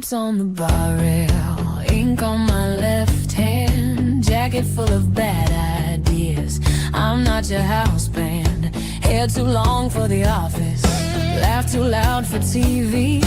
Notes on the bar rail, ink on my left hand, jacket full of bad ideas. I'm not your house band. Hair too long for the office, laugh too loud for TV.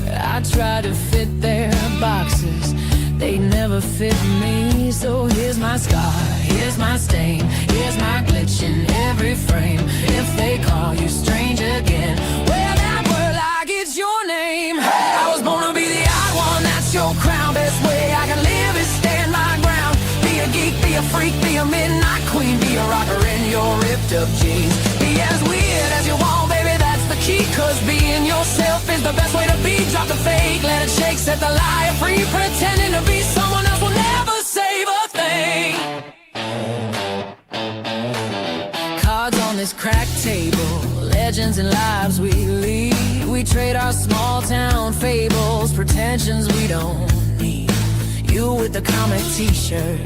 I try to fit their boxes, they never fit me. So here's my scar, here's my stain, here's my glitch in every frame. If they call you strange again, well that word like it's your name. I was born to be the odd one, that's your crown. Best way I can live is stand my ground. Be a geek, be a freak, be a midnight queen, be a rocker in your ripped up jeans. Be as weird as you want, baby, that's the key. Cause being yourself is the best way to be. Drop the fake, let it shake, set the liar free. Pretending to be someone else will never save a thing. Cards on this cracked table, legends and lives we lead. We trade our small town fables, pretensions we don't need. You with the comic t-shirt,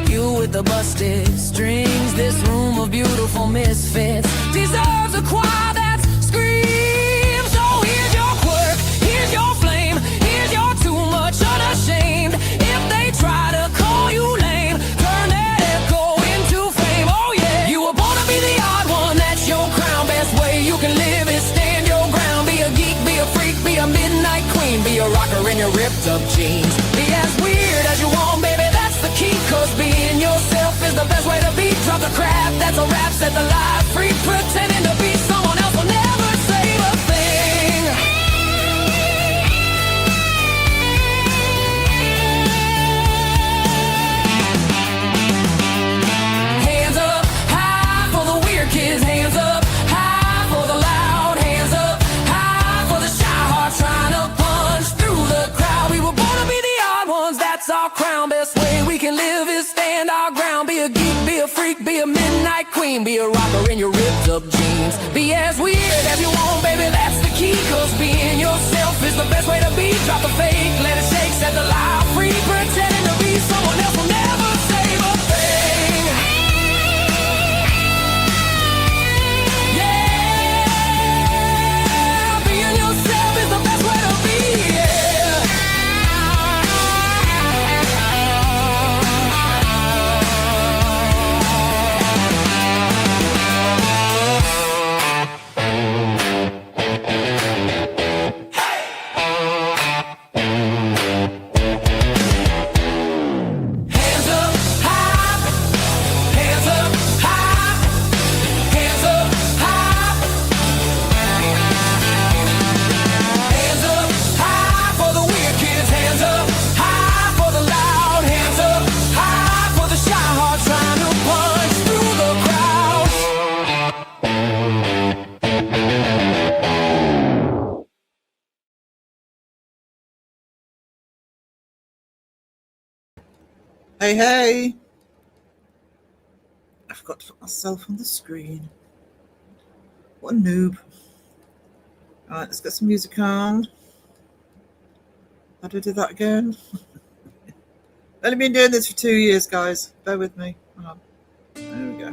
you with the busted strings. This room of beautiful misfits deserves a choir that screams. So here's your quirk, here's your flame, here's your too much unashamed. If they try to call you lame, turn that echo into fame. Oh yeah, you were born to be the odd one, that's your crown. Best way you can live is stand your ground. Be a geek, be a freak, be a midnight queen, be a rocker in your ripped up jeans. Be as weird as you want, baby, that's the key. Cause being yourself is the best way to be. Drop the crap, that's a rap, set the lie free. Pretending to be someone else will never save a thing. Hands up high for the weird kids, hands up high for the loud, hands up high for the shy heart trying to punch through the crowd. We were born to be the odd ones, that's our crown. Best way we can live is stand our ground. Be a geek, be a freak, be a midnight queen, be a rocker in your ripped up jeans. Be as weird as you want, baby, that's the key. Cause being yourself is the best way to be. Drop the fake, let it shake, set the lie free. Pretending to be someone else will never save a thing. Yeah, being yourself is the best way to be. Hey, hey! I forgot to put myself on the screen. What a noob. Alright, let's get some music on. How do I do that again? I've only been doing this for 2 years, guys. Bear with me. Hang on. There we go.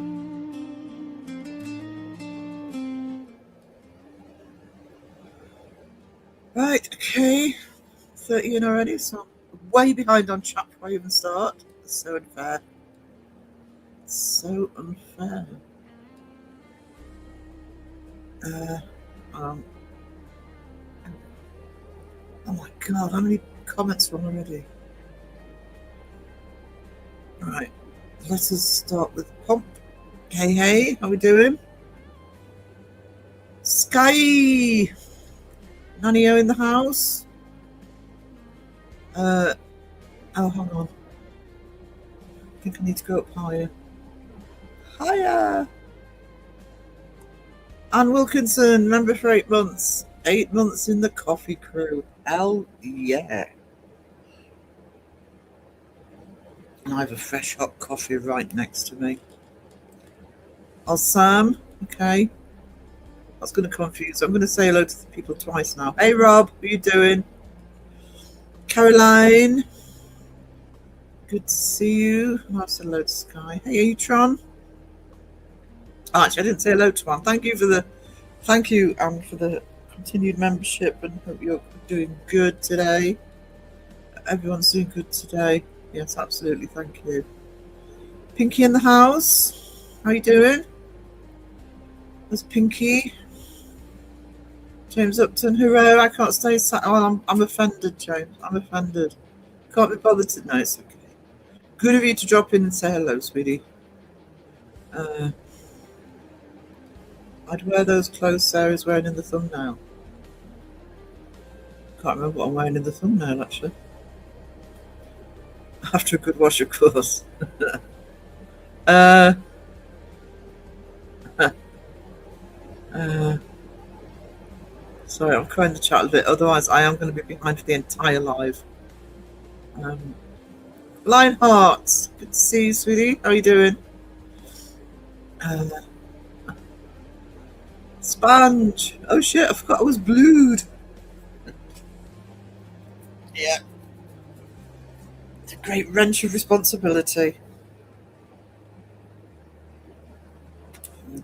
Right, okay. 30 in already, so I'm way behind on chat before I even start. It's so unfair. It's so unfair. Oh my god, how many comments are on already? Right, let us start with Pomp. Hey, hey, how we doing? Sky! Nanny-O in the house? Oh, hang on. I think I need to go up higher. Higher! Anne Wilkinson, member for 8 months. 8 months in the coffee crew. Hell yeah. And I have a fresh hot coffee right next to me. Oh, Sam. Okay. That's going to confuse. I'm going to say hello to the people twice now. Hey, Rob. How you doing? Caroline. Good to see you. I've said hello to Sky. Hey, are you Tron? Oh, actually, I didn't say hello to one. Thank you, Anne, for the continued membership, and hope you're doing good today. everyone's doing good today. Yes, absolutely. Thank you. Pinky in the house. How you doing? There's Pinky. James Upton, hooray! I can't stay. I'm offended, James. I'm offended. Can't be bothered to. No, it's okay. Good of you to drop in and say hello, sweetie. I'd wear those clothes Sarah's wearing in the thumbnail. Can't remember what I'm wearing in the thumbnail, actually. After a good wash, of course. uh, sorry, I'm trying to chat a bit. Otherwise, I am going to be behind for the entire live. Lionheart, good to see you, sweetie. How are you doing? Sponge. Oh shit, I forgot I was blued. Yeah. It's a great wrench of responsibility.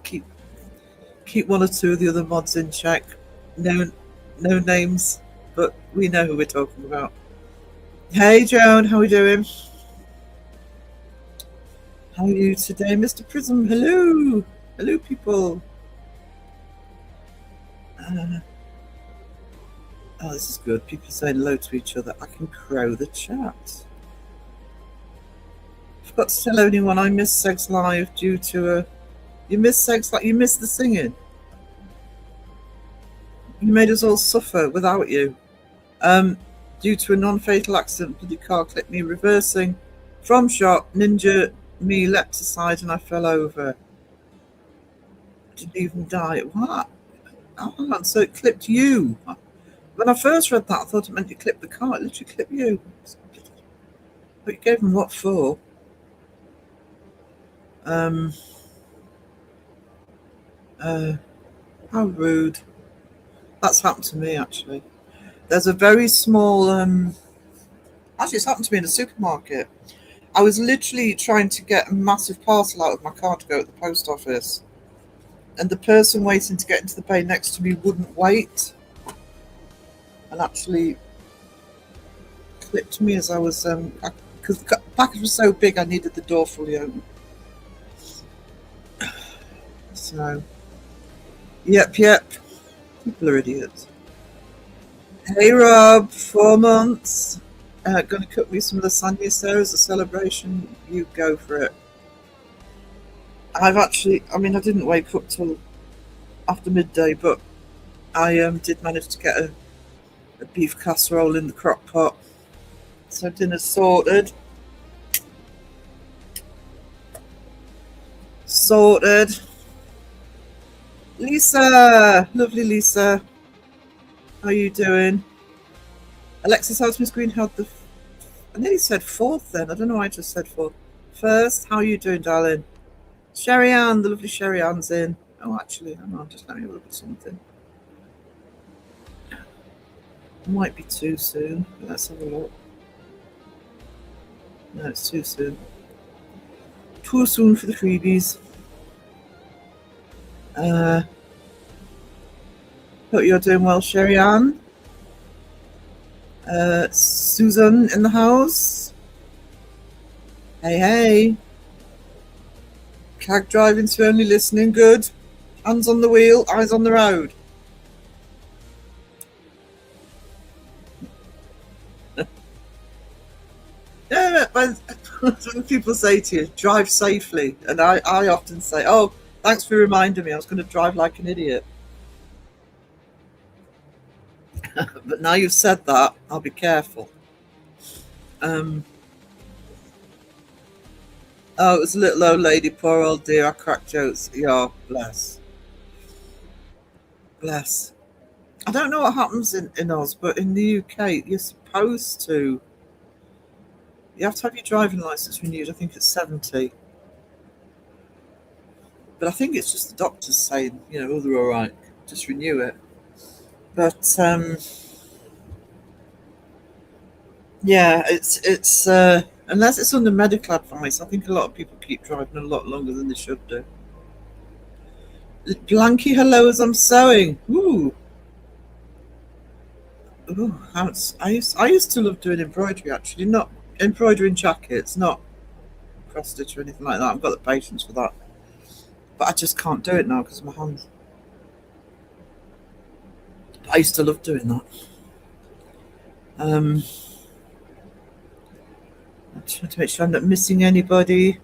Keep one or two of the other mods in check. No names, but we know who we're talking about. Hey Joan, how are we doing? How are you today, Mr. Prism? Hello. Hello, people. Oh, this is good. People saying hello to each other. I can crow the chat. I forgot to tell anyone I missed Segs Live due to a... You missed Segs Live? You missed the singing? You made us all suffer without you. Due to a non-fatal accident, bloody car clipped me reversing from shot, ninja me leapt aside and I fell over. I didn't even die. What? Oh, so it clipped you. When I first read that, I thought it meant it clipped the car. It literally clipped you. But you gave them what for? How rude. That's happened to me, actually. There's a very small... Actually, it's happened to me in a supermarket. I was literally trying to get a massive parcel out of my car to go at the post office. And the person waiting to get into the bay next to me wouldn't wait. And actually clipped me as I was... because the package was so big, I needed the door fully open. So... Yep. People are idiots. Hey Rob, 4 months. Going to cook me some lasagna, Sarah, as a celebration. You go for it. I didn't wake up till after midday, but I did manage to get a beef casserole in the crock pot. So dinner's sorted. Lisa, lovely Lisa. How are you doing? Alexis Osmond's Green held the... I nearly said fourth then. I don't know why I just said fourth. First, how are you doing, darling? Sherry Ann, the lovely Sherry Ann's in. Oh, actually, hang on, just let me look at something. Might be too soon. Let's have a look. No, it's too soon. Too soon for the freebies. Hope you're doing well, Sherry Ann. Susan in the house. Hey. Cag driving to only listening. Good. Hands on the wheel, eyes on the road. Yeah, but when people say to you, drive safely. And I often say, oh, thanks for reminding me. I was going to drive like an idiot. But now you've said that, I'll be careful. Oh, it was a little old lady, poor old dear. I cracked jokes. Yeah, bless. I don't know what happens in Oz, but in the UK, you're supposed to. You have to have your driving licence renewed. I think it's 70. But I think it's just the doctors saying, oh, they're all right. Just renew it. But yeah, it's unless it's under medical advice, I think a lot of people keep driving a lot longer than they should do. Blanky, hello as I'm sewing. Ooh. Oh, I used to love doing embroidery, actually. Not embroidering jackets, not cross stitch or anything like that. I've got the patience for that. But I just can't do it now because of my hands. I used to love doing that. I'm trying to make sure I'm not missing anybody.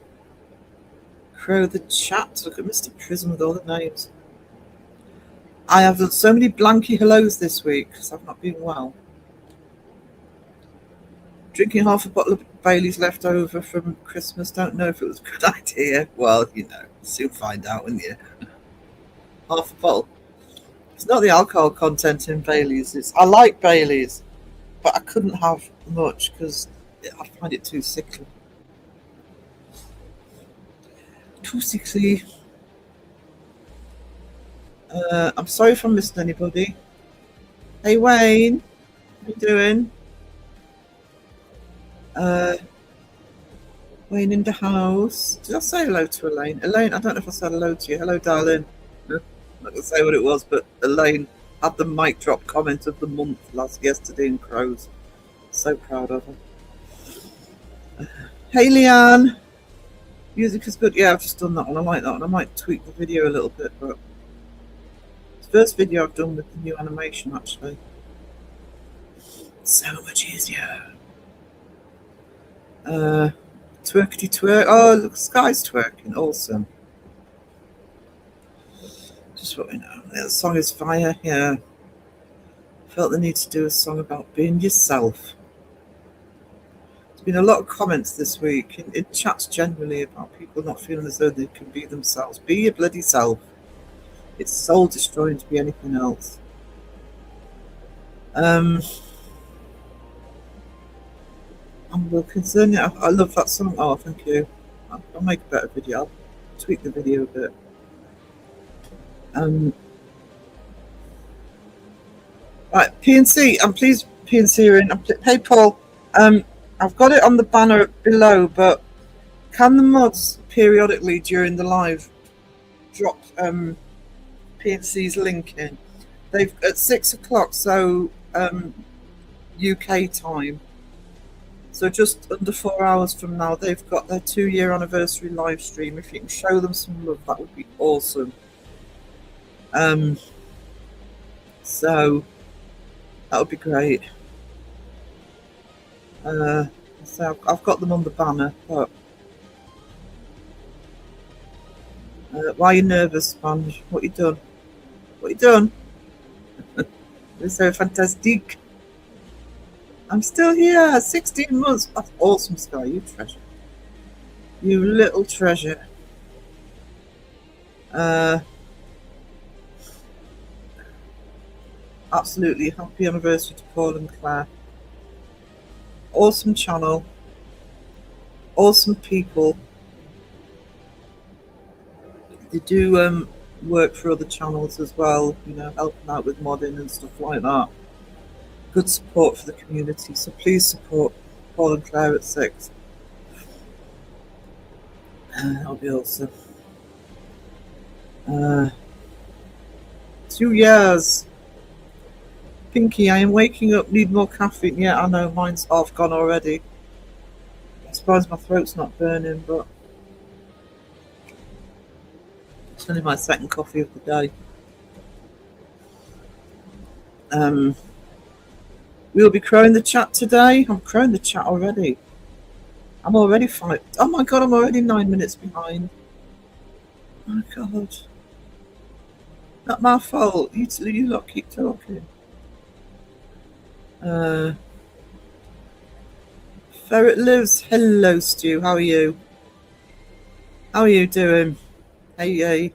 Crow the chat. Look at Mr. Prism with all the names. I have done so many blanky hellos this week because I've not been well. Drinking half a bottle of Bailey's left over from Christmas. Don't know if it was a good idea. Well, you know, soon find out, wouldn't you? Half a bottle. It's not the alcohol content in Bailey's. I like Bailey's, but I couldn't have much because I find it too sickly. Too sickly. I'm sorry if I'm missing anybody. Hey Wayne, how you doing? Wayne in the house. Did I say hello to Elaine? Elaine, I don't know if I said hello to you. Hello, darling. I'm not going to say what it was, but Elaine had the mic drop comment of the month yesterday in Crows. So proud of her. Hey, Leanne. Music is good. Yeah, I've just done that one. I like that one. I might tweak the video a little bit, but it's the first video I've done with the new animation, actually. So much easier. Twerkity twerk. Oh, look, Sky's twerking. Awesome. Just what we know. The song is fire. Yeah. Felt the need to do a song about being yourself. There's been a lot of comments this week in chats generally about people not feeling as though they can be themselves. Be your bloody self. It's soul destroying to be anything else. I'm Wilkinson. Yeah, I love that song. Oh, thank you. I'll make a better video. I'll tweak the video a bit. Right, PNC. I'm pleased PNC are in. Hey, Paul. I've got it on the banner below, but can the mods periodically during the live drop PNC's link in? They've at 6 o'clock, so UK time. So just under 4 hours from now, they've got their 2-year anniversary live stream. If you can show them some love, that would be awesome. So that would be great. So I've got them on the banner, but why are you nervous, Sponge? What you done? What you done? It's so fantastic. I'm still here. 16 months. That's awesome, Sky. You treasure. You little treasure. Absolutely happy anniversary to Paul and Claire. Awesome channel. Awesome people. They do work for other channels as well, you know, helping out with modding and stuff like that. Good support for the community, so please support Paul and Claire at 6. That'll be awesome. 2 years. Pinky, I am waking up, need more caffeine. Yeah, I know, mine's half gone already. I suppose my throat's not burning, but it's only my second coffee of the day. We'll be crowing the chat today. I'm crowing the chat already. I'm already 5. Oh my god, I'm already 9 minutes behind. Oh my god. Not my fault. You lot keep talking. Ferret lives. Hello, Stu. How are you? How are you doing? Hey.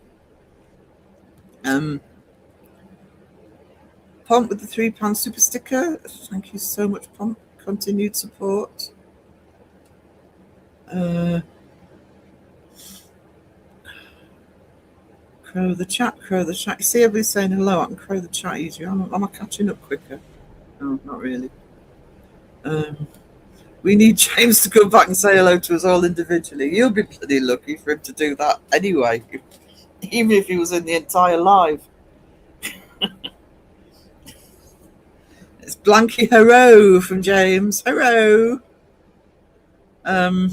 Pomp with the £3 super sticker. Thank you so much, Pomp. Continued support. Crow the chat. You see everybody saying hello. I can crow the chat easier. Am I catching up quicker? No, not really. We need James to come back and say hello to us all individually. You'll be bloody lucky for him to do that anyway, even if he was in the entire live. It's Blanky Hello from James. Hello. Uh,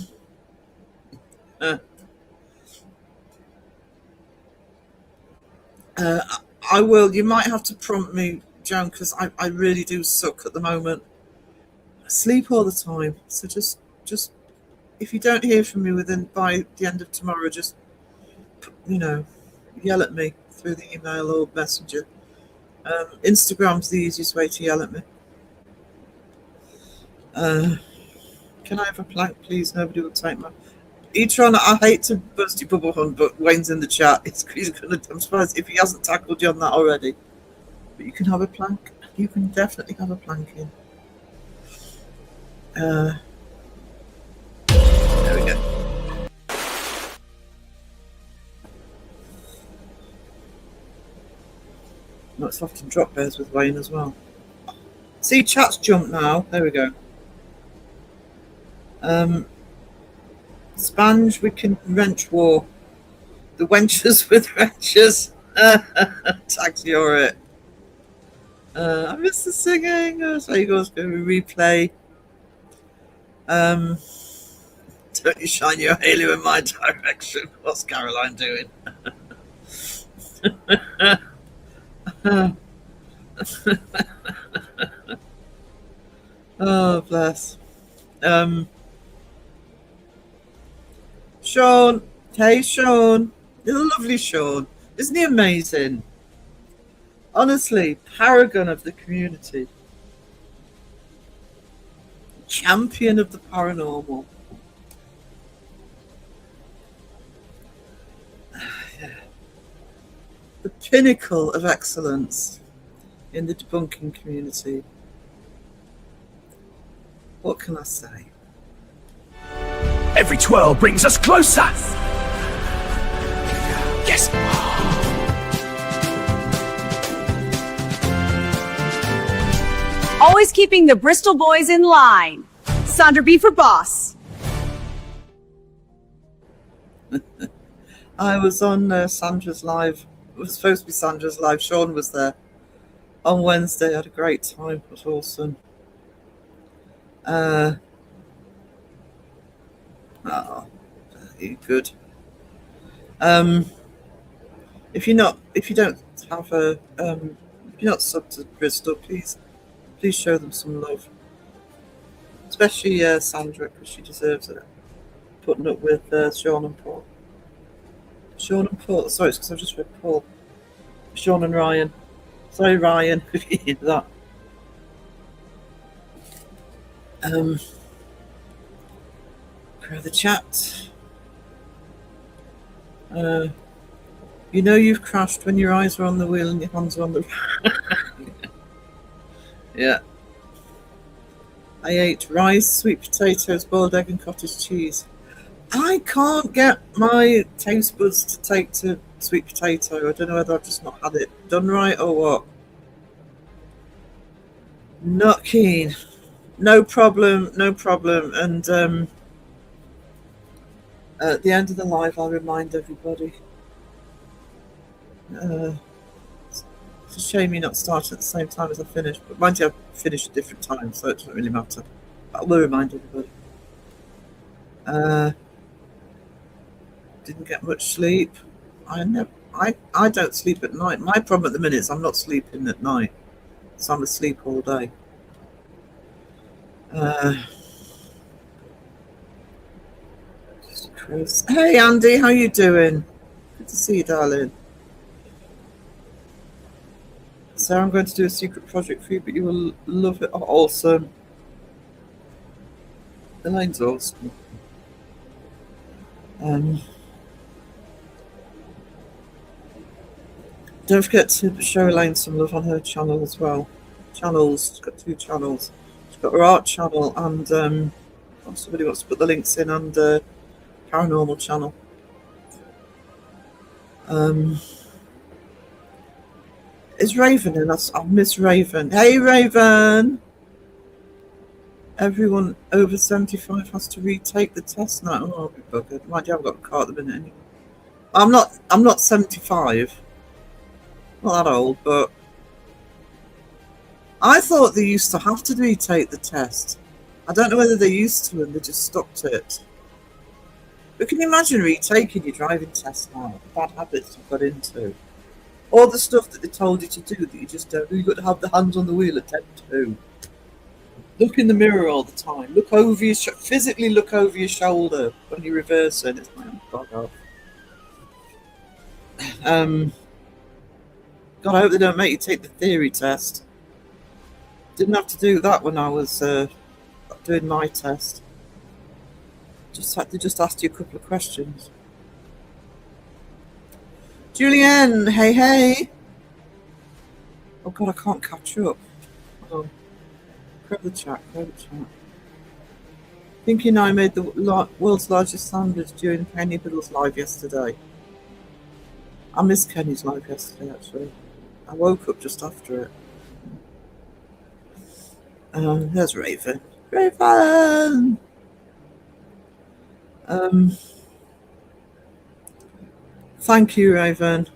I will. You might have to prompt me, Joan, because I really do suck at the moment. I sleep all the time. So just if you don't hear from me by the end of tomorrow, just yell at me through the email or messenger. Instagram's the easiest way to yell at me. Can I have a plank, please? Nobody will take my. E-tron, I hate to burst your bubble, hun, but Wayne's in the chat. I'm surprised if he hasn't tackled you on that already. But you can have a plank. You can definitely have a plank in. There we go. No, it's often drop bears with Wayne as well. See, chat's jumped now. There we go. Sponge, we can wrench war. The wenches with wrenches. Tags, you're it. I miss the singing. So you guys go replay. Don't you shine your halo in my direction. What's Caroline doing? Oh, bless. Sean. Hey, Sean. You're lovely, Sean. Isn't he amazing? Honestly, paragon of the community. Champion of the paranormal. Yeah. The pinnacle of excellence in the debunking community. What can I say? Every twirl brings us closer. Yes. Always keeping the Bristol boys in line. Sandra B for boss. I was on Sandra's live. It was supposed to be Sandra's live. Sean was there on Wednesday. I had a great time. It was awesome. Good. If you're not subbed to Bristol, please show them some love, especially Sandra, because she deserves it. Putting up with Sean and Paul. Sorry, it's because I've just read Paul. Sean and Ryan. Sorry, Ryan, if you hear that. Grow the chat. You know you've crashed when your eyes are on the wheel and your hands are on the. Yeah. I ate rice, sweet potatoes, boiled egg, and cottage cheese. I can't get my taste buds to take to sweet potato. I don't know whether I've just not had it done right or what. Not keen. No problem. And at the end of the live, I'll remind everybody. It's a shame you're not starting at the same time as I finished, but mind you, I've finished at different times, so it doesn't really matter. But I will remind everybody. Didn't get much sleep. I don't sleep at night. My problem at the minute is I'm not sleeping at night, so I'm asleep all day. Hey Andy, how you doing? Good to see you, darling. So I'm going to do a secret project for you, but you will love it. Oh, awesome. Elaine's awesome. Don't forget to show Elaine some love on her channel as well. She's got 2 channels. She's got her art channel and somebody wants to put the links in, and paranormal channel. Is Raven in? I miss Raven. Hey Raven! Everyone over 75 has to retake the test now. Oh, I'll be buggered. Mind you, I haven't got a car at the minute anyway. I'm not 75. Not that old, but I thought they used to have to retake the test. I don't know whether they used to and they just stopped it. But can you imagine retaking your driving test now? The bad habits you've got into. All the stuff that they told you to do that you just don't do. You've got to have the hands on the wheel at 10-2. Look in the mirror all the time. Look over your physically look over your shoulder when you're reversing. It's like, oh, God off. God, I hope they don't make you take the theory test. Didn't have to do that when I was doing my test. They just asked you a couple of questions. Julianne, hey. Oh God, I can't catch up. Oh, grab the chat. Thinking I made the world's largest sandwich during Kenny Biddle's live yesterday. I missed Kenny's live yesterday, actually. I woke up just after it. There's Raven. Raven! Thank you, Raven.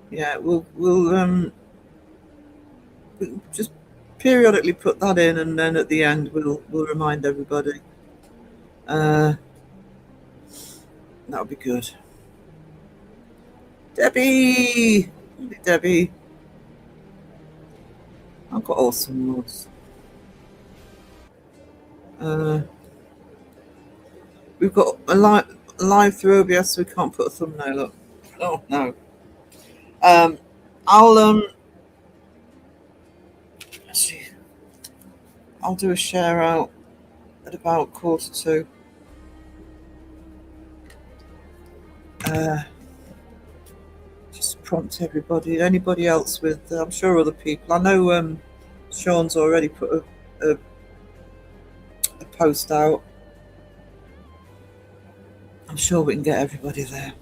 Yeah, we'll just periodically put that in, and then at the end we'll remind everybody. That'll be good. Debbie! I've got awesome mods. We've got a live through OBS, so we can't put a thumbnail up. Oh no. I'll do a share out at about 1:45. Just prompt everybody. Anybody else with? I'm sure other people. I know Sean's already put a post out. I'm sure we can get everybody there.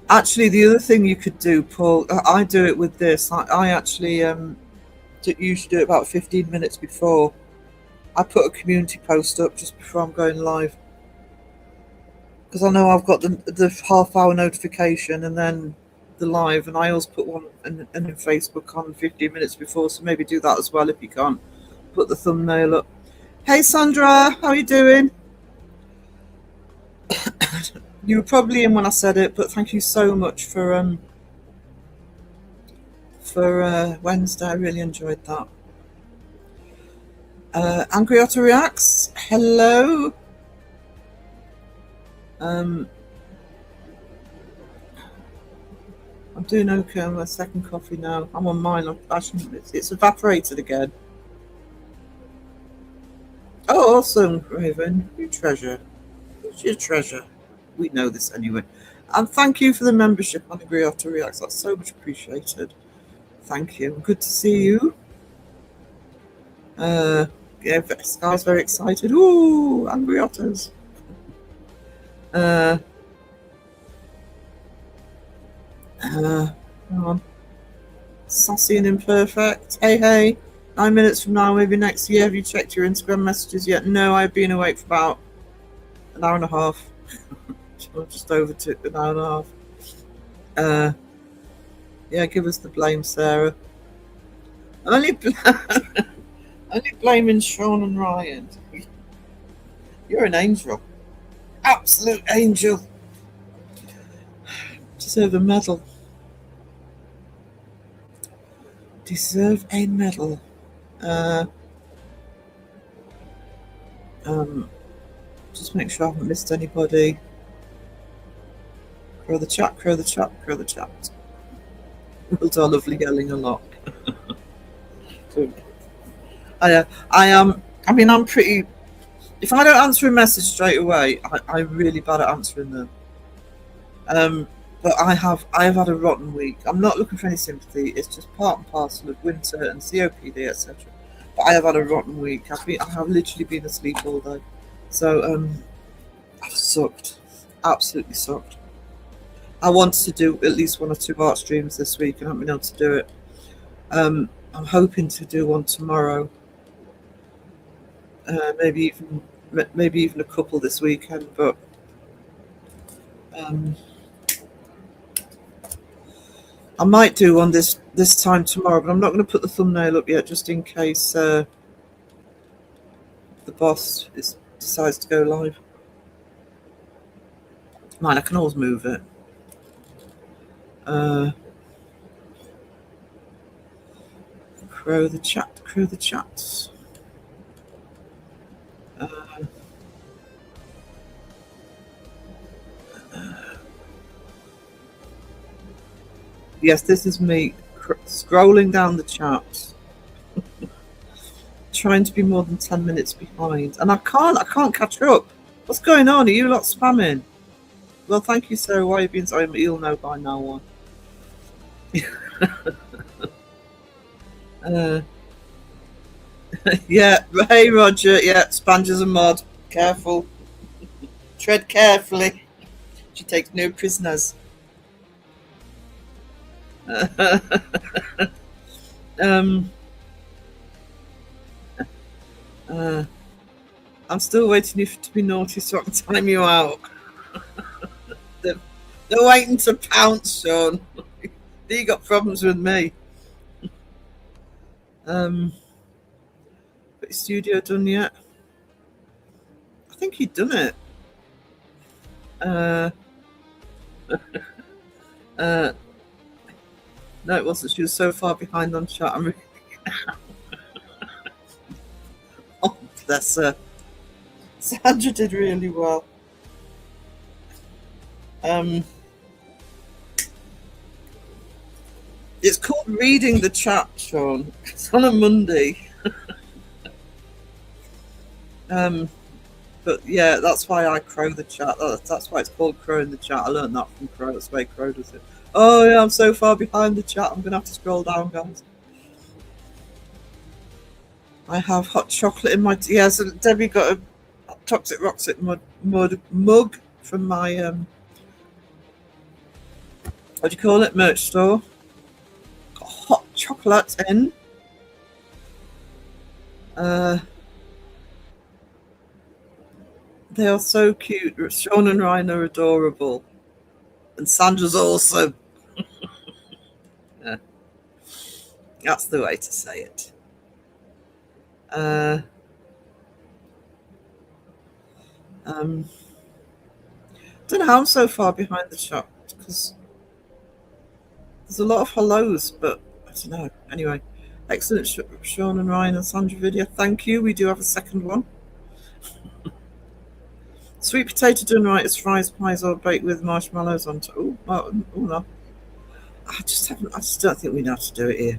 Actually, the other thing you could do, Paul, I do it with this. I actually usually do it about 15 minutes before. I put a community post up just before I'm going live. Because I know I've got the half-hour notification and then the live, and I always put one in Facebook on 15 minutes before, so maybe do that as well if you can't put the thumbnail up. Hey Sandra, how are you doing? You were probably in when I said it, but thank you so much for Wednesday. I really enjoyed that. Angry Otter Reacts, hello. I'm doing okay on my second coffee now. I'm on mine. It's evaporated again. Oh, awesome, Raven. You treasure. Who's your treasure? We know this anyway. And thank you for the membership on Angry Otter Reacts. That's so much appreciated. Thank you. Good to see you. Yeah, Sky's very excited. Ooh, Angry Otters. Hang on. Sassy and imperfect. Hey. 9 minutes from now, maybe next year. Have you checked your Instagram messages yet? No, I've been awake for about an hour and a half. Just over to an hour and a half. Yeah, give us the blame, Sarah. Only blaming Sean and Ryan. You're an angel. Absolute angel. Deserve a medal. Deserve a medal. Just make sure I haven't missed anybody. Crow the chat. We'll do our lovely yelling a lot. I'm pretty. If I don't answer a message straight away, I'm really bad at answering them. But I have had a rotten week. I'm not looking for any sympathy. It's just part and parcel of winter and COPD, etc. But I have had a rotten week. I have literally been asleep all day. So I've sucked. Absolutely sucked. I wanted to do at least 1 or 2 art streams this week and I haven't been able to do it. I'm hoping to do one tomorrow. Maybe even a couple this weekend, but I might do one this time tomorrow, but I'm not going to put the thumbnail up yet, just in case the boss decides to go live. Mine, I can always move it. Crow the chats. Yes, this is me scrolling down the chat, trying to be more than 10 minutes behind, and I can't catch up. What's going on? Are you lot spamming? Well, thank you, Sarah. Why have you been? Sorry, you'll know by now. One. Yeah. Hey, Roger. Yeah, Spanger's a mod. Careful. Tread carefully. She takes no prisoners. I'm still waiting for you to be naughty so I can time you out. They're waiting to pounce, Sean. You got problems with me. But your studio done yet? I think he'd done it. No, it wasn't. She was so far behind on chat. I'm really... Oh, bless her. Sandra did really well. It's called reading the chat, Sean. It's on a Monday. But yeah, that's why I crow the chat. That's why it's called crowing the chat. I learned that from Crow. That's the way Crow does it. Oh yeah, I'm so far behind the chat. I'm gonna have to scroll down, guys. I have hot chocolate in my tea. Yes, and Debbie got a Toxic Roxic mug from my what do you call it? Merch store. Got hot chocolate in. They are so cute. Sean and Ryan are adorable. And Sandra's awesome. Yeah. That's the way to say it. Don't know how I'm so far behind the shot because there's a lot of hellos, but I don't know. Anyway, excellent Sean and Ryan and Sandra video. Thank you. We do have a second one. Sweet potato done right as fries, pies, or baked with marshmallows on top. Oh no. I just don't think we know how to do it here.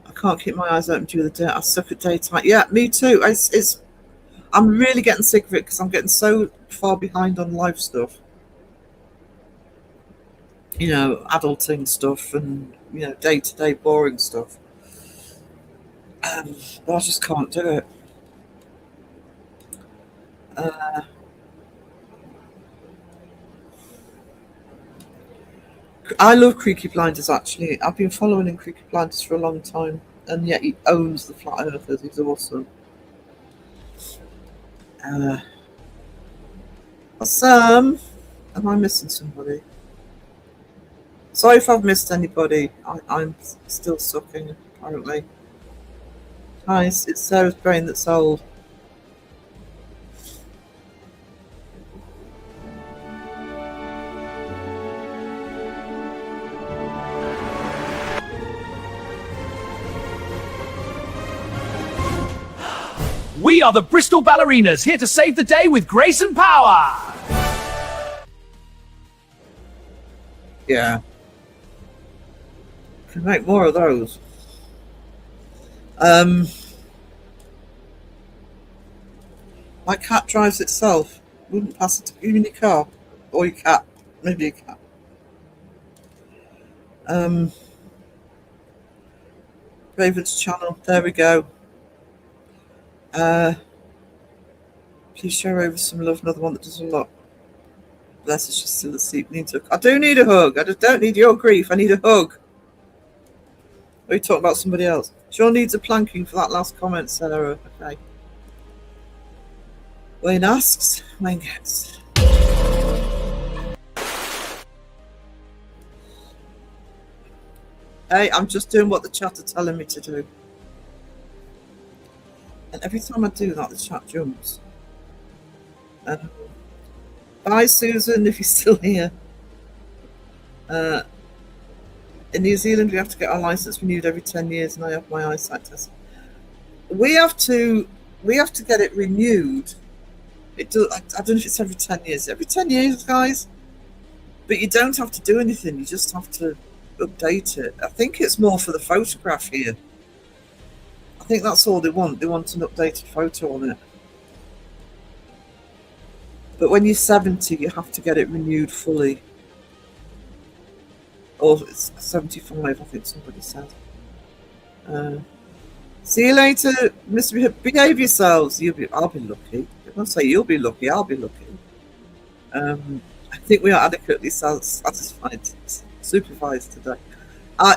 I can't keep my eyes open due to the dirt. I suck at daytime. Yeah, me too. I'm really getting sick of it because I'm getting so far behind on life stuff. You know, adulting stuff and, you know, day-to-day boring stuff. But I just can't do it. I love Creaky Blinders, actually. I've been following in Creaky Blinders for a long time, and yet he owns the Flat Earthers. He's awesome. Awesome. Am I missing somebody? Sorry if I've missed anybody. I'm still sucking, apparently. Hi, it's Sarah's brain that's old. We are the Bristol Ballerinas, here to save the day with grace and power. Yeah. Can make more of those. My cat drives itself. Wouldn't pass it to you in your car. Or your cat. Maybe a cat. Raven's channel. There we go. Please share over some love. Another one that does a lot. Bless, it's just still asleep. I do need a hug. I just don't need your grief. I need a hug. Or are you talking about somebody else? Sean needs a planking for that last comment, Sarah. Okay. Wayne asks, Wayne gets. Hey, I'm just doing what the chat are telling me to do. And every time I do that, the chat jumps. Bye, Susan, if you're still here. In New Zealand, we have to get our license renewed every 10 years, and I have my eyesight test. We have to get it renewed. I don't know if it's every 10 years. Every 10 years, guys. But you don't have to do anything. You just have to update it. I think it's more for the photograph here. I think that's all they want. They want an updated photo on it. But when you're 70, you have to get it renewed fully. Or it's 75, I think somebody said. See you later, Mr. Behave yourselves. I'll be lucky. I won't say you'll be lucky. I'll be lucky. I think we are adequately satisfied, supervised today.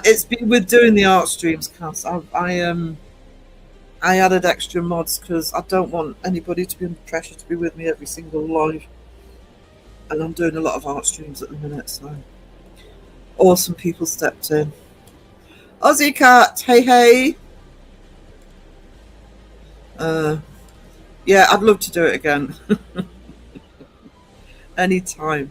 It's been with doing the art streams, Cass. I added extra mods because I don't want anybody to be under pressure to be with me every single live. And I'm doing a lot of art streams at the minute, so awesome people stepped in. Aussie Cat, hey hey. Yeah, I'd love to do it again. Anytime.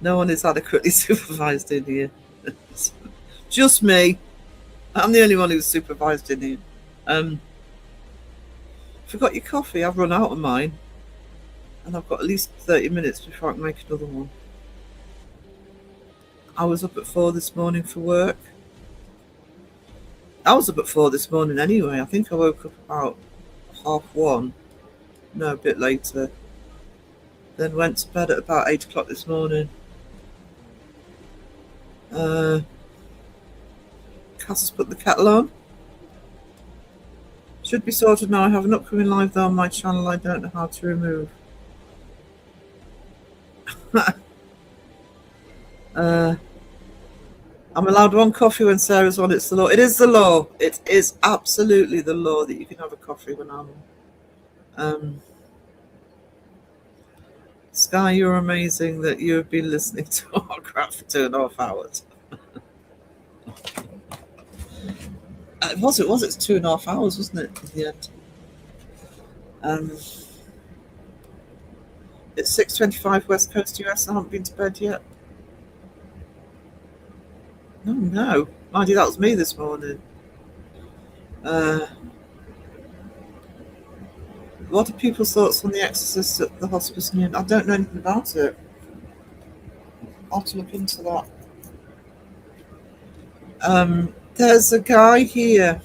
No one is adequately supervised in here. Just me. I'm the only one who's supervised in here. Forgot your coffee. I've run out of mine. And I've got at least 30 minutes before I can make another one. I was up at 4 this morning for work. I was up at 4 this morning anyway. I think I woke up about 1:30. No, a bit later. Then went to bed at about 8 o'clock this morning. Cass has put the kettle on. Should be sorted now. I have an upcoming live though on my channel I don't know how to remove. I'm allowed one coffee when Sarah's on. It's the law. It is the law. It is absolutely the law that you can have a coffee when I'm on. Sky, you're amazing that you have been listening to our crap for 2.5 hours. It was 2.5 hours, wasn't it, at the end? It's 6:25 West Coast US. I haven't been to bed yet. No. Mind you, that was me this morning. What are people's thoughts on The Exorcist at the hospice near? I don't know anything about it. I'll have to look into that. There's a guy here,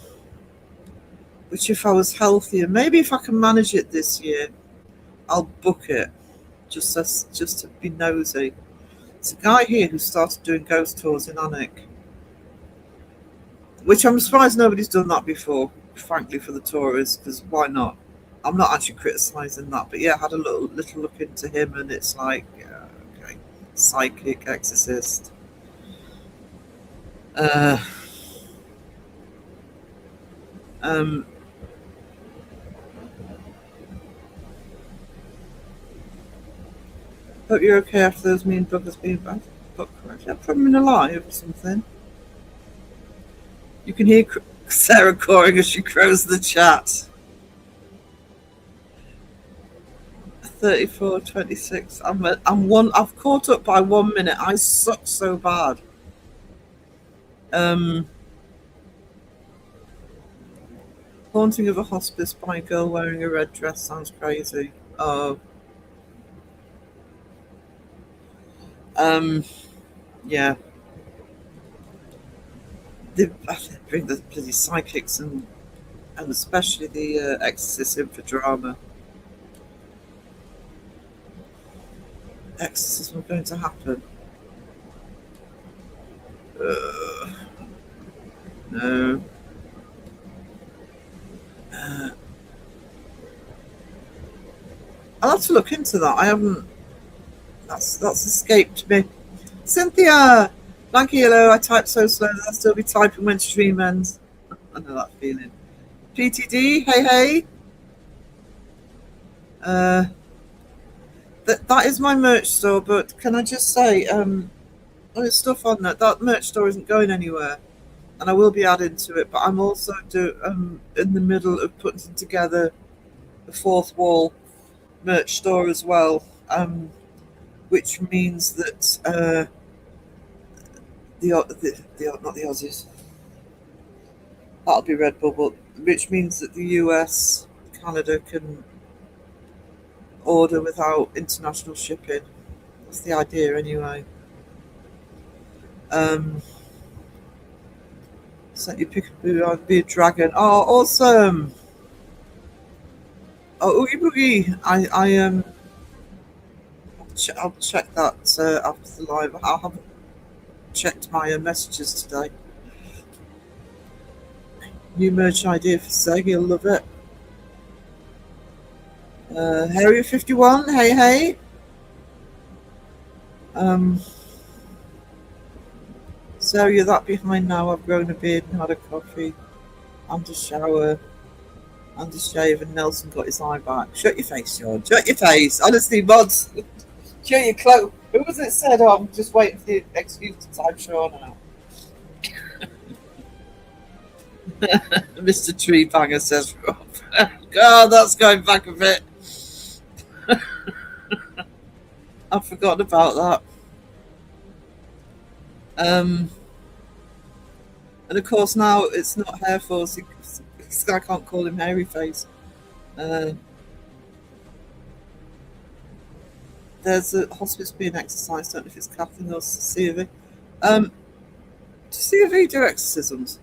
which if I was healthier, maybe if I can manage it this year, I'll book it, just to be nosy. It's a guy here who started doing ghost tours in Alnwick, which I'm surprised nobody's done that before, frankly, for the tourists, because why not? I'm not actually criticising that, but yeah, I had a little look into him, and it's like, yeah, okay, psychic, exorcist. Hope you're okay after those mean buggers being bad. But correct, I'm probably alive or something. You can hear Sarah cawing as she crows the chat. 34:26. I've caught up by 1 minute. I suck so bad. Haunting of a hospice by a girl wearing a red dress sounds crazy. Oh. Yeah. They bring the bloody psychics and especially the exorcists in for drama. Exorcism going to happen. No. I'll have to look into that. I haven't. That's escaped me. Cynthia, Blanky Yellow. I type so slow that I'll still be typing when stream ends. I know that feeling. PTD, hey. That is my merch store, but can I just say, there's stuff on that. That merch store isn't going anywhere, and I will be adding to it. But I'm also in the middle of putting together the fourth wall merch store as well, which means that the not the Aussies, that'll be Redbubble, which means that the US, Canada can order without international shipping. That's the idea anyway. So you pick up be a dragon. Oh, awesome! Oh, Oogie Boogie! I'll check that after the live. I haven't checked my messages today. New merch idea for Seg. You'll love it. Harrier 51. Hey. So you're that behind now. I've grown a beard and had a coffee and a shower and a shave, and Nelson got his eye back. Shut your face, George. Shut your face. Honestly, mods. Shut your cloak. Who was it said? Oh, I'm just waiting for the excuse to time Sean out. Mr. Tree Banger says, Rob. God, that's going back a bit. I've forgotten about that. And of course now it's not Hair Force. I can't call him Hairy Face. There's a hospice being exercised. I don't know if it's Kathleen or CV. Do CV do exorcisms?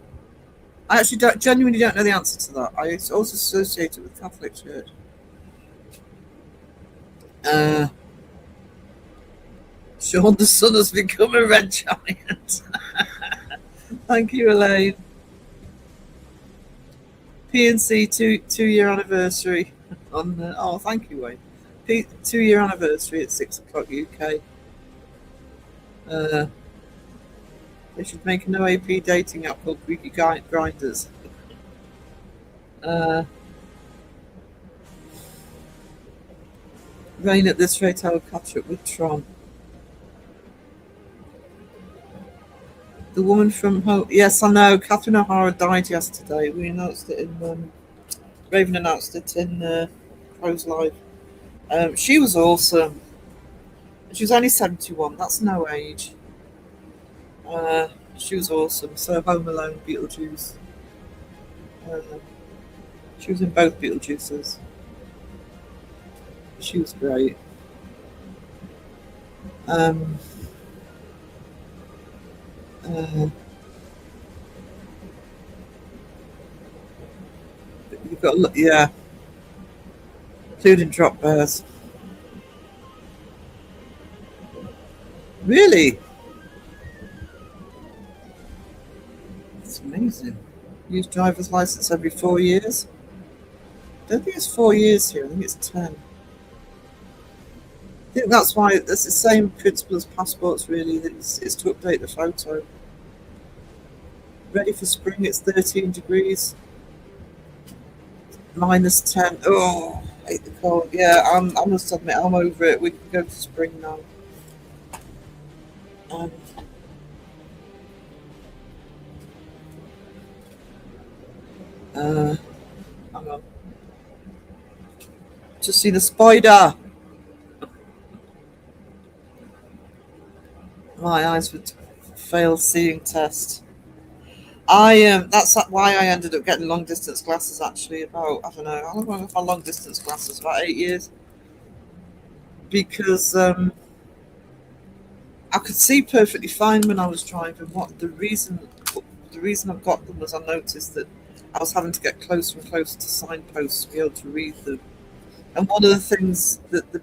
I actually genuinely don't know the answer to that. I also associate it with Catholic Church. Sean the Sun has become a red giant. Thank you, Elaine. PNC 2-year anniversary on the, oh, thank you, Wayne. 2-year anniversary at 6 o'clock UK. They should make a no AP dating app called Greeky Grinders. Rain at this rate, I will catch up with Tron. The woman from home. Yes, I know. Catherine O'Hara died yesterday. We announced it in. Raven announced it in Crow's Live. She was awesome. She was only 71. That's no age. She was awesome. So Home Alone, Beetlejuice. She was in both Beetlejuices. She was great. You've got to look, yeah. Including drop bears. Really? It's amazing. Use driver's license every 4 years. I don't think it's 4 years here. I think it's 10. I think that's why it's the same principle as passports, really. It's to update the photo. Ready for spring, it's 13 degrees. -10. Oh, I hate the cold. Yeah, I must admit, I'm over it. We can go to spring now. Hang on. Just see the spider. My eyes would fail seeing test. That's why I ended up getting long distance glasses. Actually, about I don't know how long have I had long distance glasses? About 8 years. Because I could see perfectly fine when I was driving. The reason I got them was I noticed that I was having to get closer and closer to signposts to be able to read them. And one of the things that the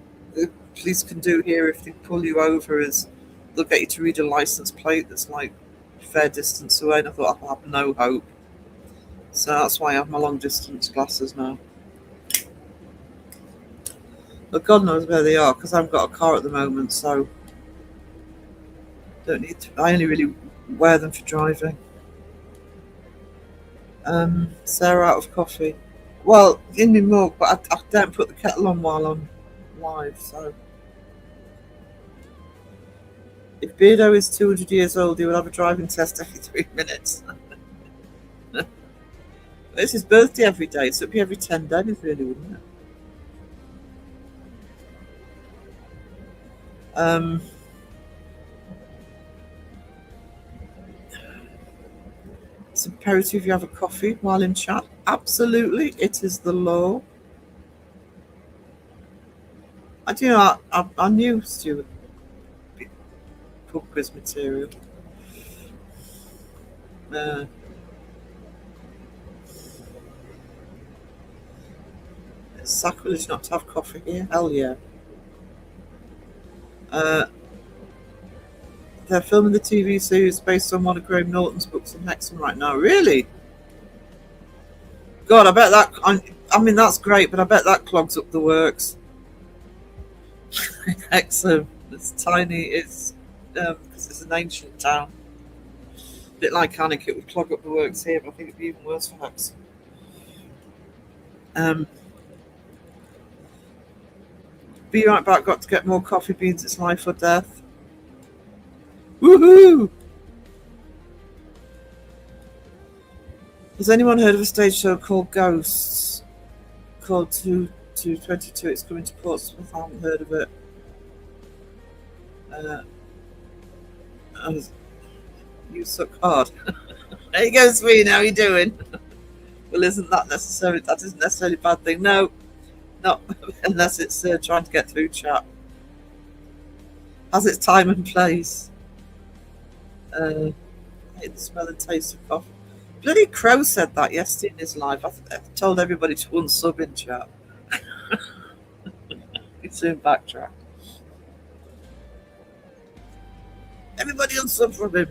police can do here if they pull you over is they'll get you to read a license plate that's like a fair distance away, and I thought I have no hope. So that's why I have my long distance glasses now. But God knows where they are because I haven't got a car at the moment, so don't need to. I only really wear them for driving. Sarah out of coffee. Well, in my mug, but I don't put the kettle on while I'm live, so. If Beardo is 200 years old, he will have a driving test every 3 minutes. It's his birthday every day, so it'd be every 10 days, really, wouldn't it? It's imperative you have a coffee while in chat. Absolutely, it is the law. I knew Stuart pub quiz material. It's sacrilege not to have coffee here. Hell yeah. They're filming the TV series based on one of Graham Norton's books in Hexham right now. Really? God, I bet that. I mean, that's great, but I bet that clogs up the works. Hexham. It's tiny. It's because it's an ancient town. A bit like Alnwick, it would clog up the works here, but I think it'd be even worse for Hexham. Be right back. Got to get more coffee beans. It's life or death. Woohoo! Has anyone heard of a stage show called Ghosts? Called 222. It's coming to Portsmouth. I haven't heard of it. You suck hard. There you go, Sween. How you doing? Well, isn't that necessary? That isn't necessarily a bad thing. No, not unless it's trying to get through chat. Has its time and place. I hate the smell and taste of coffee. Bloody Crow said that yesterday in his live. I told everybody to unsub in chat. He'd soon backtrack. Everybody unsub from him.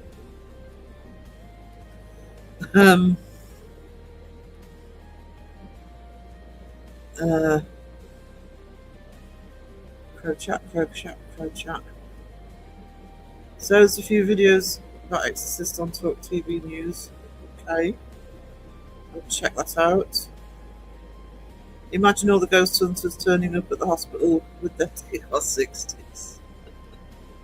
Crow chat. So there's a few videos about Exorcist on Talk TV News. Okay. I'll check that out. Imagine all the ghost hunters turning up at the hospital with their DR60s.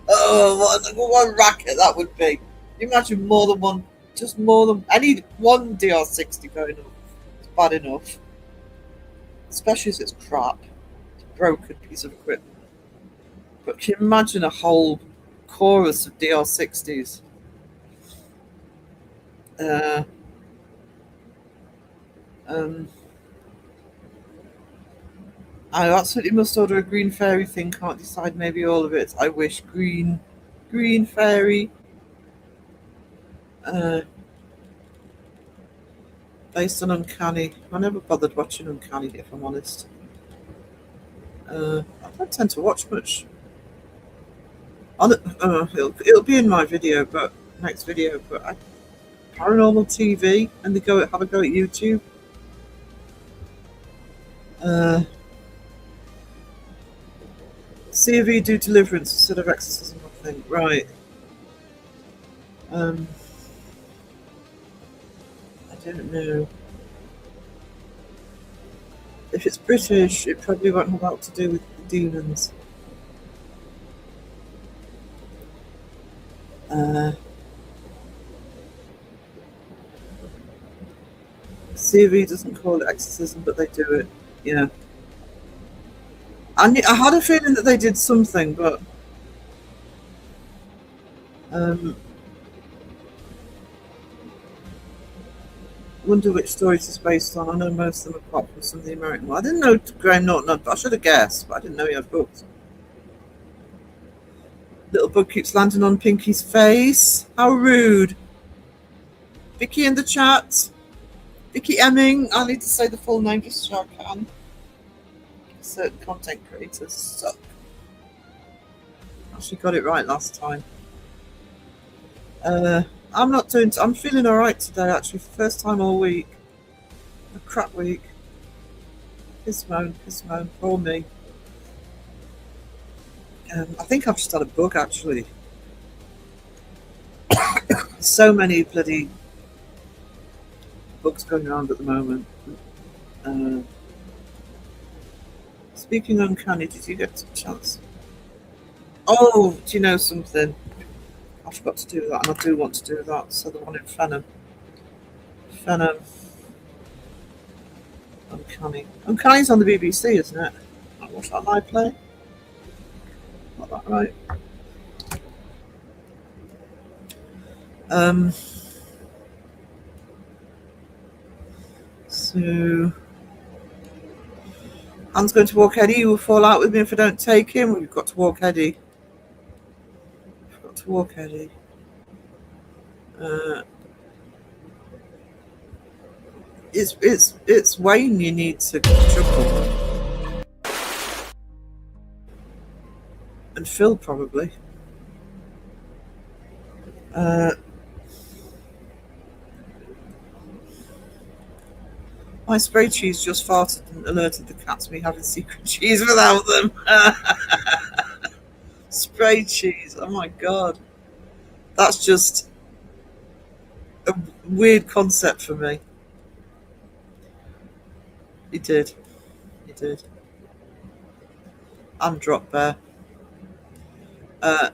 Oh, what a racket that would be. Imagine more than one, just more than any one DR60 going up. It's bad enough. Especially as it's crap. It's a broken piece of equipment. But can you imagine a whole chorus of DR60s? I absolutely must order a green fairy thing. Can't decide, maybe all of it. I wish. Green fairy. Based on Uncanny. I never bothered watching Uncanny, if I'm honest. I don't tend to watch much. It'll be in my video, but next video. But Paranormal TV, and they have a go at YouTube. C of E do Deliverance instead of Exorcism, I think. Right. I don't know. If it's British, it probably won't have a lot to do with the demons. CV doesn't call it exorcism, but they do it. Yeah. I had a feeling that they did something, but wonder which stories it's based on. I know most of them apart from some of the American ones. I didn't know Graham Norton. I should have guessed, but I didn't know he had books. Little bug keeps landing on Pinky's face. How rude. Vicky in the chat. Vicky Emming. I need to say the full name just so I can. Certain content creators suck. Actually got it right last time. I'm feeling alright today, actually. First time all week. A crap week. Piss moan, poor me. I think I've just had a bug, actually. So many bloody bugs going around at the moment. Speaking uncanny, did you get a chance? Oh, do you know something? I forgot to do that, and I do want to do that. So the one in Fenham. Uncanny. Uncanny's on the BBC, isn't it? What's that live play? Not that right. So Anne's going to walk Eddie. You will fall out with me if I don't take him. We've got to walk Eddie. It's Wayne you need to chuckle. And Phil probably. My spray cheese just farted and alerted the cats me having secret cheese without them. Spray cheese, oh my god. That's just a weird concept for me. He did. And Drop Bear. Of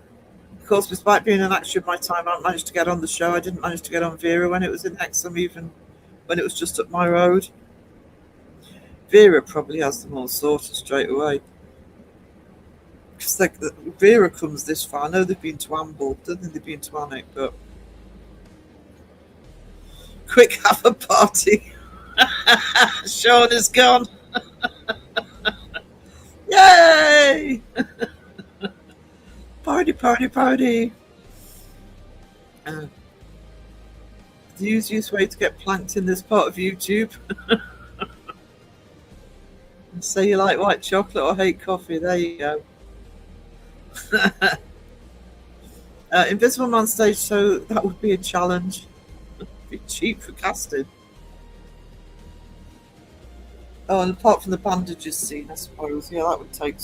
course, despite being an extra of my time, I managed to get on the show. I didn't manage to get on Vera when it was in Hexham, even when it was just up my road. Vera probably has them all sorted straight away. Because Vera comes this far. I know they've been to Amble. I don't think they've been to Alnwick, but quick, have a party. Sean is gone. Yay! Party. The easiest way to get planked in this part of YouTube. And say you like white chocolate or hate coffee. There you go. Invisible Man stage show, that would be a challenge. Be cheap for casting. Oh, and apart from the bandages scene, I suppose, yeah, that would take.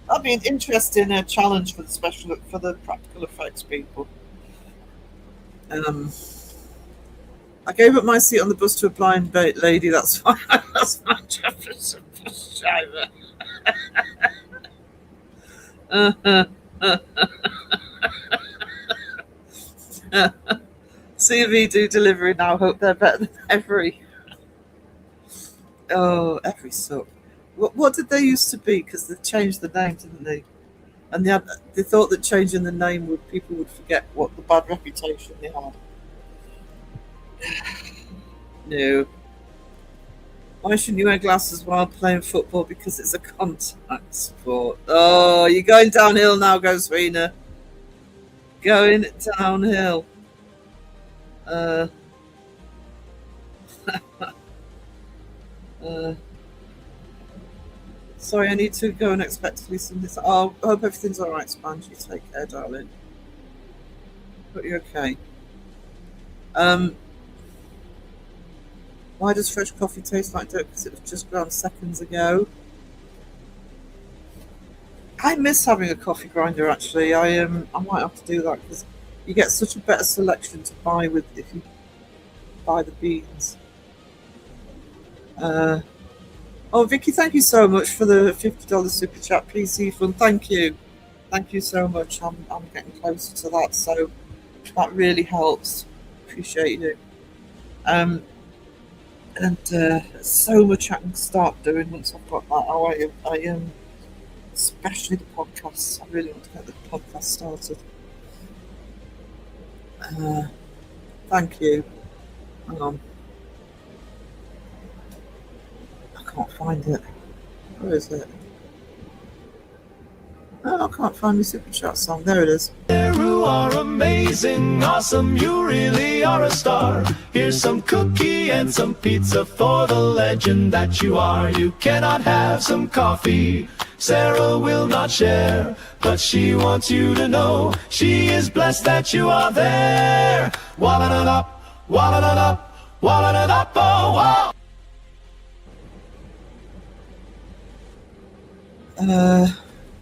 That'd be an interesting challenge for the practical effects people. I gave up my seat on the bus to a blind lady. That's why I lost my Jefferson bus driver. CV do delivery now. Hope they're better than Every. Oh, Every suck. What did they used to be? Because they changed the name, didn't they? And they thought that changing the name people would forget what the bad reputation they had. No. Why shouldn't you wear glasses while playing football? Because it's a contact sport. Oh, you're going downhill now, Ghostwiener. Going downhill. Sorry, I need to go unexpectedly. Oh, I hope everything's all right, Sponge. You take care, darling. But you're okay. Why does fresh coffee taste like dirt? Because it was just ground seconds ago. I miss having a coffee grinder. Actually, I might have to do that because you get such a better selection to buy with if you buy the beans. Oh, Vicky, thank you so much for the $50 super chat. PC Fun, thank you so much. I'm getting closer to that, so that really helps. Appreciate you. And so much I can start doing once I've got that. Oh, I am, especially the podcasts. I really want to get the podcast started. Thank you. Hang on. I can't find it. Where is it? Oh, I can't find my super chat song. There it is. You are amazing, awesome, you really are a star. Here's some cookie and some pizza for the legend that you are. You cannot have some coffee, Sarah will not share, but she wants you to know she is blessed that you are there. Walla-da-da, walla-da-da, walla-da-da, oh, wow.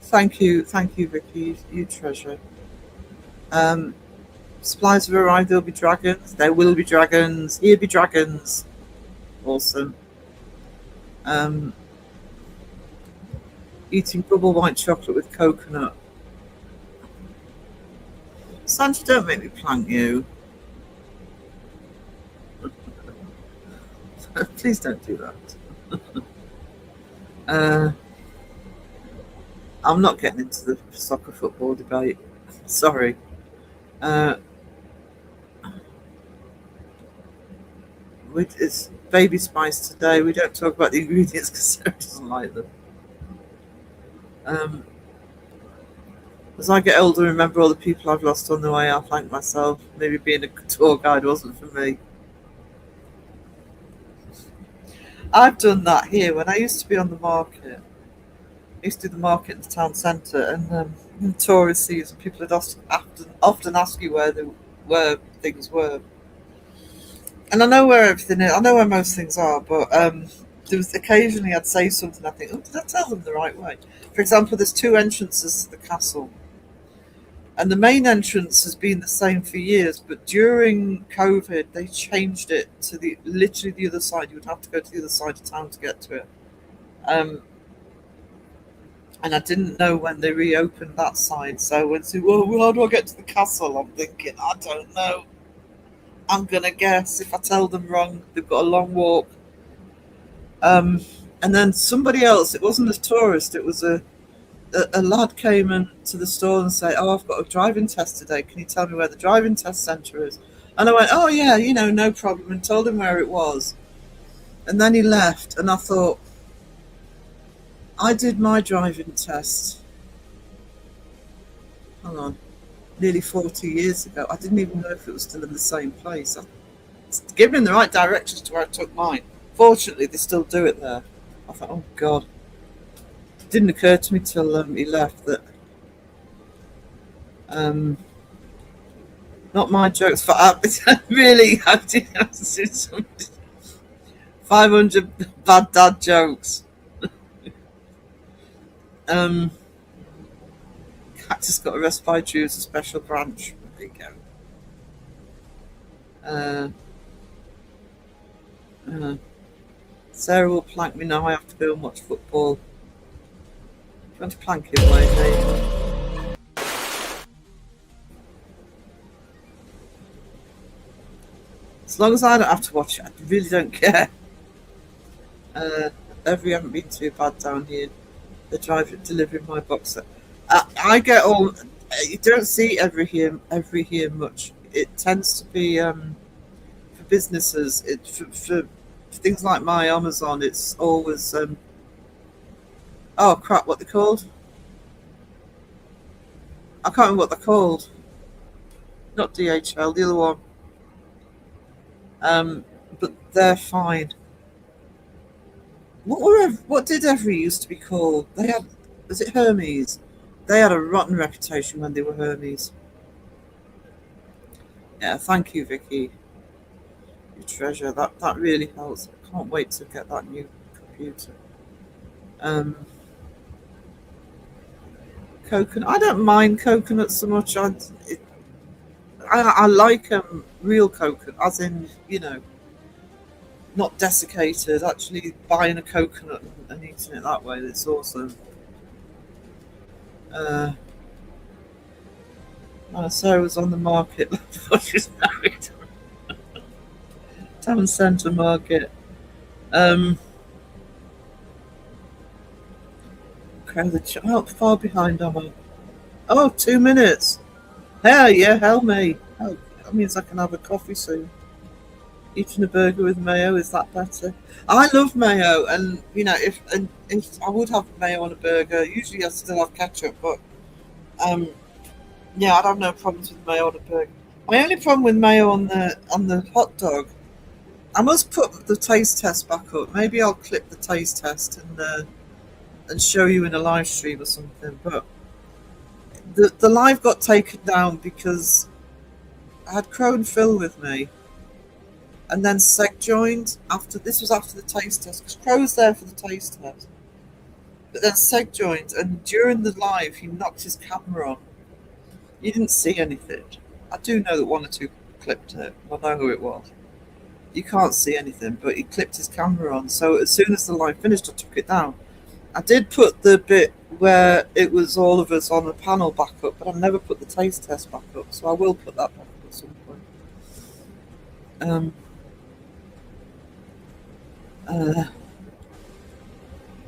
Thank you, Vicky. You treasure. Supplies have arrived. There'll be dragons. There will be dragons. Here be dragons. Awesome. Eating bubble white chocolate with coconut. Santa, don't make me plank you. Please don't do that. I'm not getting into the soccer football debate. Sorry. It's baby spice today. We don't talk about the ingredients because Sarah doesn't like them. As I get older, remember all the people I've lost on the way. I thank myself. Maybe being a tour guide wasn't for me. I've done that here. When I used to be on the market, I used to do the market in the town centre, and in tourist season, people would often ask you where things were. And I know where everything is. I know where most things are, but there was occasionally I'd say something. I think, oh, did I tell them the right way? For example, there's 2 entrances to the castle. And the main entrance has been the same for years, but during COVID, they changed it to literally the other side. You would have to go to the other side of town to get to it. And I didn't know when they reopened that side. So when they said, well, how do I get to the castle? I'm thinking, I don't know. I'm going to guess. If I tell them wrong, they've got a long walk. And then somebody else, it wasn't a tourist, it was a lad came into the store and said, oh, I've got a driving test today. Can you tell me where the driving test centre is? And I went, oh, yeah, no problem, and told him where it was. And then he left, and I thought, I did my driving test, hang on, nearly 40 years ago. I didn't even know if it was still in the same place. I gave him the right directions to where I took mine. Fortunately, they still do it there. I thought, oh, God. It didn't occur to me till he left that not my jokes, but really, I did have to do some 500 bad dad jokes. Cactus got arrested by Jews, a special branch. There you go. Sarah will plank me now. I have to go and watch football. Do you want to plank him, Wayne? As long as I don't have to watch it, I really don't care. We haven't been too bad down here. The driver delivering my box. I get all. You don't see every here much. It tends to be for businesses. For things like my Amazon, it's always oh crap, what they're called? I can't remember what they're called. Not DHL, the other one. But they're fine. What did Every used to be called? Was it Hermes? They had a rotten reputation when they were Hermes. Yeah, thank you, Vicky. You treasure. That really helps. I can't wait to get that new computer. Coconut. I don't mind coconut so much. I like real coconut, as in, not desiccated. Actually, buying a coconut and eating it that way, it's awesome. Sarah was on the market before she was married. Town Centre Market. How far behind am I? Oh, 2 minutes. Hell yeah, hell me. That means I can have a coffee soon. Eating a burger with mayo, is that better? I love mayo, and if I would have mayo on a burger, usually I still have ketchup, but yeah, I'd have no problems with mayo on a burger. My only problem with mayo on the hot dog, I must put the taste test back up. Maybe I'll clip the taste test and show you in a live stream or something. But the live got taken down because I had Crow and Phil with me. And then Seg joined after the taste test, because Crow's there for the taste test. But then Seg joined, and during the live, he knocked his camera on. You didn't see anything. I do know that 1 or 2 clipped it. I know who it was. You can't see anything, but he clipped his camera on. So as soon as the live finished, I took it down. I did put the bit where it was all of us on the panel back up, but I've never put the taste test back up, so I will put that back up at some point.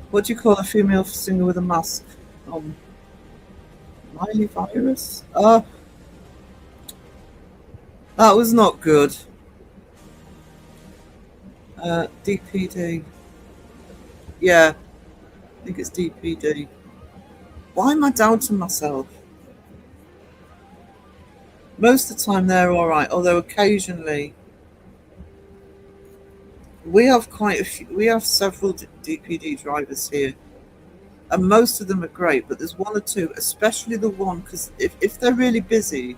What do you call a female singer with a mask? Miley Virus? That was not good. DPD. Yeah, I think it's DPD. Why am I doubting myself? Most of the time they're all right, although occasionally we have quite a few. We have several DPD drivers here, and most of them are great. But there's one or two, especially the one, because if they're really busy,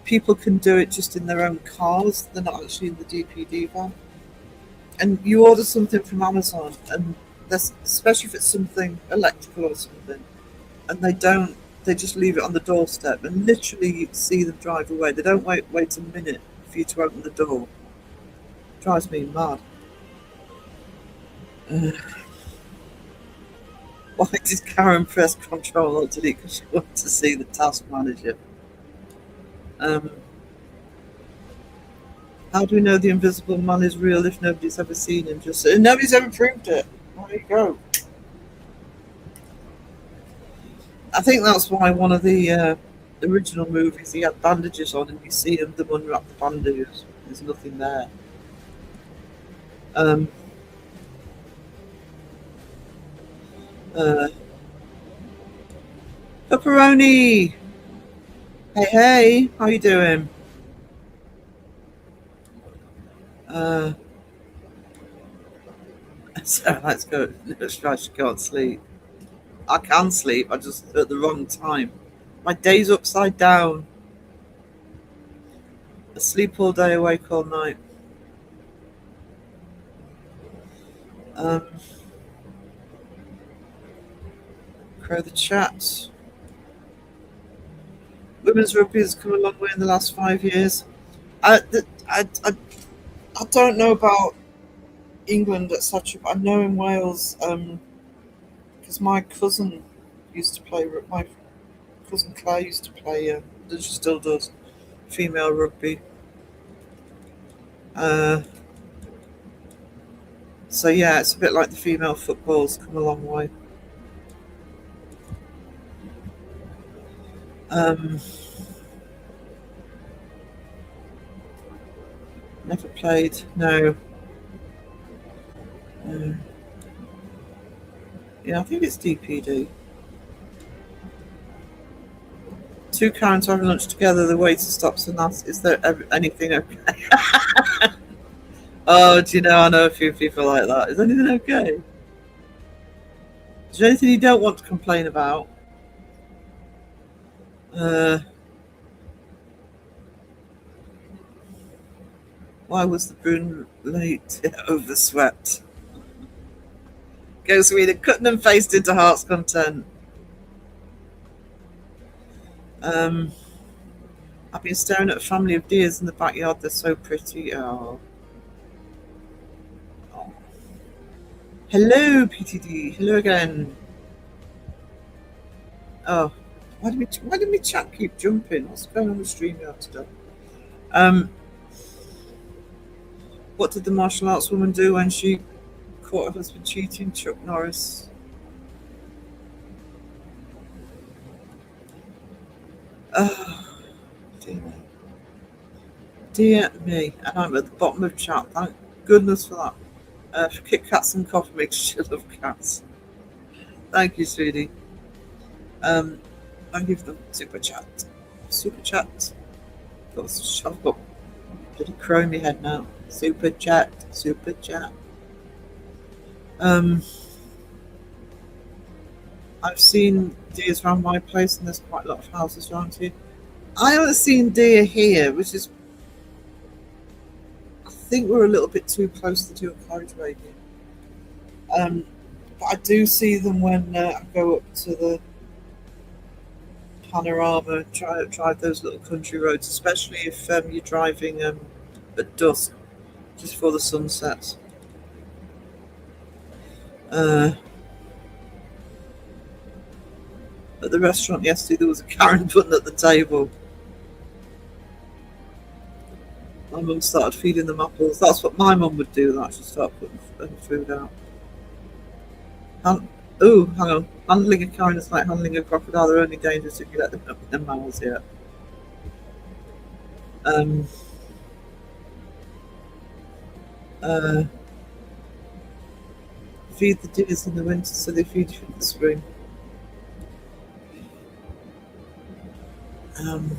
people can do it just in their own cars. They're not actually in the DPD van. And you order something from Amazon, and especially if it's something electrical or something, and they just leave it on the doorstep, and literally you see them drive away. They don't wait a minute for you to open the door. It drives me mad. Why did Karen press Control or Delete? Because she wanted to see the task manager. How do we know the Invisible Man is real if nobody's ever seen him? Nobody's ever proved it. There you go. I think that's why one of the original movies he had bandages on, and you see them unwrap the bandages. There's nothing there. Pepperoni. Hey, how you doing? So let's go. I can't sleep. I can sleep. I just at the wrong time. My day's upside down. I sleep all day, awake all night. Crow the chat. Women's rugby has come a long way in the last 5 years. I don't know about England, etc., but I know in Wales, because my cousin used to play. My cousin Claire used to play. She still does female rugby. So yeah, it's a bit like the female football's come a long way. Never played. No. Yeah, I think it's DPD. Two Karens having lunch together. The waiter stops and asks, "Is there anything okay?" Oh, do you know? I know a few people like that. Is anything okay? Is there anything you don't want to complain about? Why was the broom late? Overswept. Go Sweden, cutting them faced into heart's content. I've been staring at a family of deers in the backyard. They're so pretty. Oh. Hello, PTD. Hello again. Oh, why did my chat keep jumping? What's going on with StreamYard today? What did the martial arts woman do when she caught her husband cheating? Chuck Norris. Oh, dear me. Dear me. And I'm at the bottom of chat. Thank goodness for that. For Kit Kats and coffee mixture. Love cats. Thank you, sweetie. Thank you for the super chat. Super chat. I've got a bit of crow in my head now. Super chat. Super chat. I've seen deers around my place, and there's quite a lot of houses around here. I haven't seen deer here, which is, I think we're a little bit too close to do a carriage radio. But I do see them when I go up to the panorama, drive those little country roads, especially if you're driving at dusk, just before the sun sets. At the restaurant yesterday, there was a Karen bun at the table. My mum started feeding them apples. That's what my mum would do. That she'd start putting food out. Oh, hang on. Handling a Karen is like handling a crocodile. They're only dangerous if you let them open their mouths yet. Feed the deers in the winter so they feed you in the spring. Hang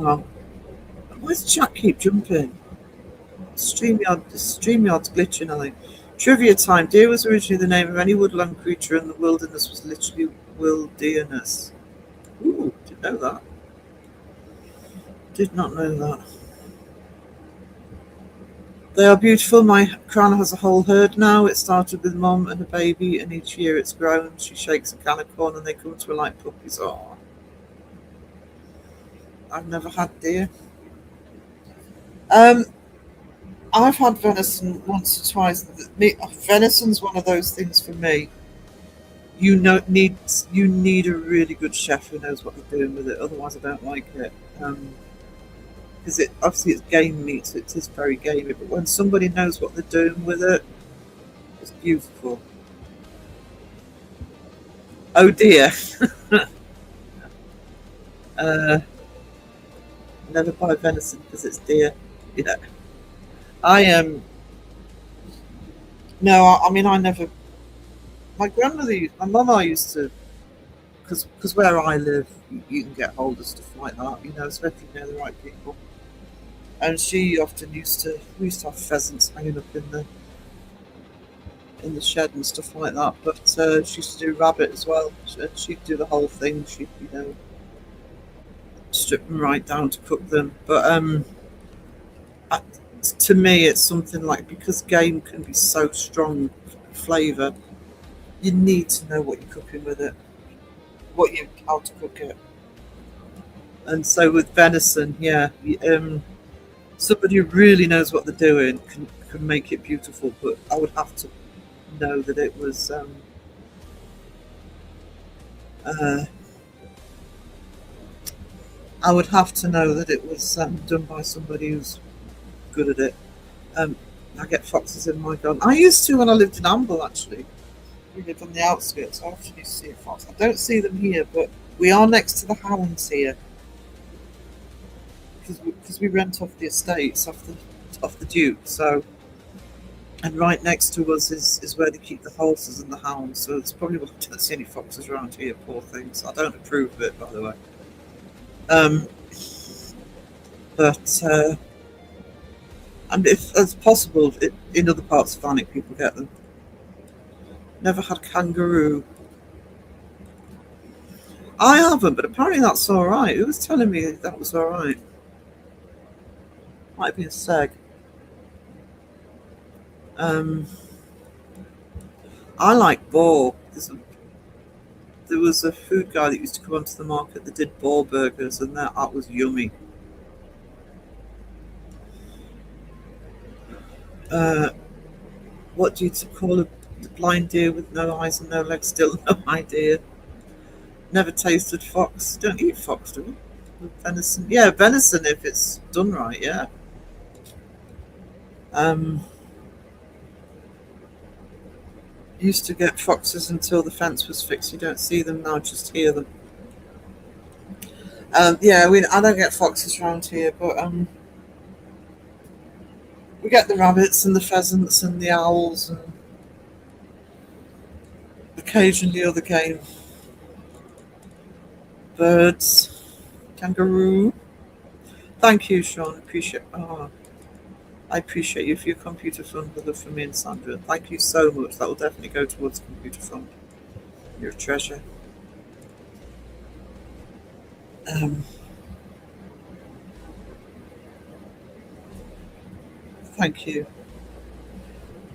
on. Why does chat keep jumping? StreamYard's glitching, I think. Trivia time. Deer was originally the name of any woodland creature, and the wilderness was literally wilderness. Ooh, didn't know that. Did not know that. They are beautiful. My crown has a whole herd now. It started with mum and a baby, and each year it's grown. She shakes a can of corn and they come to her like puppies. Oh, I've never had deer. I've had venison once or twice. Venison's one of those things for me. You need a really good chef who knows what they're doing with it. Otherwise, I don't like it. Because obviously it's game meat, so it is very gamey. But when somebody knows what they're doing with it, it's beautiful. Oh dear. Never buy venison because it's deer. Yeah. I am. No, I mean I never. My mum used to, because where I live, you can get hold of stuff like that, especially if you know the right people. And she often we used to have pheasants hanging up in the shed and stuff like that. But she used to do rabbit as well. She'd do the whole thing. She'd strip them right down to cook them. But to me, it's something like, because game can be so strong flavour, you need to know what you're cooking with it, how to cook it. And so with venison, yeah, somebody who really knows what they're doing can make it beautiful. But I would have to know that it was I would have to know that it was done by somebody who's good at it. I get foxes in my garden. I used to when I lived in Amble, actually. We live on the outskirts. I often used to see a fox. I don't see them here, but we are next to the hounds here. Because we rent off the estates, off the Duke. So, and right next to us is where they keep the horses and the hounds. So it's probably why I don't see any foxes around here, poor things. I don't approve of it, by the way. And if it's possible, in other parts of Thanet, people get them. Never had kangaroo. I haven't, but apparently that's all right. Who was telling me that was all right? Might be a seg. I like boar. There was a food guy that used to come onto the market that did boar burgers, and that was yummy. What do you call a blind deer with no eyes and no legs? Still no idea. Never tasted fox. Don't eat fox, do we? With venison. Yeah, venison if it's done right, yeah. Used to get foxes until the fence was fixed. You don't see them now, just hear them. Yeah, I don't get foxes around here, but we get the rabbits and the pheasants and the owls and occasionally other game. Birds, kangaroo. Thank you, Sean. I appreciate you for your computer fund for me and Sandra. Thank you so much. That will definitely go towards computer fund. You're a treasure. Thank you.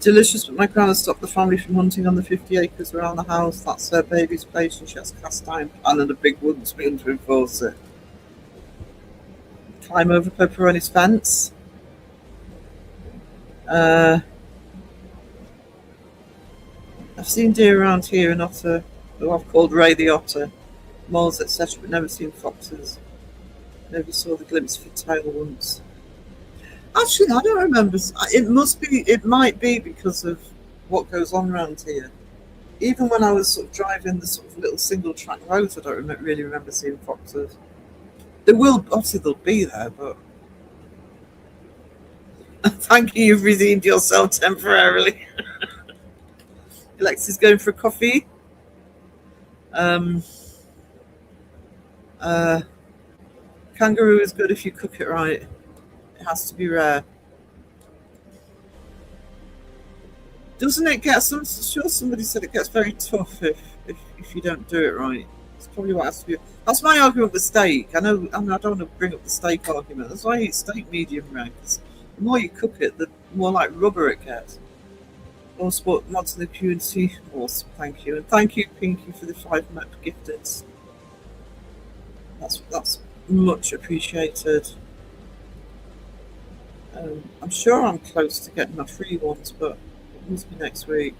Delicious, but my grandma stopped the family from hunting on the 50 acres around the house. That's her baby's place, and she has a cast iron pan and a big wooden spoon to enforce it. Climb over Pepperoni's fence. I've seen deer around here and otter, who I've called Ray the Otter, moles, etc., but never seen foxes. Never saw the glimpse of a tail once. Actually, I don't remember. It must be. It might be because of what goes on around here. Even when I was sort of driving the sort of little single track roads, I don't really remember seeing foxes. There will obviously they'll be there, but thank you. You've redeemed yourself temporarily. Alexi's going for a coffee. Kangaroo is good if you cook it right. It has to be rare. Doesn't it get some? Sure, somebody said it gets very tough if you don't do it right. It's probably what has to be. That's my argument with steak. I know. I don't want to bring up the steak argument. That's why I eat steak medium rare. Because the more you cook it, the more like rubber it gets. All sport mods in the community. Awesome, thank you, and thank you, Pinky, for the 5 map gifted. That's much appreciated. I'm sure I'm close to getting my free ones, but it must be next week.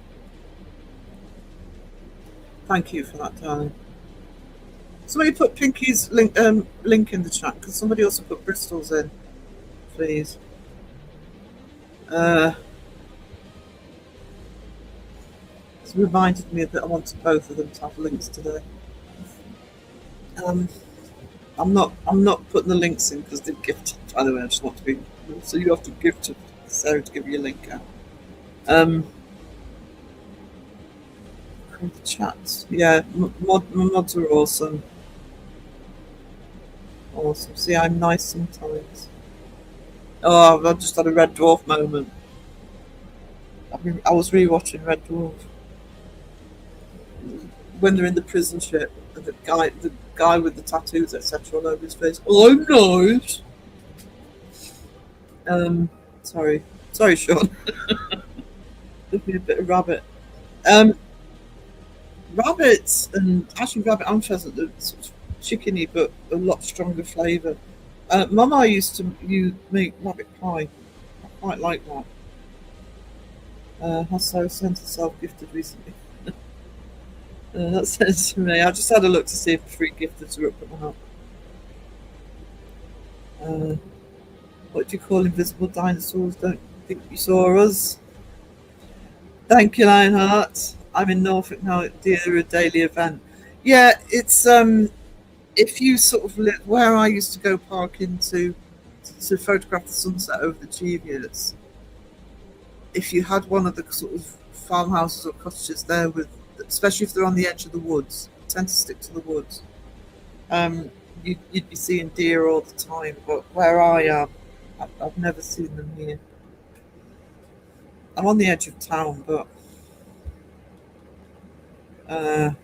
Thank you for that, darling. Somebody put Pinky's link in the chat, because somebody also put Bristol's in, please. It's reminded me that I wanted both of them to have links today. I'm not putting the links in because they're gifted. By the way, I just want to be. So you have to gift to Sarah to give you a link out. The chats, yeah. Mods are awesome. Awesome. See, I'm nice sometimes. Oh, I've just had a Red Dwarf moment. I was rewatching Red Dwarf when they're in the prison ship, and the guy with the tattoos, etc., all over his face. Oh, nice. Sorry, Sean. Give me a bit of rabbit. Rabbits and actually rabbit and pheasant are sort of chickeny, but a lot stronger flavour. Mama used to make rabbit pie. I quite like that. Has Sarah sent herself gifted recently? That says to me. I just had a look to see if the free gifteds are up or not. What do you call invisible dinosaurs? Don't think you saw us. Thank you, Lionheart. I'm in Norfolk now. Deer a daily event. Yeah, it's if you sort of live where I used to go park into to photograph the sunset over the Cheviot. If you had one of the sort of farmhouses or cottages there with, especially if they're on the edge of the woods, tend to stick to the woods. You'd be seeing deer all the time, but where I am, I've never seen them here. I'm on the edge of town, but I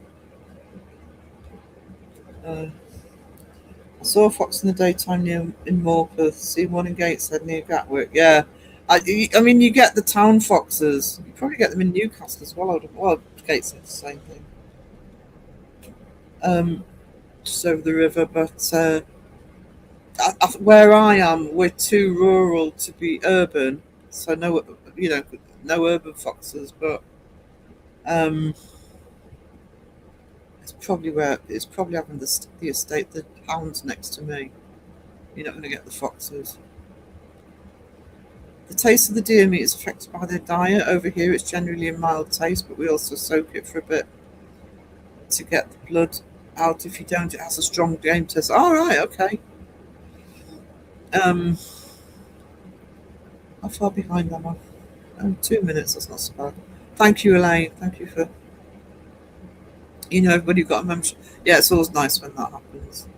saw a fox in the daytime in Morpeth, seen one in Gateshead near Gatwick. Yeah, I mean, you get the town foxes. You probably get them in Newcastle as well. Well, Gateshead's the same thing. Just over the river, but where I am, we're too rural to be urban, so no urban foxes. But it's probably having the estate, the hounds next to me. You're not going to get the foxes. The taste of the deer meat is affected by their diet. Over here, it's generally a mild taste, but we also soak it for a bit to get the blood out. If you don't, it has a strong game taste. All right, okay. How far behind am I? 2 minutes. That's not so bad. Thank you, Elaine. Thank you for. When you've got a membership. Yeah, it's always nice when that happens.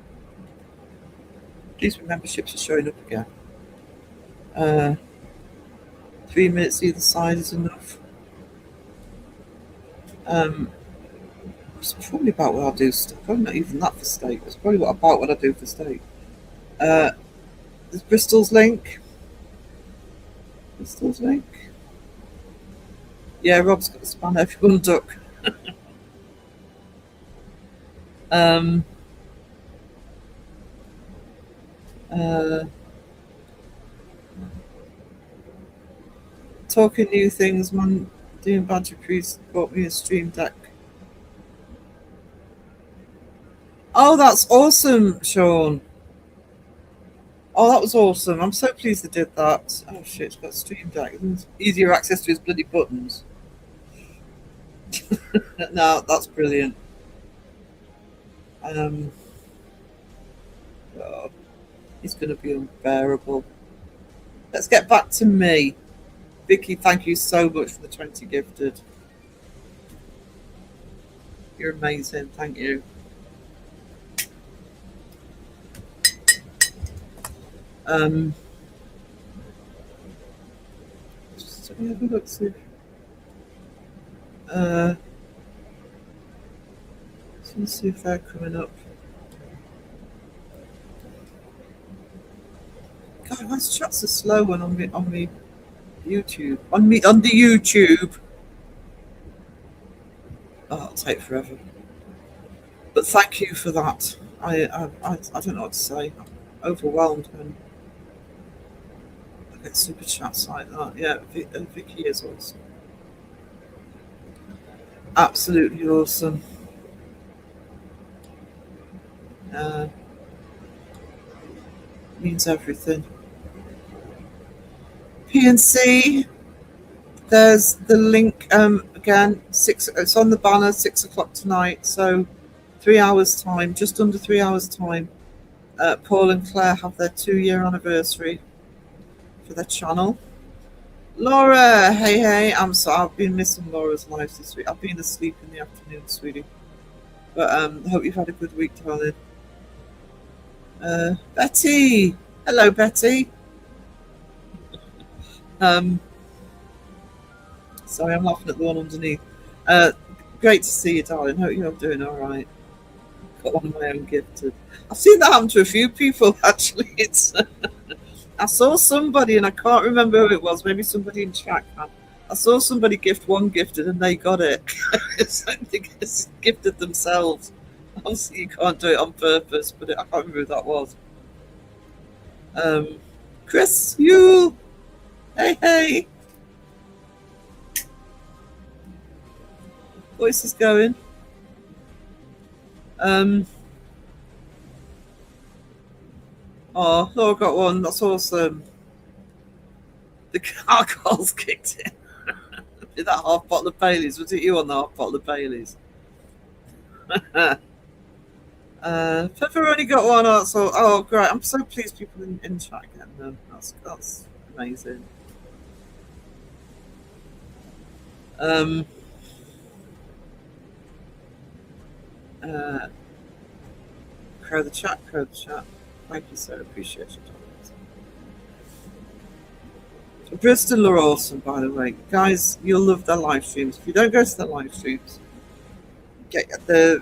These memberships are showing up again. 3 minutes either side is enough. It's probably about what I do. Probably not even that for steak. It's probably about what I do for steak. There's Bristol's link. Bristol's link. Yeah, Rob's got the span everyone duck. Talking new things, man. Dean Badger Priest bought me a Stream Deck. Oh, that's awesome, Sean. Oh, that was awesome. I'm so pleased they did that. Oh shit, it's got a Stream Deck. Easier access to his bloody buttons. No, that's brilliant. Oh, he's going to be unbearable. Let's get back to me. Vicky, thank you so much for the 20 gifted. You're amazing. Thank you. Just let me have a look. See. Let's see if they're coming up. God, my chats are slow when on me YouTube. On the YouTube. Oh, it'll take forever. But thank you for that. I don't know what to say. I'm overwhelmed when I get super chats like that. Yeah, Vicky is awesome. Absolutely awesome. Means everything. PNC. There's the link again. It's on the banner. 6 o'clock tonight. So 3 hours time, just under 3 hours time. Paul and Claire have their 2-year anniversary for their channel. Laura, hey, I've been missing Laura's lives this week. I've been asleep in the afternoon, sweetie. But hope you've had a good week, darling. Betty, hello, Betty. Sorry, I'm laughing at the one underneath. Great to see you, darling. Hope you're doing all right. Got one of my own gifted. I've seen that happen to a few people, actually. It's I saw somebody, and I can't remember who it was, maybe somebody in chat. I saw somebody gift one gifted, and they got it. It's like they gifted themselves. Obviously, you can't do it on purpose, but I can't remember who that was. Chris, you. Hey. Voice is going. Oh, Laura got one. That's awesome. The alcohol's kicked in. Did that half bottle of Baileys? Was it you on the half bottle of Baileys? Pepper only got one. Oh, great! I'm so pleased people in chat getting them. That's amazing. Crow the chat. Thank you, sir. Appreciate your time. Bristol are awesome, by the way. Guys, you'll love their live streams. If you don't go to their live streams, get the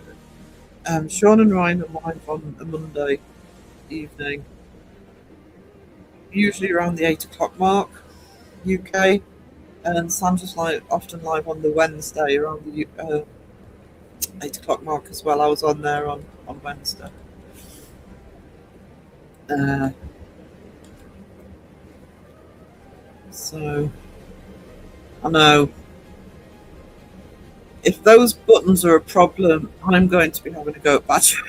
Sean and Ryan are live on a Monday evening, usually around the 8 o'clock mark, UK, and Sandra's often live on the Wednesday around the 8 o'clock mark as well. I was on there on Wednesday. So I know if those buttons are a problem, I'm going to be having a go at Badger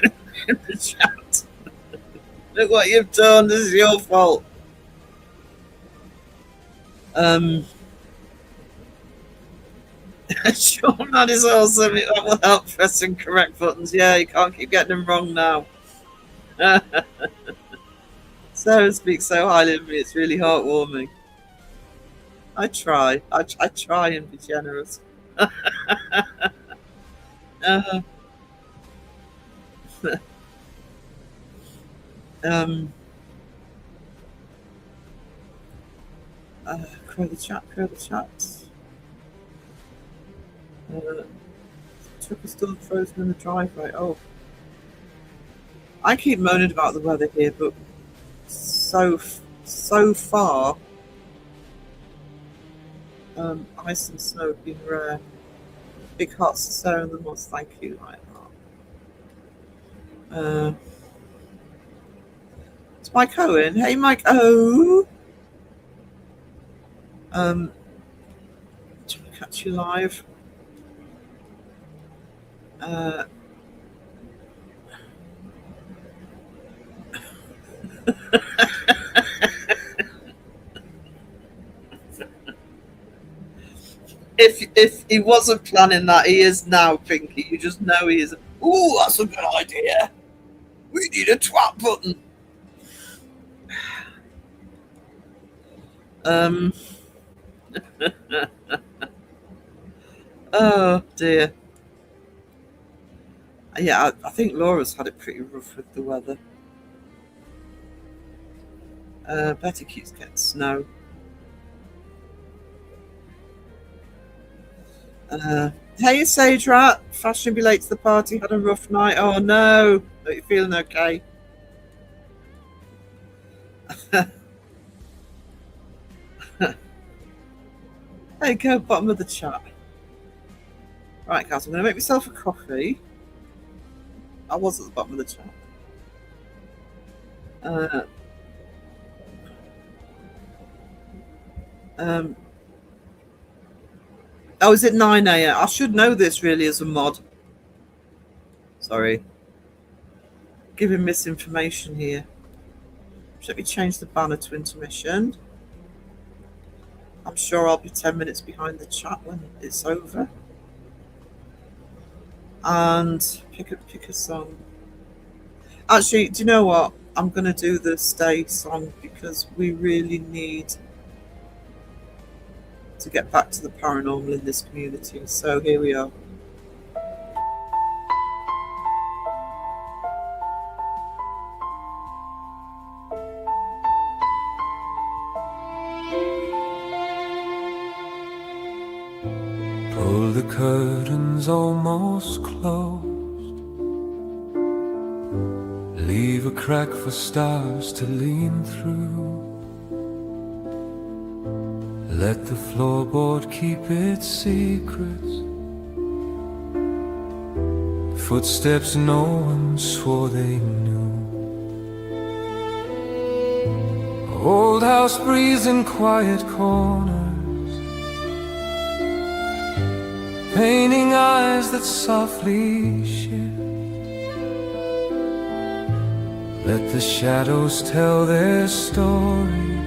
in the chat. Look what you've done. This is your fault. Sean, that is awesome. That will help pressing correct buttons. Yeah, you can't keep getting them wrong now. Sarah speaks so highly of me. It's really heartwarming. I try. I try and be generous. Crow the chat. Truck is still frozen in the driveway. Oh, I keep moaning about the weather here, but so far, ice and snow have been rare. Big hearts to Sarah and the Moss. Thank you, like that. It's Mike Owen. Hey, Mike O. Trying to catch watch you live. If he wasn't planning that, he is now, Pinky. You just know he is. Ooh, that's a good idea. We need a twat button. Oh dear. Yeah, I think Laura's had it pretty rough with the weather. Betty keeps getting snow. Hey, Sage Rat. Fashionably late to the party. Had a rough night. Oh no. Are you feeling okay? There you go, bottom of the chat. Right, guys, I'm going to make myself a coffee. I was at the bottom of the chat. Oh, is it 9 a.m.? I should know this really as a mod. Sorry. Giving misinformation here. Let me change the banner to intermission. I'm sure I'll be 10 minutes behind the chat when it's over. And pick a song. Actually, do you know what? I'm going to do the Stay song because we really need to get back to the paranormal in this community. So here we are. Pull the curtains almost closed. Leave a crack for stars to lean through. Let the floorboard keep its secrets. Footsteps no one swore they knew. Old house breeze in quiet corners, painting eyes that softly shift. Let the shadows tell their stories.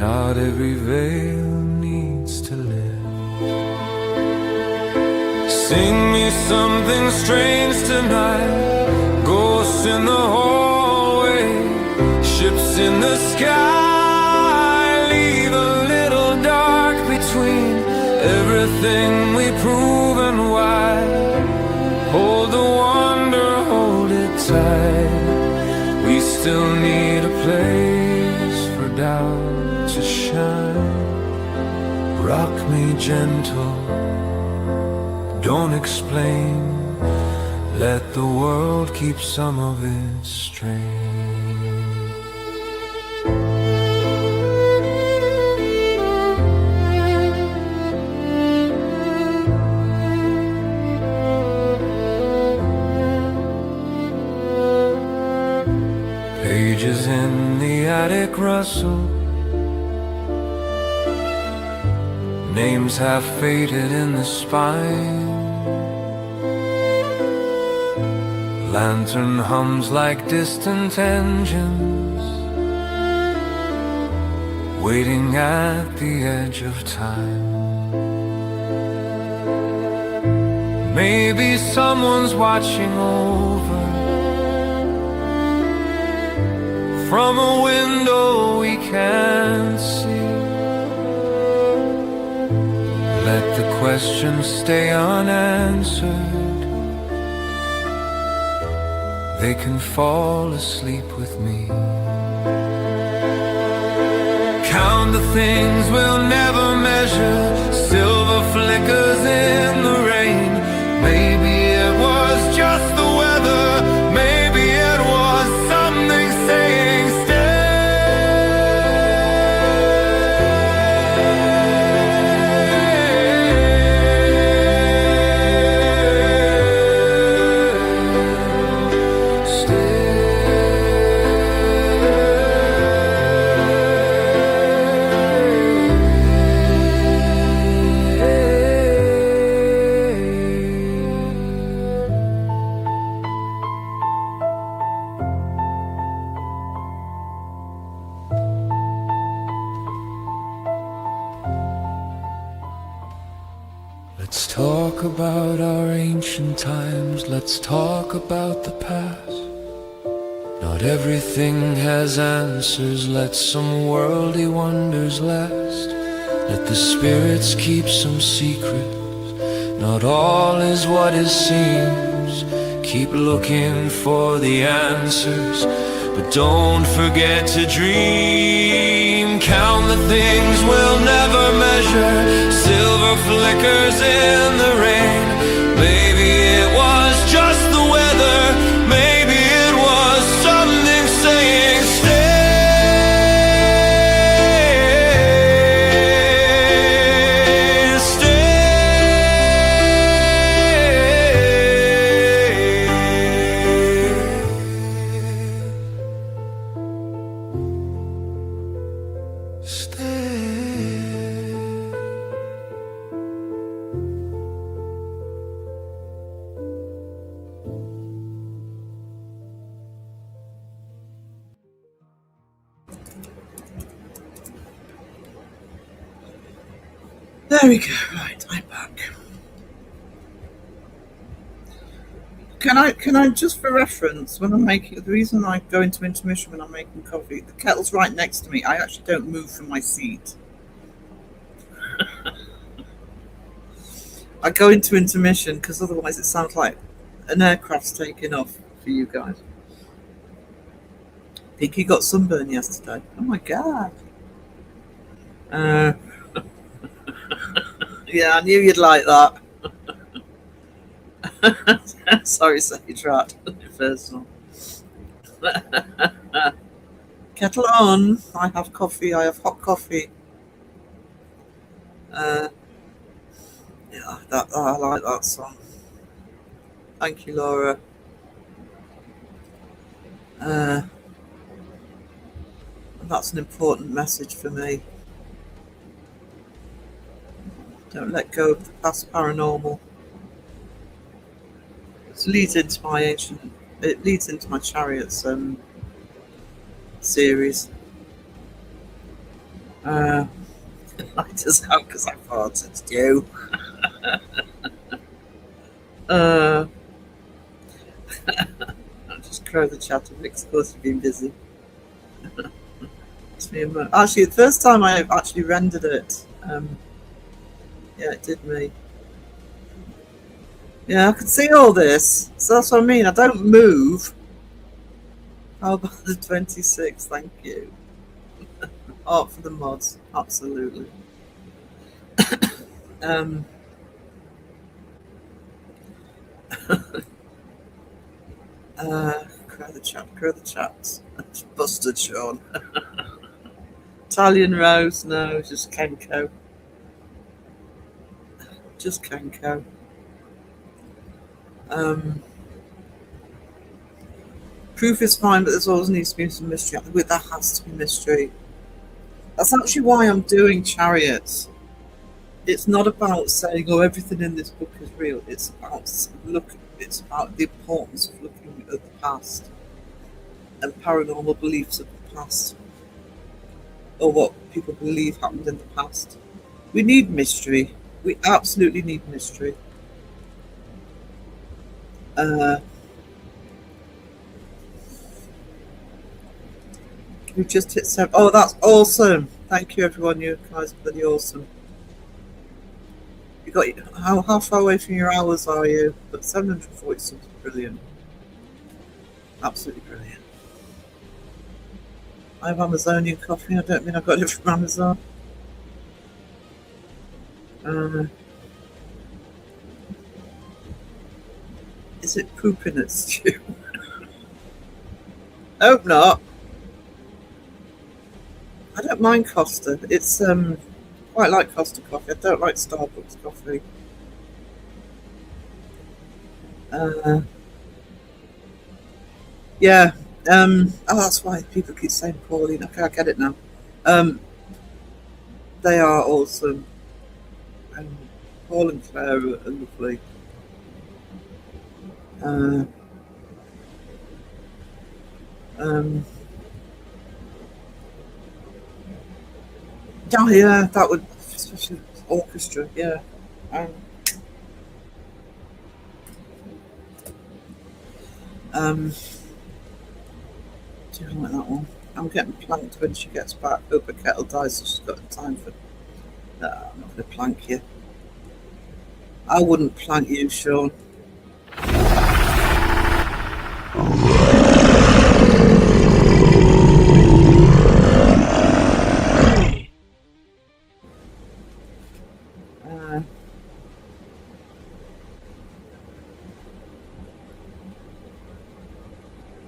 Not every veil needs to live. Sing me something strange tonight. Ghosts in the hallway, ships in the sky. Leave a little dark between everything we prove and why. Hold the wonder, hold it tight. We still need a place for doubt to shine. Rock me gentle, don't explain. Let the world keep some of its strain. Pages in the attic rustle, names half faded in the spine. Lantern hums like distant engines, waiting at the edge of time. Maybe someone's watching over from a window we can't see. Let the questions stay unanswered. They can fall asleep with me. Count the things we'll never measure, silver flickers in the rain. Maybe it was just the weather, maybe it was something saying talk about our ancient times, let's talk about the past. Not everything has answers, let some worldly wonders last. Let the spirits keep some secrets, not all is what it seems. Keep looking for the answers, but don't forget to dream. Count the things we'll never measure, silver flickers in the rain. Maybe it was just the weather, maybe it was something saying stay. There we go. Right, I'm back. Can I just for reference, when I'm making, the reason I go into intermission when I'm making coffee, the kettle's right next to me. I actually don't move from my seat. I go into intermission because otherwise it sounds like an aircraft's taking off for you guys. Pinky got sunburn yesterday. Oh my god. Yeah, I knew you'd like that. Sorry, Sage Rat. Personal. Kettle on. I have coffee. I have hot coffee. Yeah, I like that song. Thank you, Laura. And that's an important message for me. Don't let go of the past paranormal. It leads into my Chariots series. I just have because I thought it's due. I'll just crow the chat a bit, of course you've been busy. Actually, the first time I actually rendered it, yeah, it did me. Yeah, I can see all this. So that's what I mean. I don't move. How about the 26th? Thank you. Art for the mods. Absolutely. Crow the chat. Busted, Sean. Italian Rose, no, just Kenko. Just Kenko. Proof is fine, but there's always needs to be some mystery. That has to be mystery. That's actually why I'm doing Chariots. It's not about saying, oh, everything in this book is real. It's about the importance of looking at the past and paranormal beliefs of the past, or what people believe happened in the past. We need mystery. We absolutely need mystery. We just hit 7. Oh, that's awesome! Thank you, everyone. You guys are bloody awesome. You got how far away from your hours are you? But 740 is brilliant. Absolutely brilliant. I have Amazonian coffee. I don't mean I got it from Amazon. Is it poop in it, Stu? Hope not. I don't mind Costa. It's quite like Costa coffee. I don't like Starbucks coffee. Yeah. Oh, that's why people keep saying Pauline. Okay, I get it now. They are awesome. And Paul and Claire are lovely. Oh yeah, that would, especially orchestra. Yeah. Do you like that one? I'm getting planked when she gets back. Hope her kettle dies, so she's got time for. No, I'm not going to plank you. I wouldn't plank you, Sean.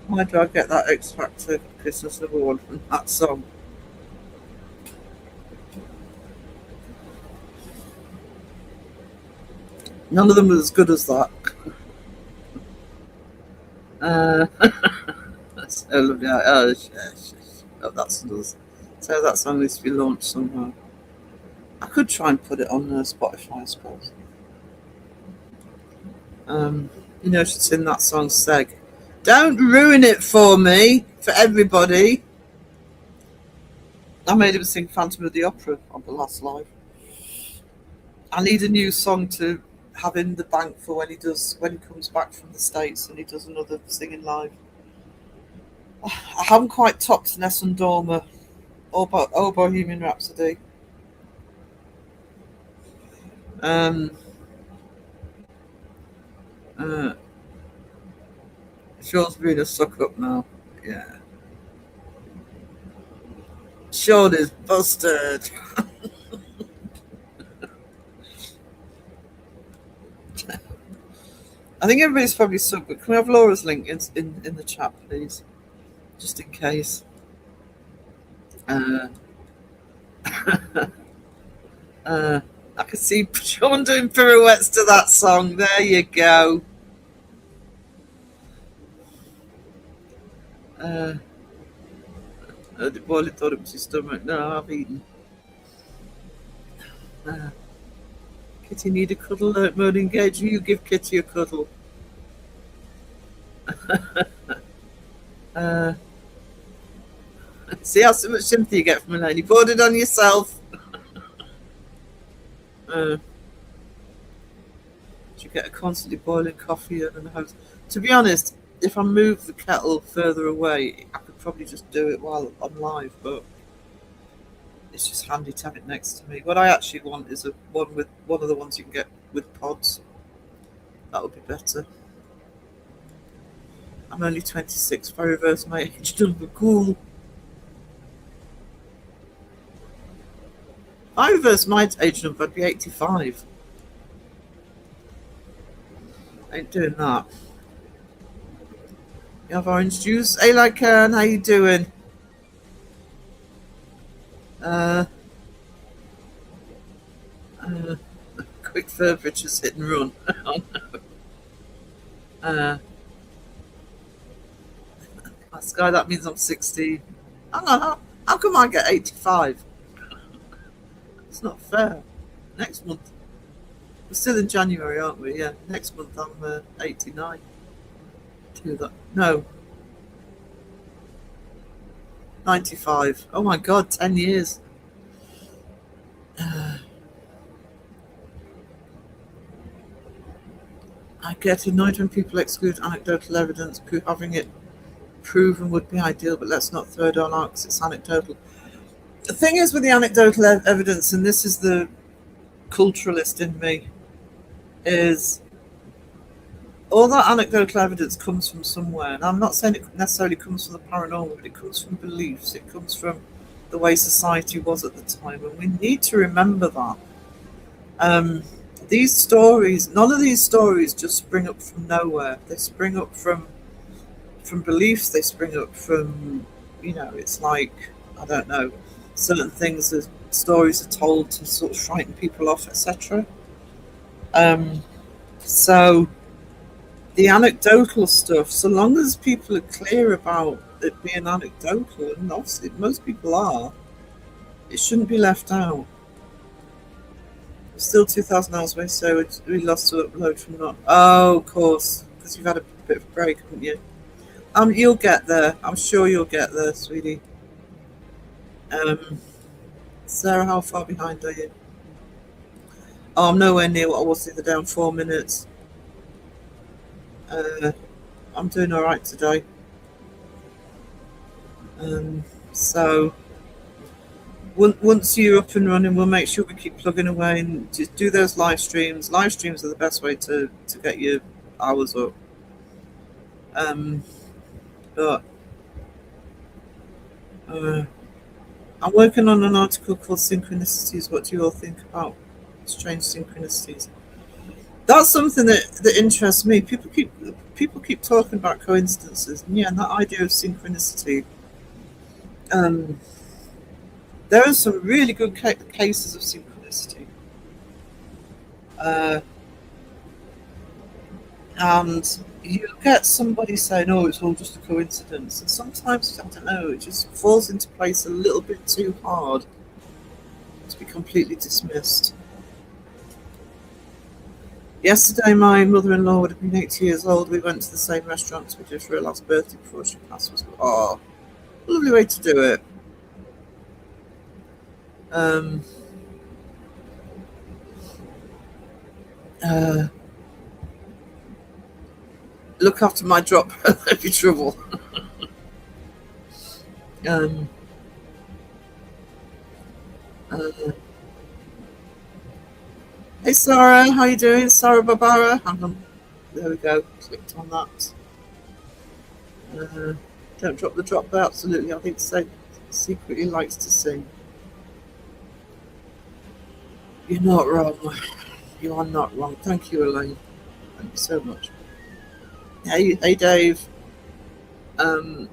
Why do I get that X Factor Christmas award from that song? None of them are as good as that. That's so lovely. Oh, that's another. So that song needs to be launched somehow. I could try and put it on Spotify, I suppose. You know, she'd sing that song, Seg. Don't ruin it for me, for everybody. I made him sing Phantom of the Opera on the last live. I need a new song to have in the bank for when he comes back from the States and he does another singing live. I haven't quite topped Nessun Dorma or Bohemian Rhapsody. Sean's being a suck up now. Yeah. Sean is busted. I think everybody's probably sucked, but can we have Laura's link in the chat, please? Just in case. I can see Sean doing pirouettes to that song. There you go. The boy thought it was his stomach. No, I've eaten. Kitty need a cuddle. Alert mode engaged. You give Kitty a cuddle. See how so much sympathy you get from Elaine. You bought it on yourself. You get a constantly boiling coffee in the house. To be honest, if I move the kettle further away, I could probably just do it while I'm live, but it's just handy to have it next to me. What I actually want is one of the ones you can get with pods. That would be better. I'm only 26. If I reverse my age number, cool. If I reverse my age number, I'd be 85. I ain't doing that. You have orange juice? Hey, Lycan, how you doing? Quick further, just hit and run. Oh no. Sky, that means I'm 16. Hang on, how come I get 85? It's not fair. Next month. We're still in January, aren't we? Yeah, next month I'm 89. Do that. No. 95. Oh my god, 10 years. I get annoyed when people exclude anecdotal evidence. Having it proven would be ideal, but let's not throw it on out because it's anecdotal. The thing is with the anecdotal evidence, and this is the culturalist in me, is all that anecdotal evidence comes from somewhere. And I'm not saying it necessarily comes from the paranormal, but it comes from beliefs. It comes from the way society was at the time. And we need to remember that. These stories, none of these stories just spring up from nowhere. They spring up from beliefs. They spring up from, it's like, I don't know, certain things, as stories are told to sort of frighten people off, etc. So the anecdotal stuff, so long as people are clear about it being anecdotal, and obviously most people are, it shouldn't be left out. Still 2,000 hours away, so we lost to upload from not. Oh, of course, because you've had a bit of a break, haven't you? You'll get there. I'm sure you'll get there, sweetie. Sarah, how far behind are you? Oh, I'm nowhere near what I was the other day. I'm 4 minutes. I'm doing all right today. So once you're up and running, we'll make sure we keep plugging away and just do those live streams. Live streams are the best way to get your hours up. But I'm working on an article called Synchronicities. What do you all think about strange synchronicities? That's something that interests me. People keep talking about coincidences, and yeah, and that idea of synchronicity. There are some really good cases of synchronicity, and you get somebody saying, "Oh, it's all just a coincidence," and sometimes I don't know, it just falls into place a little bit too hard to be completely dismissed. Yesterday, my mother-in-law would have been 80 years old. We went to the same restaurant we did for her last birthday before she passed. Was a lovely way to do it. Look after my drop, there'll be trouble. Hey Sarah, how you doing? Sarah Barbara. Hang on. There we go. Clicked on that. Don't drop the drop there. Absolutely. I think so. Secretly likes to sing. You're not wrong. You are not wrong. Thank you, Elaine. Thank you so much. Hey Dave. Oh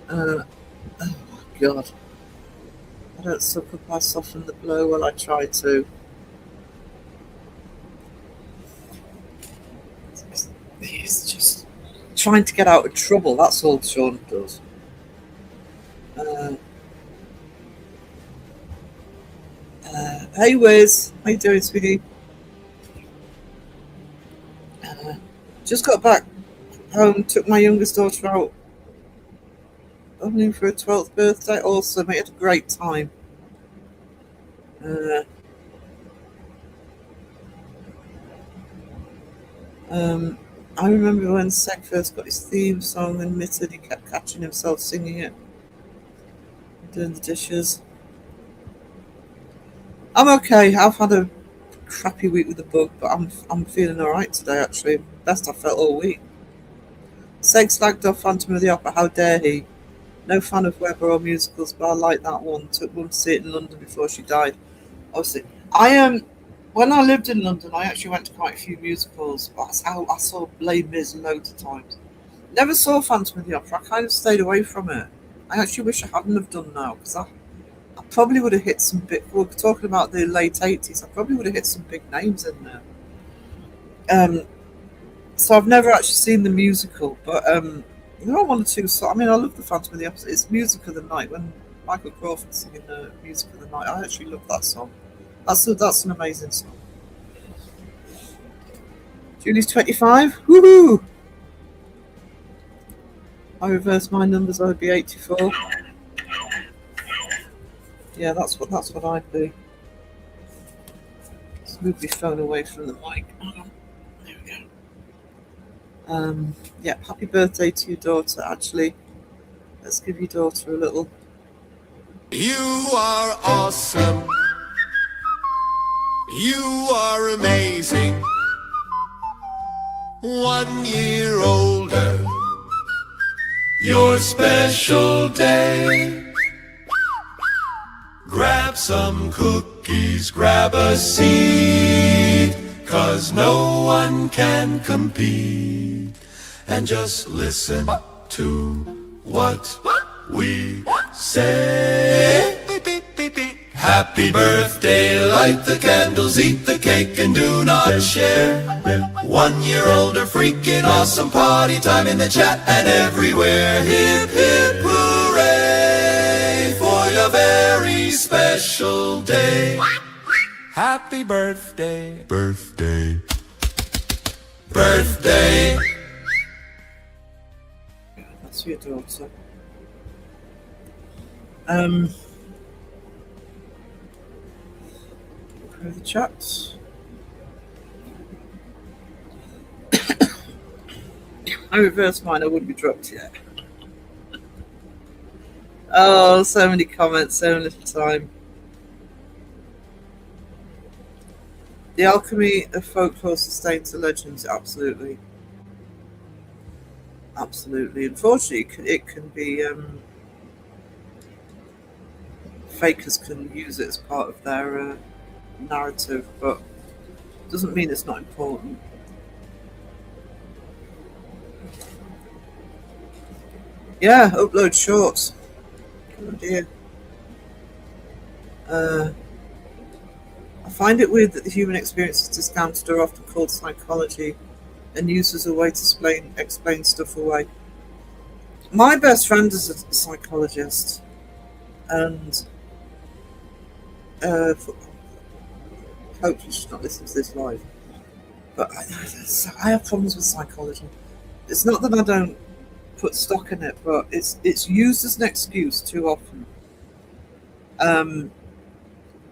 my God. I don't suck up, I soften the blow. Well, I try to. He's just trying to get out of trouble. That's all Sean does. Hey Wiz, how you doing, sweetie? Just got back home, took my youngest daughter out only for her 12th birthday. Awesome, we had a great time. I remember when Seg first got his theme song and admitted he kept catching himself singing it, doing the dishes. I'm okay. I've had a crappy week with the bug, but I'm feeling all right today. Actually, best I felt all week. Seg slagged off Phantom of the Opera. How dare he? No fan of Webber or musicals, but I like that one. Took Mum to see it in London before she died. Obviously, when I lived in London, I actually went to quite a few musicals. But I saw Les Mis loads of times. Never saw Phantom of the Opera. I kind of stayed away from it. I actually wish I hadn't have done now, because I probably would have hit some big. We're talking about the late 80s. I probably would have hit some big names in there. So I've never actually seen the musical, but there are one or two. So I mean, I love the Phantom of the Opera. It's Music of the Night when Michael Crawford's singing the Music of the Night. I actually love that song. That's an amazing song. Julie's 25. Woohoo! I reversed my numbers. I would be 84. Yeah, that's what I'd be. Let's move my phone away from the mic. There we go. Yeah, happy birthday to your daughter, actually. Let's give your daughter a little. You are awesome. You are amazing. 1 year older. Your special day. Grab some cookies, grab a seat, 'cause no one can compete. And just listen to what we say. Happy birthday, light the candles, eat the cake, and do not share. 1 year older, freaking awesome, party time in the chat and everywhere. Hip hip hooray for your very special day. Happy birthday, birthday, birthday. That's your daughter. Go the chats. I reversed mine, I wouldn't be dropped yet. Oh, so many comments, so little time. The alchemy of folklore sustains the legends, absolutely. Absolutely. Unfortunately, it can be fakers can use it as part of their narrative, but doesn't mean it's not important. Yeah, upload shorts. Oh dear. I find it weird that the human experience is discounted or often called psychology and used as a way to explain stuff away. My best friend is a psychologist, and hopefully she's not listening to this live. But I have problems with psychology. It's not that I don't put stock in it, but it's used as an excuse too often.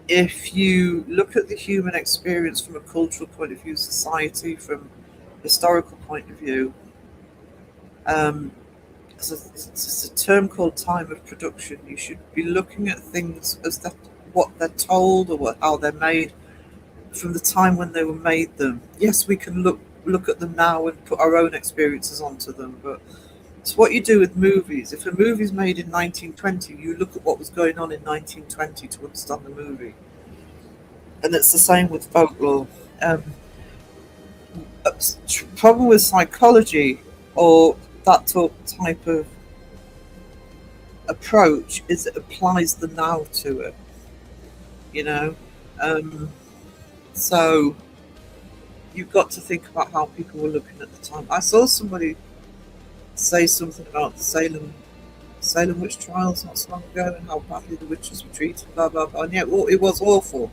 If you look at the human experience from a cultural point of view, society, from a historical point of view, it's a term called time of production. You should be looking at things as what they're told or how they're made from the time when they were made them. Yes, we can look at them now and put our own experiences onto them, but it's what you do with movies. If a movie's made in 1920, you look at what was going on in 1920 to understand the movie. And it's the same with folklore. Problem with psychology or that type of approach is it applies the now to it, you know. So you've got to think about how people were looking at the time. I saw somebody say something about the Salem witch trials not so long ago and how badly the witches were treated, blah blah blah. And yeah, it was awful,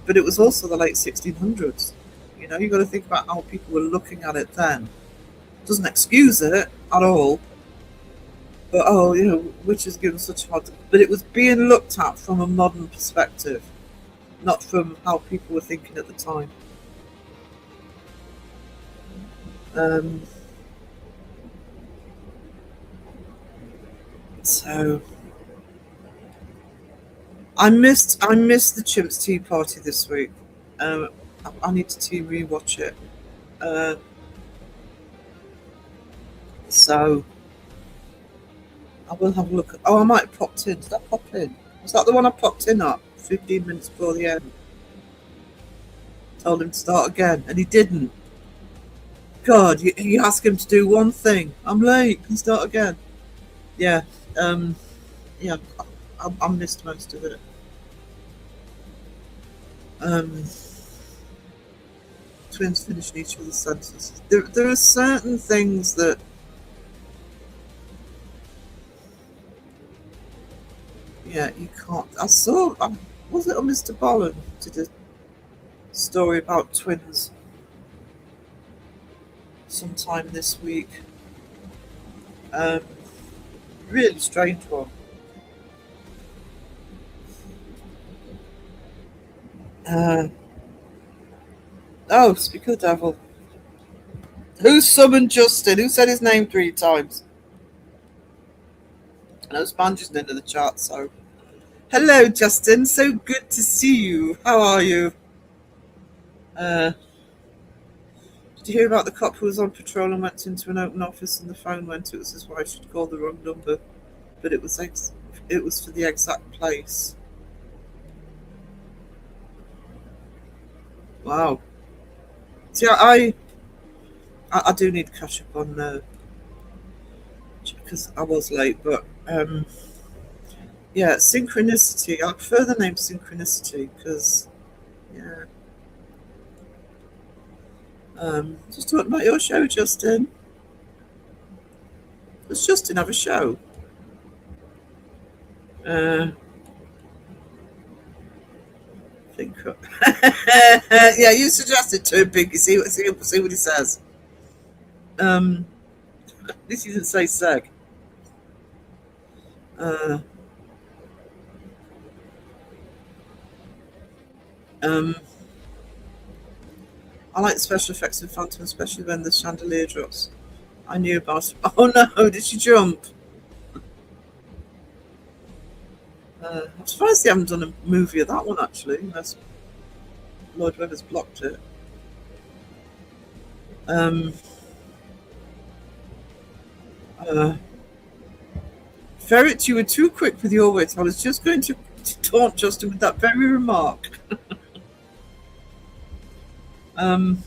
but it was also the late 1600s. You know, you've got to think about how people were looking at it then. Doesn't excuse it at all, but you know, witches given such hard. But it was being looked at from a modern perspective, not from how people were thinking at the time. So I missed the Chimps Tea Party this week. I need to rewatch it. So I will have a look. I might have popped in. Did I pop in? Was that the one I popped in at 15 minutes before the end? Told him to start again, and he didn't. God, you ask him to do one thing. I'm late. Can you start again? Yeah. Yeah. I missed most of it. Twins finishing each other's sentences. There are certain things that you can't. I saw. Was it on Mr. Bolland did a story about twins sometime this week? Really strange one. Speak of the devil. Who summoned Justin? Who said his name 3 times? I know Sponge isn't into the chat, so. Hello, Justin. So good to see you. How are you? Did you hear about the cop who was on patrol and went into an open office and the phone went? It was his wife. She'd called the wrong number, but it was for the exact place. Wow. See, I do need to catch up on because I was late, but yeah, Synchronicity. I prefer the name Synchronicity because just talking about your show, Justin. Does Justin have a show? Yeah, you suggested to him, Pinky. See what he says. At least he didn't say seg. I like the special effects in Phantom, especially when the chandelier drops I knew about it. Oh no, did she jump? I'm surprised they haven't done a movie of that one actually, unless Lloyd Webber's blocked it. Ferret, you were too quick with your wit. I was just going to taunt Justin with that very remark. In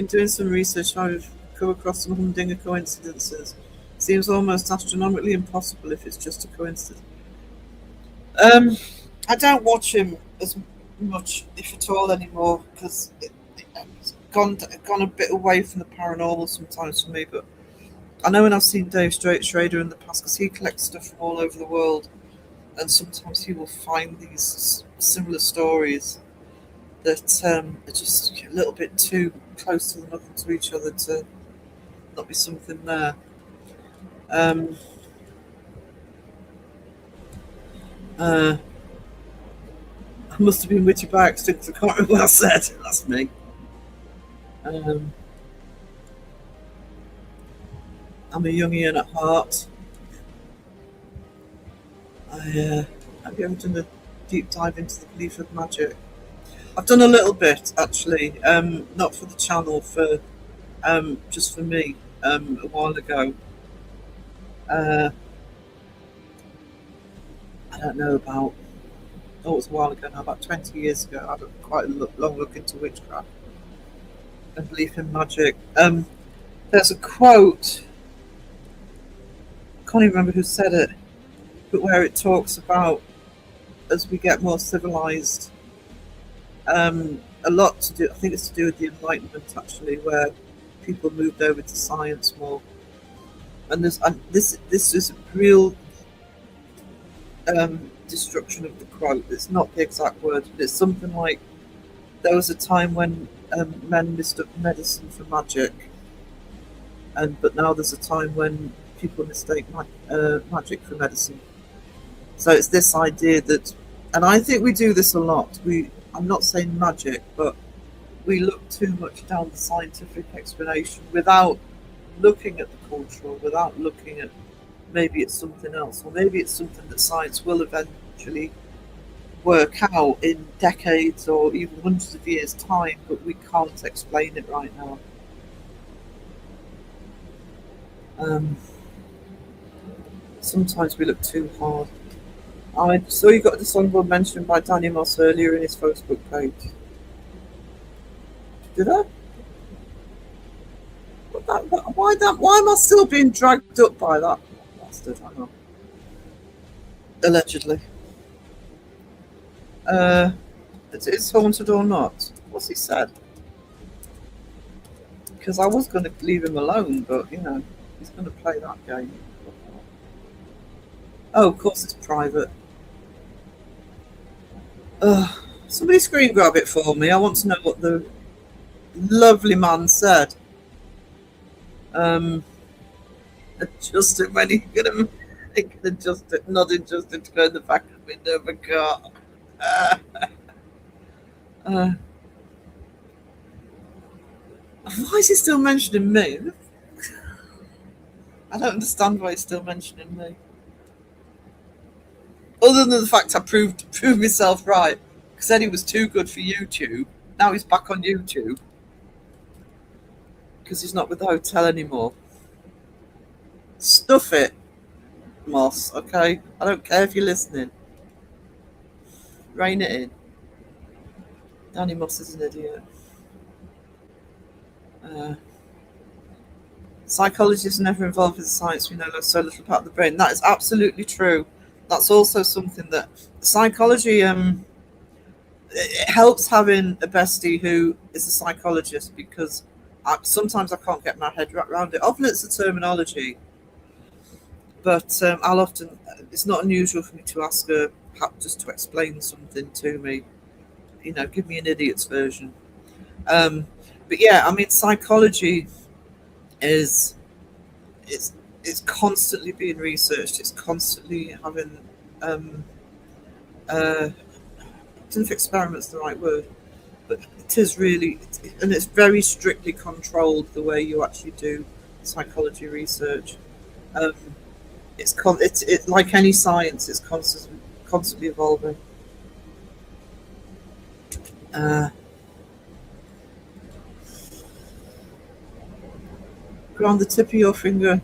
doing some research, I've come across some humdinger coincidences. Seems almost astronomically impossible if it's just a coincidence. I don't watch him as much, if at all, anymore, because it's gone a bit away from the paranormal sometimes for me. But I know when I've seen Dave Schrader in the past, because he collects stuff from all over the world, and sometimes he will find these similar stories that are just a little bit too close to the knuckle to each other to not be something there. I must have been witty by accident because I can't remember what I said. That's me. I'm a Jungian at heart. Have you ever done a deep dive into the belief of magic? I've done a little bit actually, not for the channel, for just for me, a while ago. I don't know, about, it was a while ago now, about 20 years ago. I had quite a long look into witchcraft and belief in magic. There's a quote, I can't even remember who said it, but where it talks about as we get more civilized, a lot to do, I think it's to do with the Enlightenment actually, where people moved over to science more. And this is a real destruction of the quote. It's not the exact word, but it's something like, there was a time when men mistook medicine for magic, but now there's a time when people mistake magic for medicine. So it's this idea that, and I think we do this a lot. I'm not saying magic, but we look too much down the scientific explanation without looking at the cultural, without looking at maybe it's something else, or maybe it's something that science will eventually work out in decades or even hundreds of years' time, but we can't explain it right now. Sometimes we look too hard. I saw you got a dishonourable mention by Danny Moss earlier in his Facebook page. Did I? Why am I still being dragged up by that bastard? Hang on. Allegedly. Is it haunted or not? What's he said? Because I was going to leave him alone, but you know, he's going to play that game. Oh, of course it's private. Somebody screen grab it for me. I want to know what the lovely man said. Justin, when he could have nodding Justin to go in the back of the window of a car. Why is he still mentioning me? I don't understand why he's still mentioning me. Other than the fact I proved myself right. Said he was too good for YouTube. Now he's back on YouTube. Because he's not with the hotel anymore. Stuff it, Moss, okay? I don't care if you're listening. Rein it in. Danny Moss is an idiot. Psychologists are never involved with science. We know so little about the brain. That is absolutely true. That's also something that psychology, it helps having a bestie who is a psychologist, because sometimes I can't get my head wrapped around it. Often it's the terminology, but I'll often, it's not unusual for me to ask her just to explain something to me, you know, give me an idiot's version. But yeah, I mean, psychology is, it's constantly being researched. It's constantly having, I don't know if experiment's the right word, but it is really, and it's very strictly controlled the way you actually do psychology research. It's like any science, it's constantly evolving. Ground the tip of your finger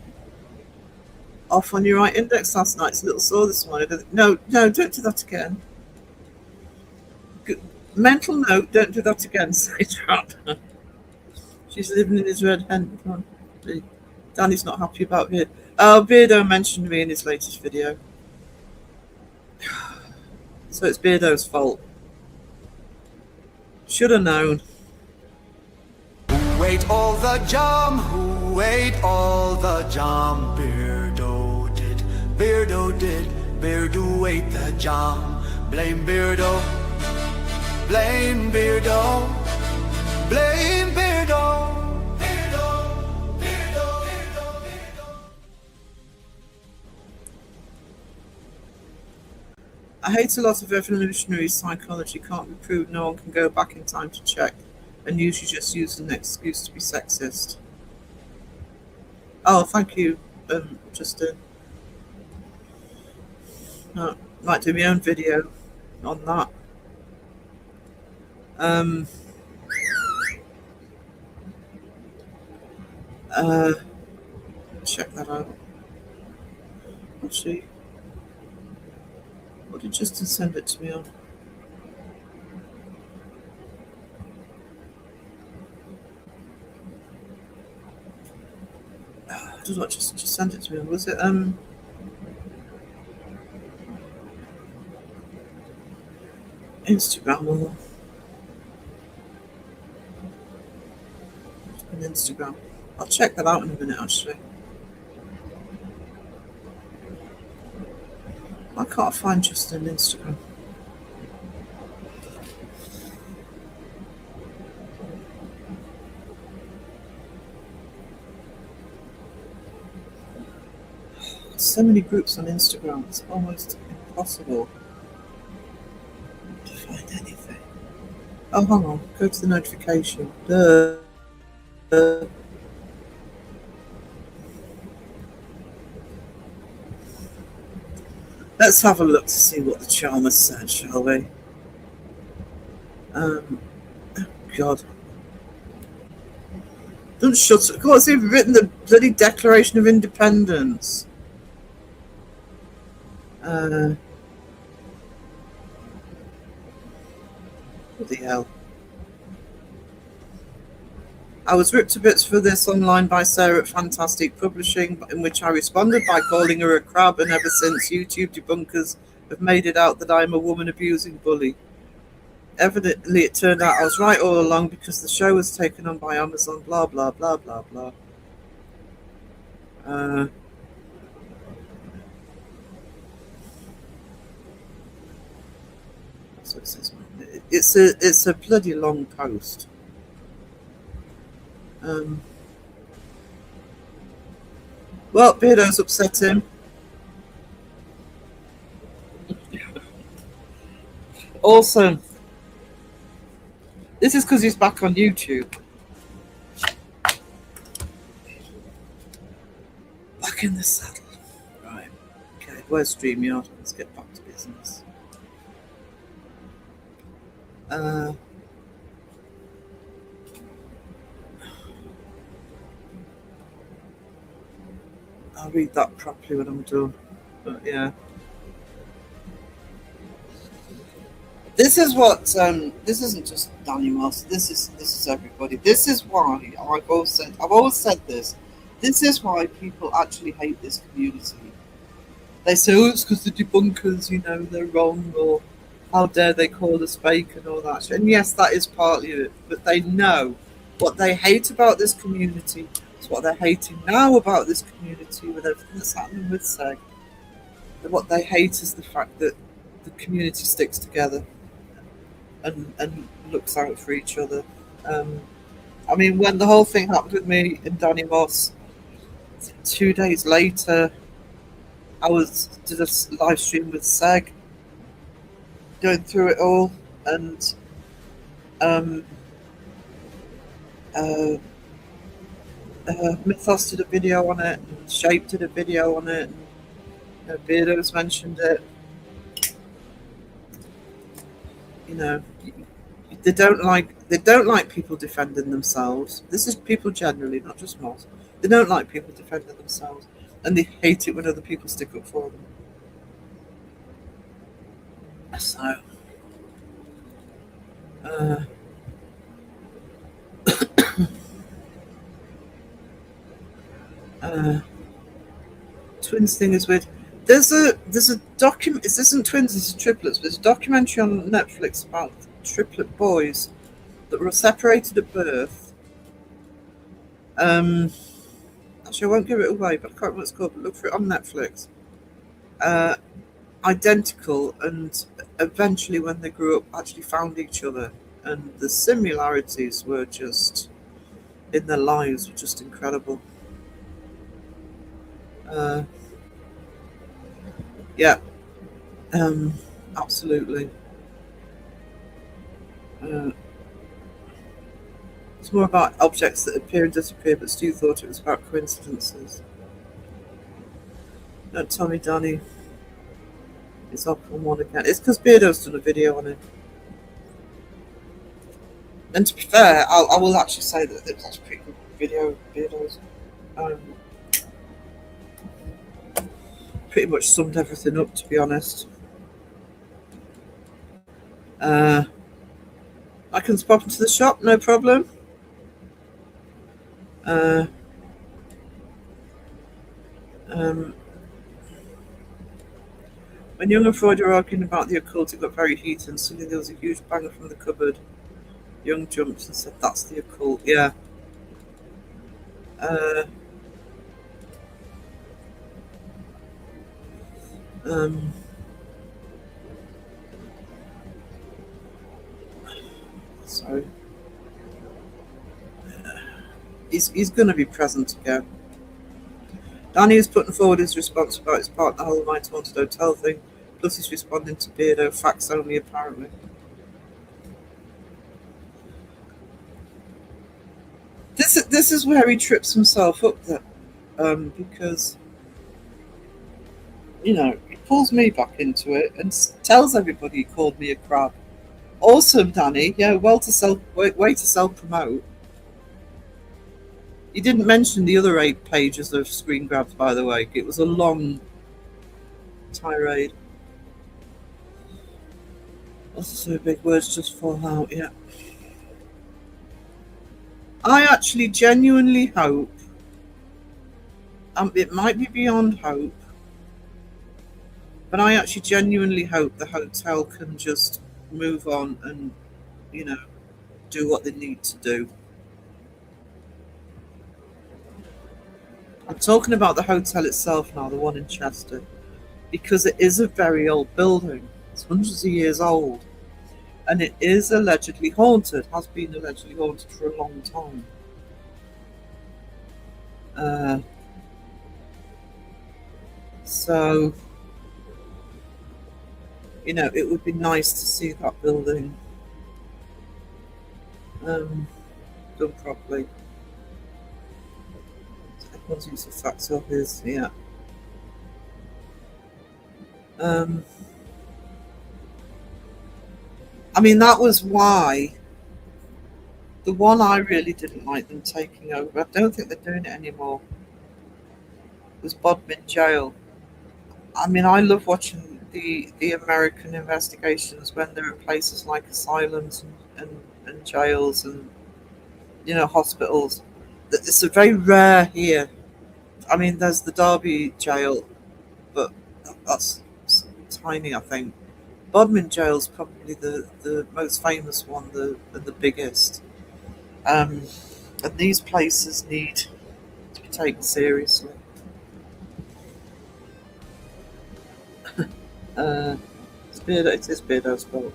off on your right index last night. It's a little sore this morning. No, don't do that again. Mental note, don't do that again, Sage-Trap. She's living in his red hen. Danny's not happy about it. Oh, Beardo mentioned me in his latest video. So it's Beardo's fault. Should have known. Who ate all the jam? Who ate all the jam? Beardo did. Beardo did. Beardo ate the jam. Blame Beardo. Blame Beardo. Blame Beardo. I hate a lot of evolutionary psychology. Can't be proved. No one can go back in time to check, and usually just use an excuse to be sexist. Oh, thank you, Justin. Might do my own video on that. Check that out. Actually, what did Justin send it to me on? I don't know what just sent it to me on. Was it Instagram or an Instagram? I'll check that out in a minute actually. I can't find Justin on Instagram. So many groups on Instagram, it's almost impossible to find anything. Oh, hang on, go to the notification. Let's have a look to see what the Chalmers said, shall we? Oh, God. Don't shut it. Of course, they've written the bloody Declaration of Independence. What the hell? I was ripped to bits for this online by Sarah at Fantastic Publishing, in which I responded by calling her a crab, and ever since YouTube debunkers have made it out that I'm a woman-abusing bully. Evidently, it turned out I was right all along because the show was taken on by Amazon, blah, blah, blah, blah, blah. So it says, it's a bloody long post. Well, Beardo's upset him. Also, this is because he's back on YouTube. Back in the saddle. Right. Okay, where's StreamYard? Let's get back to business. I'll read that properly when I'm done. But yeah. This is what this isn't just Danny Moss, this is everybody. This is why I've always said this. This is why people actually hate this community. They say, oh, it's because the debunkers, you know, they're wrong, or how dare they call us fake and all that shit. And yes, that is partly it, but they know what they hate about this community. It's what they're hating now about this community with everything that's happening with SEG. And what they hate is the fact that the community sticks together and looks out for each other. I mean, when the whole thing happened with me and Danny Moss, 2 days later, I did a live stream with SEG, going through it all, and Um, Mythos did a video on it, and Shape did a video on it, and Beardo's mentioned it. You know, they don't like people defending themselves. This is people generally, not just Moss. They don't like people defending themselves, and they hate it when other people stick up for them. So, twins thing is weird. There's a document. This isn't twins. This is triplets. There's a documentary on Netflix about triplet boys that were separated at birth. Actually, I won't give it away, but I can't remember what it's called. But look for it on Netflix. Identical, and eventually, when they grew up, actually found each other, and the similarities were just in their lives were just incredible. Yeah, absolutely. It's more about objects that appear and disappear, but Stu thought it was about coincidences. Don't tell me Danny is up on one again. It's because Beardo's done a video on it. And to be fair, I will actually say that it was actually a pretty good video of Beardo's. Pretty much summed everything up, to be honest. I can pop into the shop, no problem. When Jung and Freud were arguing about the occult, it got very heated, and suddenly there was a huge bang from the cupboard. Jung jumped and said, "That's the occult." Yeah. So he's going to be present again. Danny is putting forward his response about his partner Holomite's haunted hotel thing, plus he's responding to Beardo, facts only apparently. This is where he trips himself up, that because he pulls me back into it and tells everybody he called me a crab. Awesome, Danny. Yeah, way to self-promote. You didn't mention the other 8 pages of screen grabs, by the way. It was a long tirade. Also, big words just fall out, yeah. I actually genuinely hope, it might be beyond hope, but I actually genuinely hope the hotel can just move on and, do what they need to do. I'm talking about the hotel itself now, the one in Chester, because it is a very old building. It's hundreds of years old, and it is allegedly haunted, has been allegedly haunted for a long time. So, it would be nice to see that building done properly. Everyone's use of facts of his, yeah. I mean, that was why the one I really didn't like them taking over, I don't think they're doing it anymore, was Bodmin Jail. I mean, I love watching the American investigations when they're at places like asylums and jails and, hospitals. It's a very rare here. I mean, there's the Derby jail, but that's tiny, I think. Bodmin Jail is probably the most famous one, the biggest. And these places need to be taken seriously. It is Beardo's fault.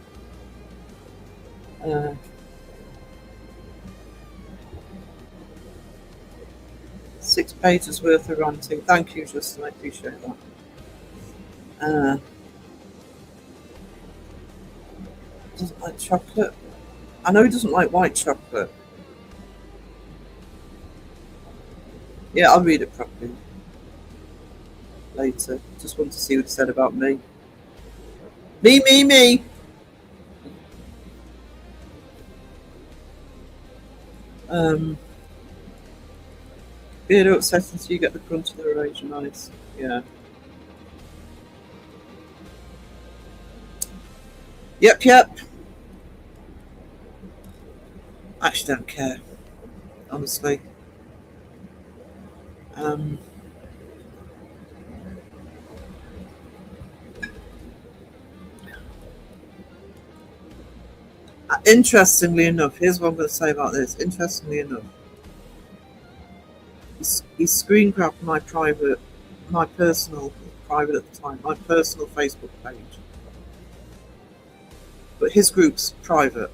6 pages worth of ranting. Thank you, Justin. I appreciate that. Doesn't like chocolate. I know he doesn't like white chocolate. Yeah, I'll read it properly later. Just want to see what he said about me. Me. Beard upset until you get the crunch of the Eurasian ice. Yeah. Yep. I actually don't care, honestly. Interestingly enough, here's what I'm going to say about this. Interestingly enough, he screen grabbed my personal private at the time, my personal Facebook page. But his group's private.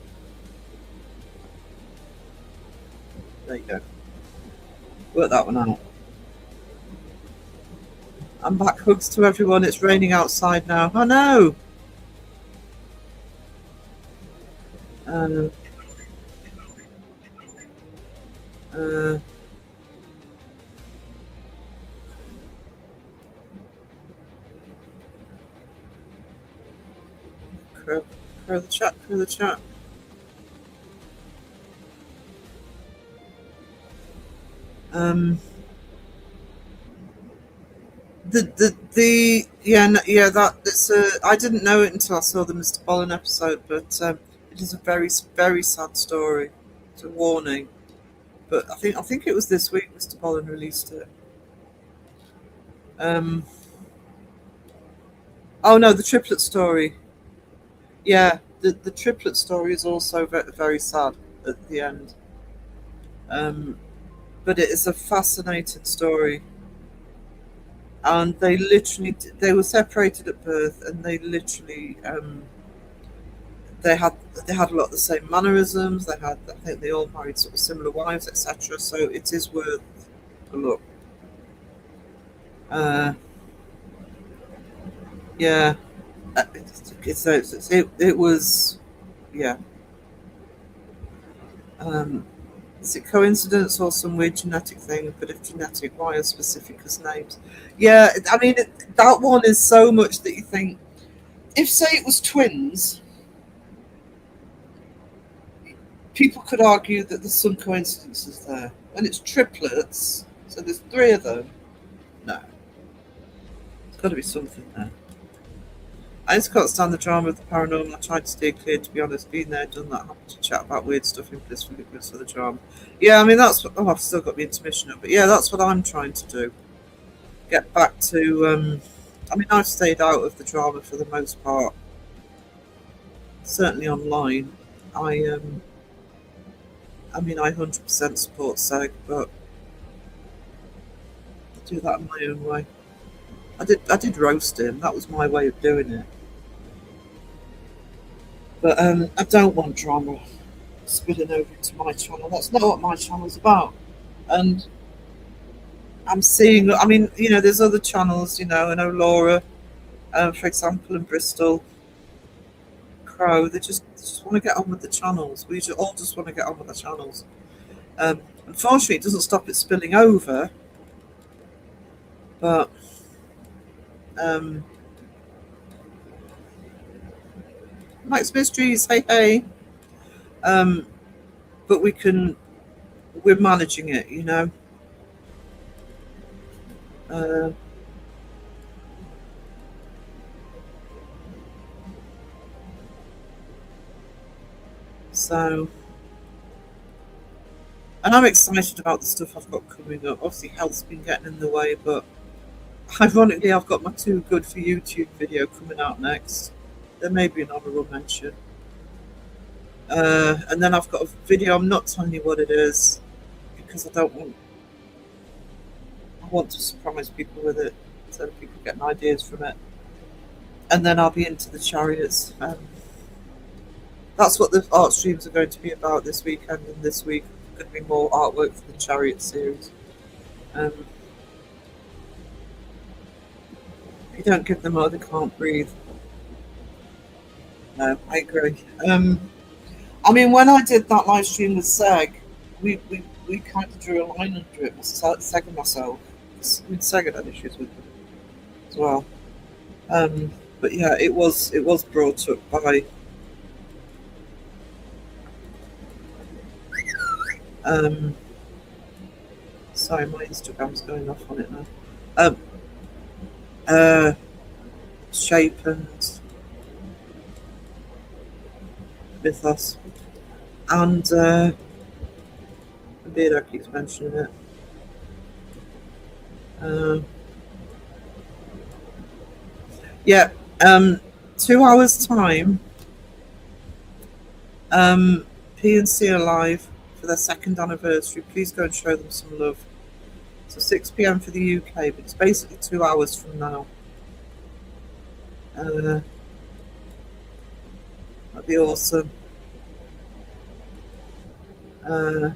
There you go. Work that one out. I'm back. Hugs to everyone. It's raining outside now. Oh no! Crow the chat. I didn't know it until I saw the Mr. Bolin episode, but it is a very, very sad story. It's a warning. But I think it was this week Mr. Bolin released it. Oh no, the triplet story. Yeah, the triplet story is also very, very sad at the end. But it is a fascinating story. And they were separated at birth, and they literally they had a lot of the same mannerisms. I think they all married sort of similar wives, etc. So it is worth a look. Yeah, it was, yeah. Is it coincidence or some weird genetic thing? But if genetic, why as specific as names? Yeah, I mean, that one is so much that you think, if, say, it was twins, people could argue that there's some coincidences there. When it's triplets, so there's 3 of them, no. There's got to be something there. I just can't stand the drama of the paranormal. I tried to stay clear, to be honest. Been there, done that. Happy to chat about weird stuff in blissful ignorance of the drama. Yeah, I mean, that's what... Oh, I've still got the intermission up. But yeah, that's what I'm trying to do. Get back to... I mean, I've stayed out of the drama for the most part. Certainly online. I mean, I 100% support Seg, but I do that in my own way. I did roast him. That was my way of doing it. But I don't want drama spilling over into my channel. That's not what my channel's about. And I'm seeing, I mean, you know, there's other channels, you know, I know Laura, for example, in Bristol, Crow, they just want to get on with the channels. We all just want to get on with the channels. Unfortunately, it doesn't stop it spilling over. But Max Mysteries, hey. But we're managing it, you know. So, and I'm excited about the stuff I've got coming up. Obviously, health's been getting in the way, but ironically, I've got my Too Good for YouTube video coming out next. There may be an honourable mention. And then I've got a video, I'm not telling you what it is, because I want to surprise people with it, so people get ideas from it. And then I'll be into the chariots. That's what the art streams are going to be about this weekend, and this week going to be more artwork for the chariot series. If you don't give them more, they can't breathe. No, I agree. I mean, when I did that live stream with Seg, we kind of drew a line under it, Seg and myself. Seg had issues with them as well. But yeah, it was brought up by sorry, my Instagram's going off on it now. Shape and Mythos, and Beardo keeps mentioning it. Yeah, 2 hours time. PNC are live for their 2nd anniversary. Please go and show them some love. So 6 p.m. for the UK, but it's basically 2 hours from now. That'd be awesome. The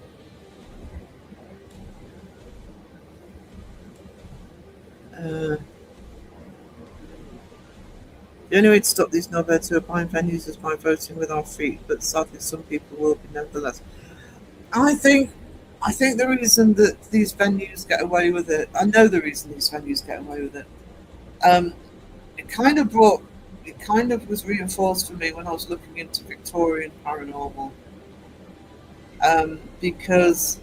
only way to stop these knobheads who are buying venues is by voting with our feet, but sadly some people will be nevertheless. I think the reason that these venues get away with it, I know the reason these venues get away with it, it kind of was reinforced for me when I was looking into Victorian paranormal, because,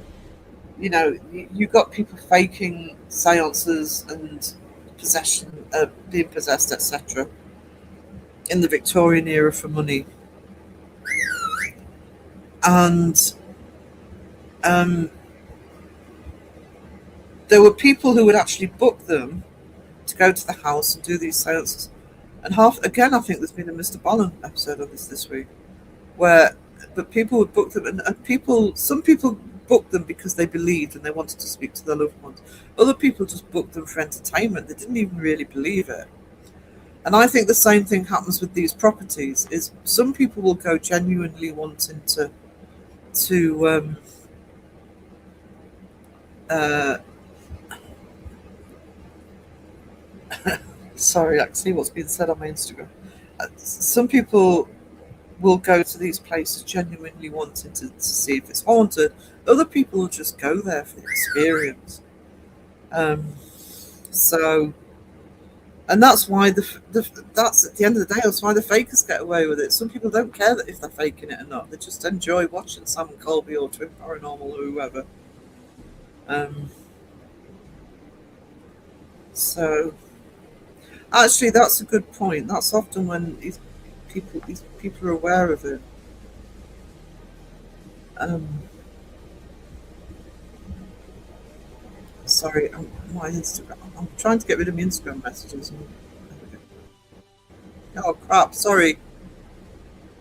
you know, you got people faking seances and possession, being possessed, etc. in the Victorian era for money, and there were people who would actually book them to go to the house and do these seances. And I think there's been a Mr. Bolland episode of this week, but people would book them, and some people booked them because they believed and they wanted to speak to their loved ones. Other people just booked them for entertainment. They didn't even really believe it. And I think the same thing happens with these properties. Is some people will go genuinely wanting to sorry, I can see what's being said on my Instagram. Some people will go to these places genuinely wanting to see if it's haunted. Other people will just go there for the experience. And that's why that's at the end of the day, that's why the fakers get away with it. Some people don't care that if they're faking it or not. They just enjoy watching Sam Colby or Twin Paranormal or whoever. So actually, that's a good point. That's often when these people are aware of it. Sorry, my Instagram. I'm trying to get rid of my Instagram messages. Oh crap! Sorry,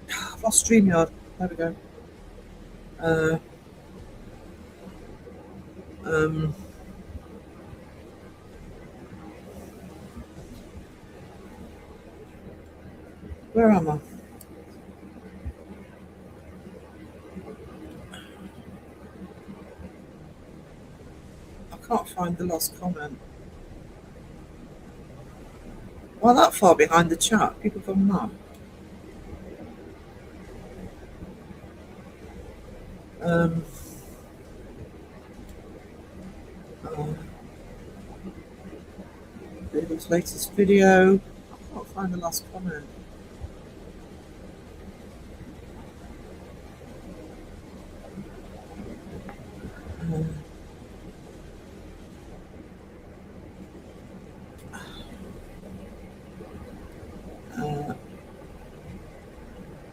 I've lost StreamYard. There we go. Where am I? I can't find the last comment. Why that far behind the chat? People gone mad. David's latest video. I can't find the last comment.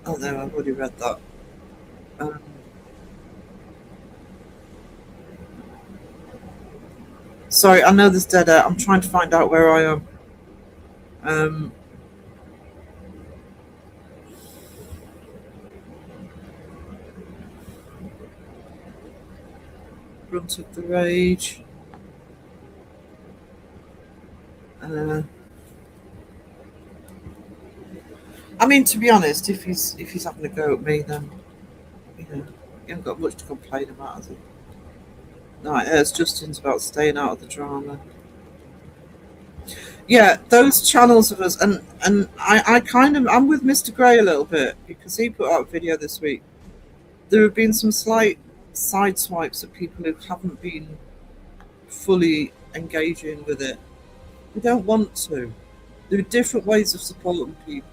Oh no, I've already read that. Sorry, I know there's dead air. I'm trying to find out where I am. Brunt of the Rage. I mean, to be honest, if he's having a go at me, then you know, he hasn't got much to complain about, has he? No, it's Justin's about staying out of the drama. Yeah, those channels of us, and I'm with Mr. Gray a little bit because he put out a video this week there have been some slight side swipes at people who haven't been fully engaging with it. We don't want to. There are different ways of supporting people.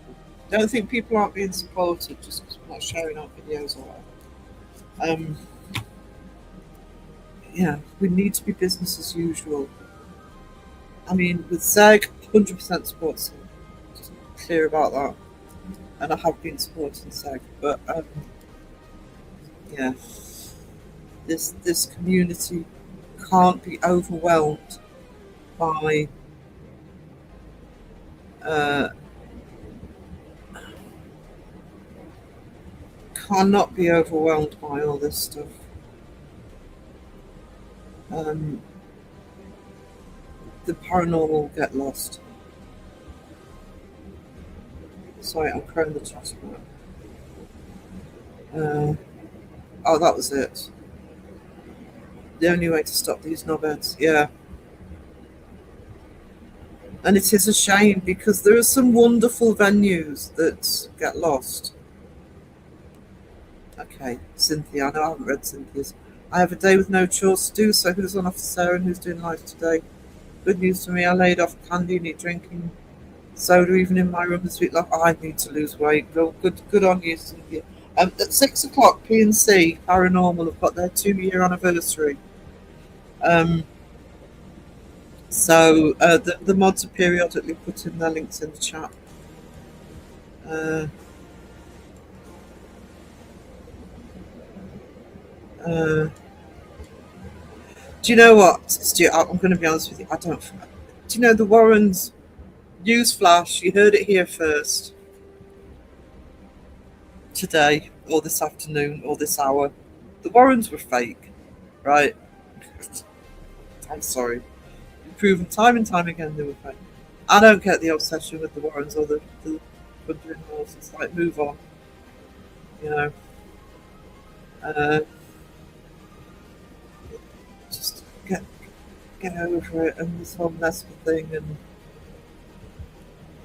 I don't think people aren't being supported just because we're not sharing our videos or whatever. Yeah, we need to be business as usual. I mean, with Zeg, 100% supports him. Just clear about that. And I have been supporting Zeg, but yeah, this community can't be overwhelmed by cannot be overwhelmed by all this stuff. The paranormal will get lost. Sorry, I'm crowing the chat about. Oh, that was it. The only way to stop these knobheads, yeah. And it is a shame because there are some wonderful venues that get lost. Okay, Cynthia, I know I haven't read Cynthia's. I have a day with no chores to do, so who's on after Sarah and who's doing live today? Good news for me, I laid off candy and eat drinking soda even in my room this week. Like, I need to lose weight. Good on you, Cynthia. At 6 o'clock, P&C Paranormal have got their 2-year anniversary. So the mods are periodically putting their links in the chat. Do you know what, Stu? I'm going to be honest with you. I don't. Do you know the Warrens? Newsflash, you heard it here first. Today, or this afternoon, or this hour. The Warrens were fake, right? I'm sorry. Proven time and time again they were fake. I don't get the obsession with the Warrens or the Bunter-in-laws. It's like, move on. You know. Just get over it and this whole mess of thing. And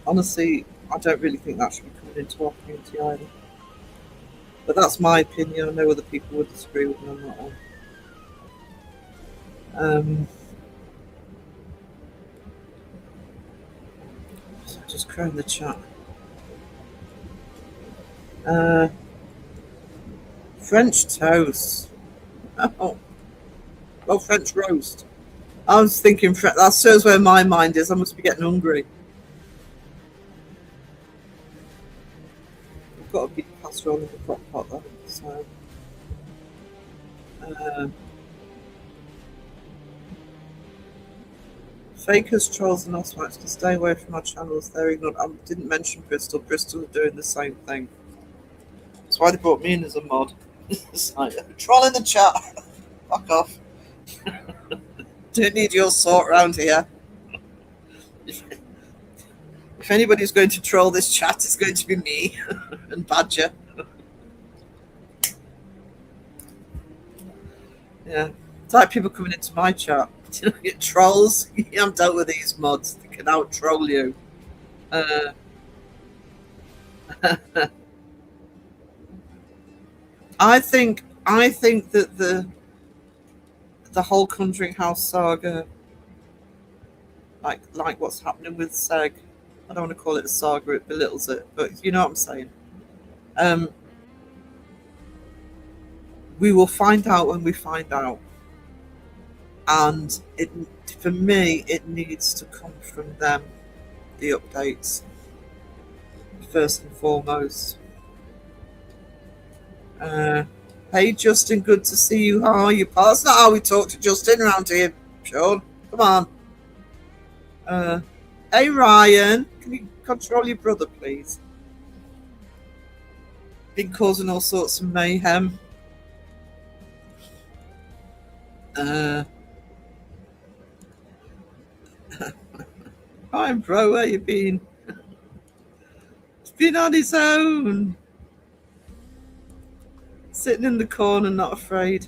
honestly, I don't really think that should be coming into our community either. But that's my opinion. I know other people would disagree with me on that one. So just crowing the chat. French toast. Oh. Well, French roast. I was thinking that shows where my mind is. I must be getting hungry. I've got a big casserole in the crock pot though, so. Fakers, trolls, and osmites can stay away from our channels. They're ignored. I didn't mention Bristol. Bristol are doing the same thing. That's why they brought me in as a mod. It's like, troll in the chat. Fuck off. Don't need your sort around here. If anybody's going to troll this chat, it's going to be me and Badger. Yeah, it's like people coming into my chat. Get trolls. I'm dealt with these mods. They can out troll you. I think that the whole Conjuring House saga, like what's happening with Zeg, I don't want to call it a saga, it belittles it, but you know what I'm saying. We will find out when we find out, and for me it needs to come from them, the updates first and foremost. Hey Justin, good to see you. How are you? That's not how we talk to Justin around here, Sean. Come on. Hey Ryan, can you control your brother, please? Been causing all sorts of mayhem. Hi bro, where you been? He's been on his own. Sitting in the corner, not afraid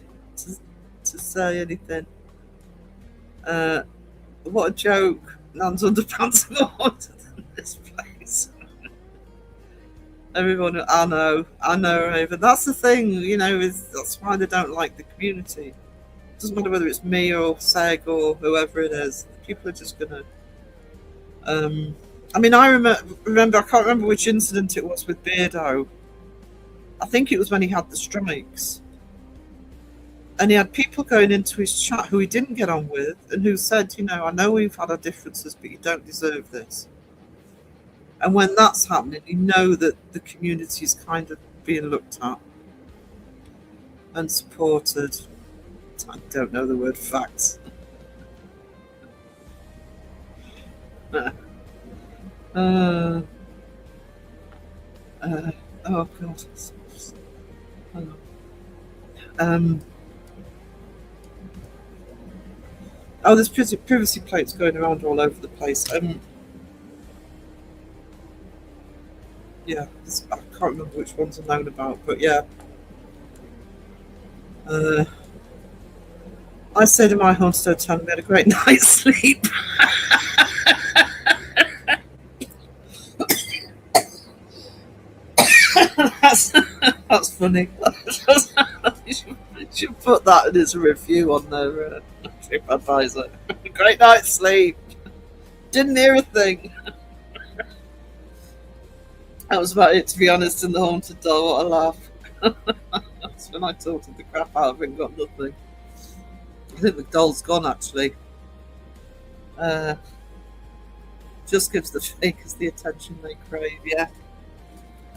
to say anything. What a joke. Nan's underpants are more haunted than this place. Everyone, I know, Raven. That's the thing, you know, is that's why they don't like the community. It doesn't matter whether it's me or Seg or whoever it is. People are just gonna. I mean, I remember. I can't remember which incident it was with Beardo. I think it was when he had the strikes, and he had people going into his chat who he didn't get on with, and who said, you know, I know we've had our differences, but you don't deserve this. And when that's happening, you know that the community is kind of being looked at and supported. I don't know the word facts. Oh God. Hang on. Oh, there's privacy plates going around all over the place. Yeah, I can't remember which ones are known about, but yeah. I stayed in my homestead town and we had a great night's sleep. That's funny. You should put that in as a review on their TripAdvisor. Great night's sleep. Didn't hear a thing. That was about it, to be honest, in the haunted doll. What a laugh. That's when I tortured the crap out of it and got nothing. I think the doll's gone, actually. Just gives the fakers the attention they crave, yeah.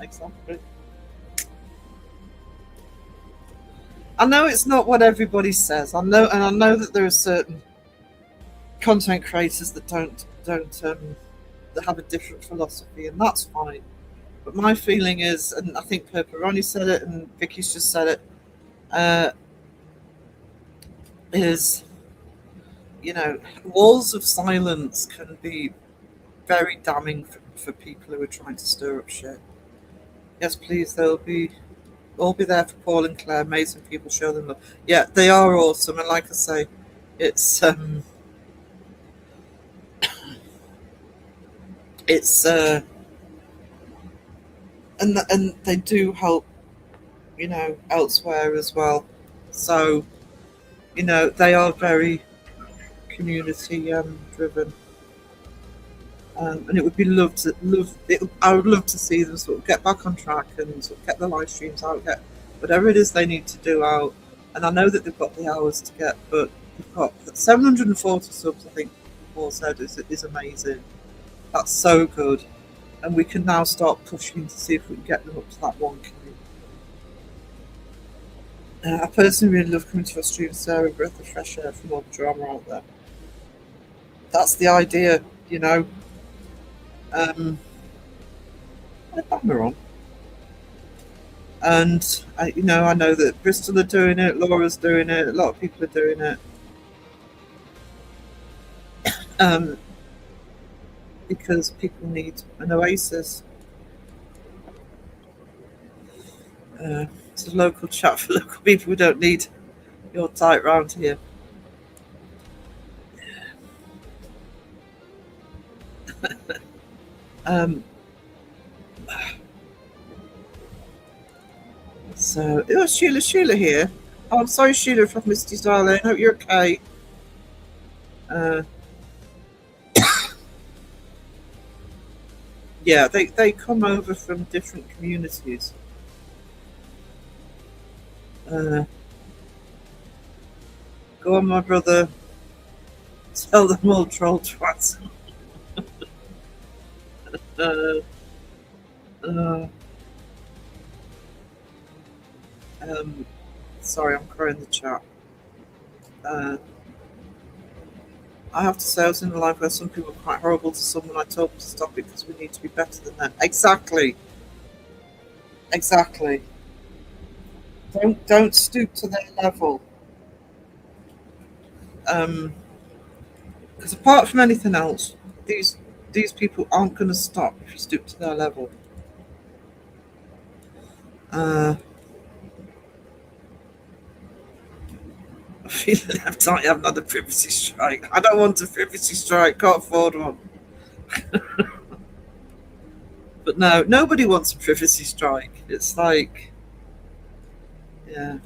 Exactly. I know it's not what everybody says. I know that there are certain content creators that don't that have a different philosophy, and that's fine. But my feeling is, and I think Purple said it, and Vicky's just said it, is, you know, walls of silence can be very damning for people who are trying to stir up shit. Yes, please, they'll all be there for Paul and Claire. Amazing people, show them love. Yeah, they are awesome, and like I say, it's and they do help, you know, elsewhere as well. So, you know, they are very community driven, and it would be I would love to see them sort of get back on track and sort of get the live streams out, get whatever it is they need to do out. And I know that they've got the hours to get, but they've got 740 subs. I think Paul said is amazing. That's so good. And we can now start pushing to see if we can get them up to that 1K. I personally really love coming to your stream, Sarah, breath of fresh air from all the drama out there. That's the idea, you know. We're on. And, you know, I know that Bristol are doing it, Laura's doing it, a lot of people are doing it. Because people need an oasis. It's a local chat for local people. We don't need your type round here. So, oh, Sheila here. Oh, I'm sorry, Sheila, if I've missed you, darling. Hope you're okay. Yeah, they come over from different communities. Go on, my brother. Tell them all troll twats. Sorry, I'm crying in the chat. I have to say, I was in a life where some people were quite horrible to someone. I told them to stop it because we need to be better than them. Exactly. Exactly. Don't stoop to their level. Because apart from anything else, these people aren't going to stop if you stoop to their level. I feel that I haven't had a privacy strike. I don't want a privacy strike. Can't afford one. But But no, nobody wants a privacy strike. It's like, yeah.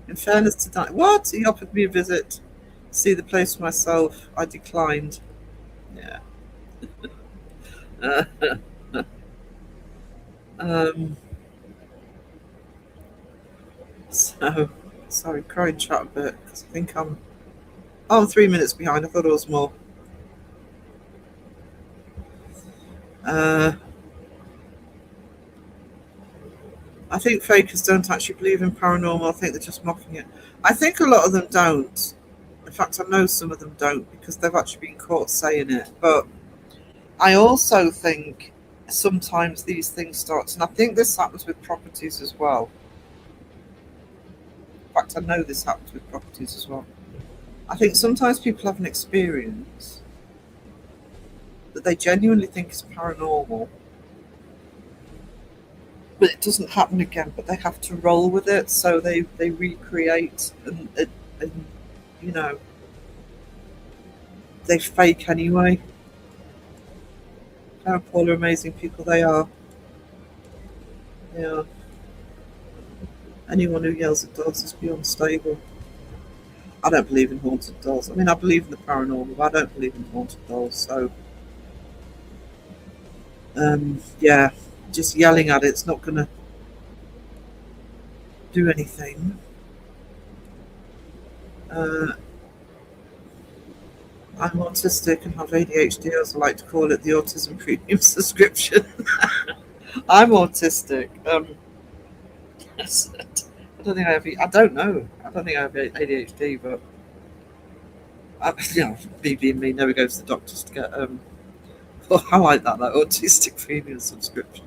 In fairness to that, what? He offered me a visit, see the place for myself. I declined. Yeah. So, sorry, crying chat a bit because I think I'm 3 minutes behind. I thought it was more. I think fakers don't actually believe in paranormal. I think they're just mocking it. I think a lot of them don't. In fact, I know some of them don't because they've actually been caught saying it. But I also think sometimes these things start, and I think this happens with properties as well. In fact, I know this happens with properties as well. I think sometimes people have an experience that they genuinely think is paranormal, but it doesn't happen again, but they have to roll with it, so they recreate and you know, they fake anyway. How Paul are amazing people they are. Yeah. Anyone who yells at dolls is beyond stable. I don't believe in haunted dolls. I mean, I believe in the paranormal, but I don't believe in haunted dolls, so yeah, just yelling at it's not gonna do anything. I'm autistic and have ADHD, as I like to call it, the autism premium subscription. I'm autistic. Yes, I don't think I have. I don't know. I don't think I have ADHD, but you know, me being me, never goes to the doctors to get. Oh, I like that autistic premium subscription.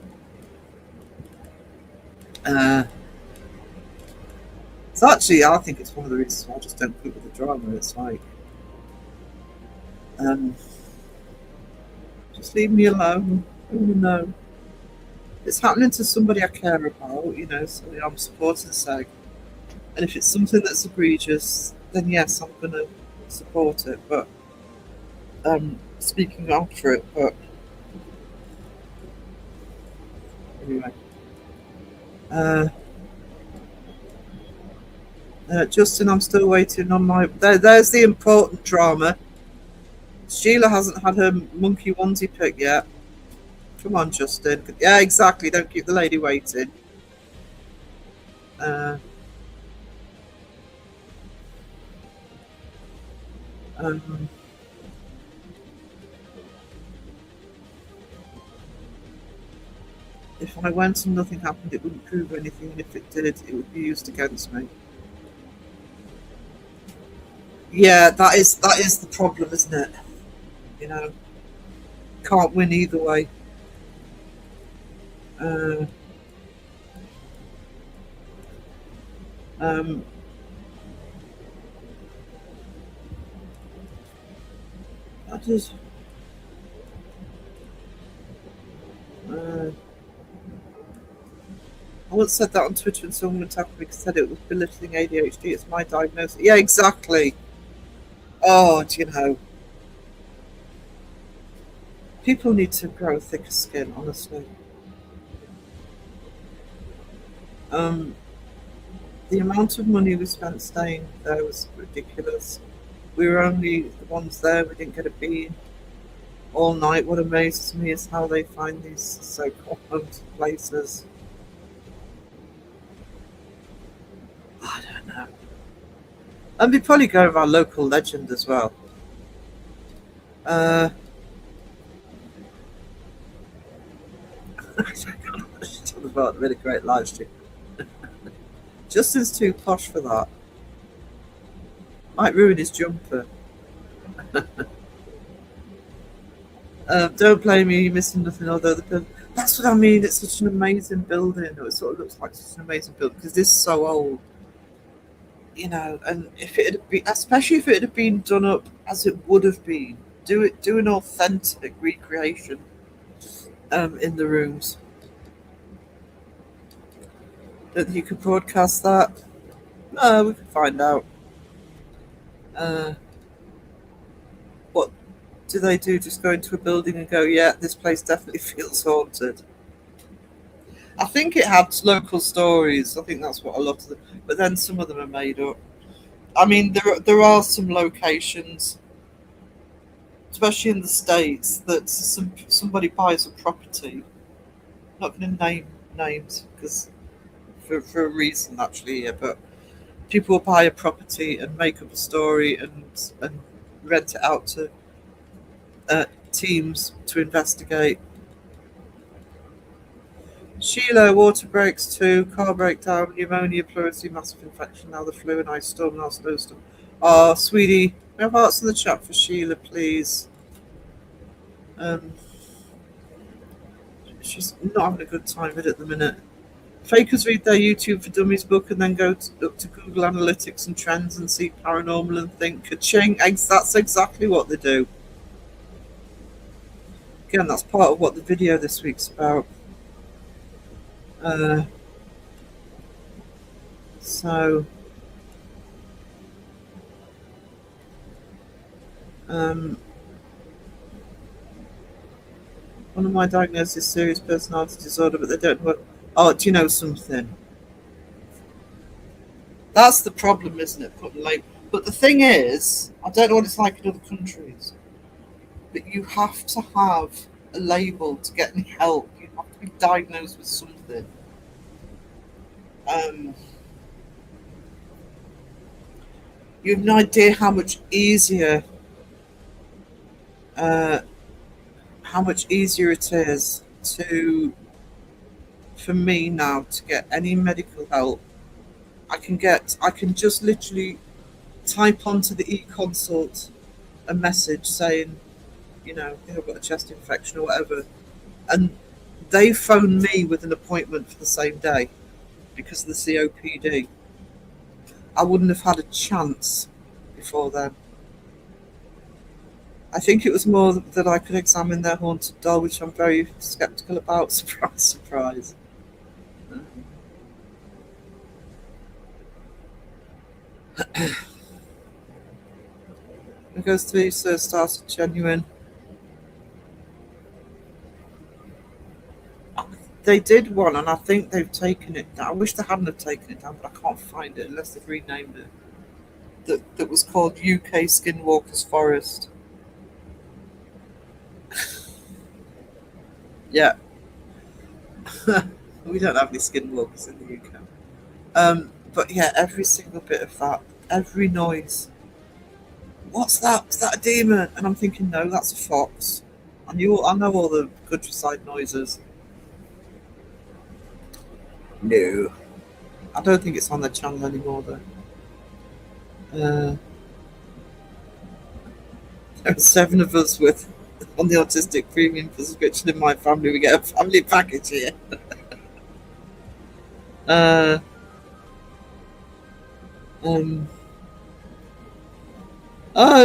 So actually, I think it's one of the reasons why I just don't put with the drama. It's like, just leave me alone. I want to know. It's happening to somebody I care about, you know, so I'm supporting SEG. And if it's something that's egregious, then yes, I'm going to support it. But speaking out for it, but anyway. Justin, I'm still waiting on my... There's the important drama. Sheila hasn't had her monkey onesie pick yet. Come on, Justin. Yeah, exactly. Don't keep the lady waiting. If I went and nothing happened, it wouldn't prove anything. And if it did, it would be used against me. Yeah, that is the problem, isn't it? You know, can't win either way. I just I once said that on Twitter and someone attacked me because said it was belittling ADHD. It's my diagnosis. Yeah, exactly. Oh, do you know? People need to grow thicker skin, honestly. The amount of money we spent staying there was ridiculous. We were only the ones there. We didn't get a bean all night. What amazes me is how they find these so-called places. I don't know. And we probably go with our local legend as well. I talk about a really great live stream. Justin's too posh for that. Might ruin his jumper. Don't blame me, you're missing nothing. Although that's what I mean. It's such an amazing building. Or it sort of looks like such an amazing building because this is so old. You know, and if it had been, especially if it had been done up as it would have been, do an authentic recreation in the rooms. Don't think you could broadcast that? No, we can find out. What do they do? Just go into a building and go, yeah, this place definitely feels haunted. I think it had local stories. I think that's what a lot of them, but then some of them are made up. I mean, there are some locations, especially in the States, that somebody buys a property. I'm not going to name names because for a reason actually, yeah, but people will buy a property and make up a story and rent it out to teams to investigate. Sheila, water breaks too, car breakdown, pneumonia, pleurisy, massive infection, now the flu, and ice storm, now snowstorm. Oh, sweetie, we have hearts in the chat for Sheila, please. She's not having a good time with it at the minute. Fakers read their YouTube for Dummies book and then go up to Google Analytics and trends and see paranormal and think, ka-ching, that's exactly what they do. Again, that's part of what the video this week's about. So, one of my diagnoses is serious personality disorder, but they don't know what. Oh, do you know something? That's the problem, isn't it? Putting label. But the thing is, I don't know what it's like in other countries, but you have to have a label to get any help. You have to be diagnosed with something. You have no idea how much easier it is for me now to get any medical help. I can just literally type onto the e-consult a message saying, you know, I've got a chest infection or whatever, and they phone me with an appointment for the same day because of the COPD. I wouldn't have had a chance before then. I think it was more that I could examine their haunted doll, which I'm very sceptical about. Surprise, surprise. It goes to so started genuine. They did one, and I think they've taken it down. I wish they hadn't have taken it down, but I can't find it unless they've renamed it. That was called UK Skinwalkers Forest. Yeah. We don't have any skinwalkers in the UK. But yeah, every single bit of that, every noise. What's that? Is that a demon? And I'm thinking, no, that's a fox. I know all the countryside noises. No. I don't think it's on their channel anymore though. There are 7 of us on the autistic premium subscription in my family. We get a family package here.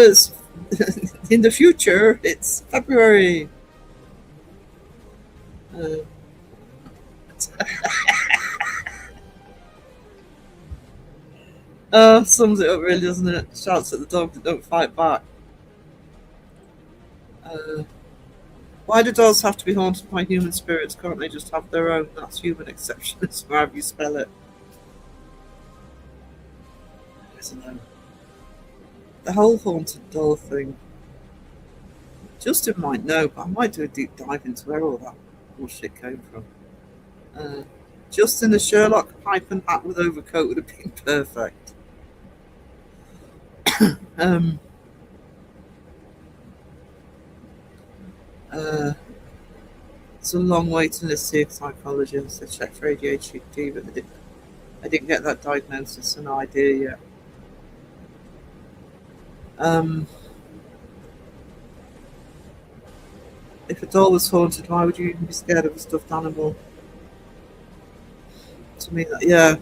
It's in the future. It's February. Sums it up really, doesn't it? Shouts at the dog that don't fight back. Why do dolls have to be haunted by human spirits? Can't they just have their own? That's human exceptions, however you spell it. I don't know. The whole haunted doll thing. Justin might know, but I might do a deep dive into where all that bullshit came from. Justin, a Sherlock pipe and hat with overcoat would have been perfect. It's a long way to see a psychologist. I checked for ADHD, but I didn't get that diagnosis, an idea yet. If a doll was haunted, why would you even be scared of a stuffed animal? To me, yeah.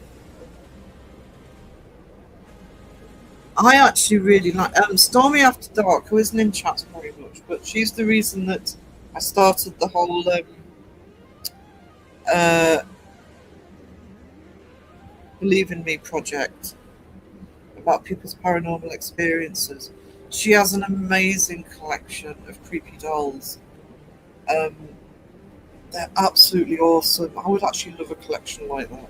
I actually really like Stormy After Dark, who isn't in chat very much, but she's the reason that I started the whole Believe in Me project about people's paranormal experiences. She has an amazing collection of creepy dolls. They're absolutely awesome. I would actually love a collection like that.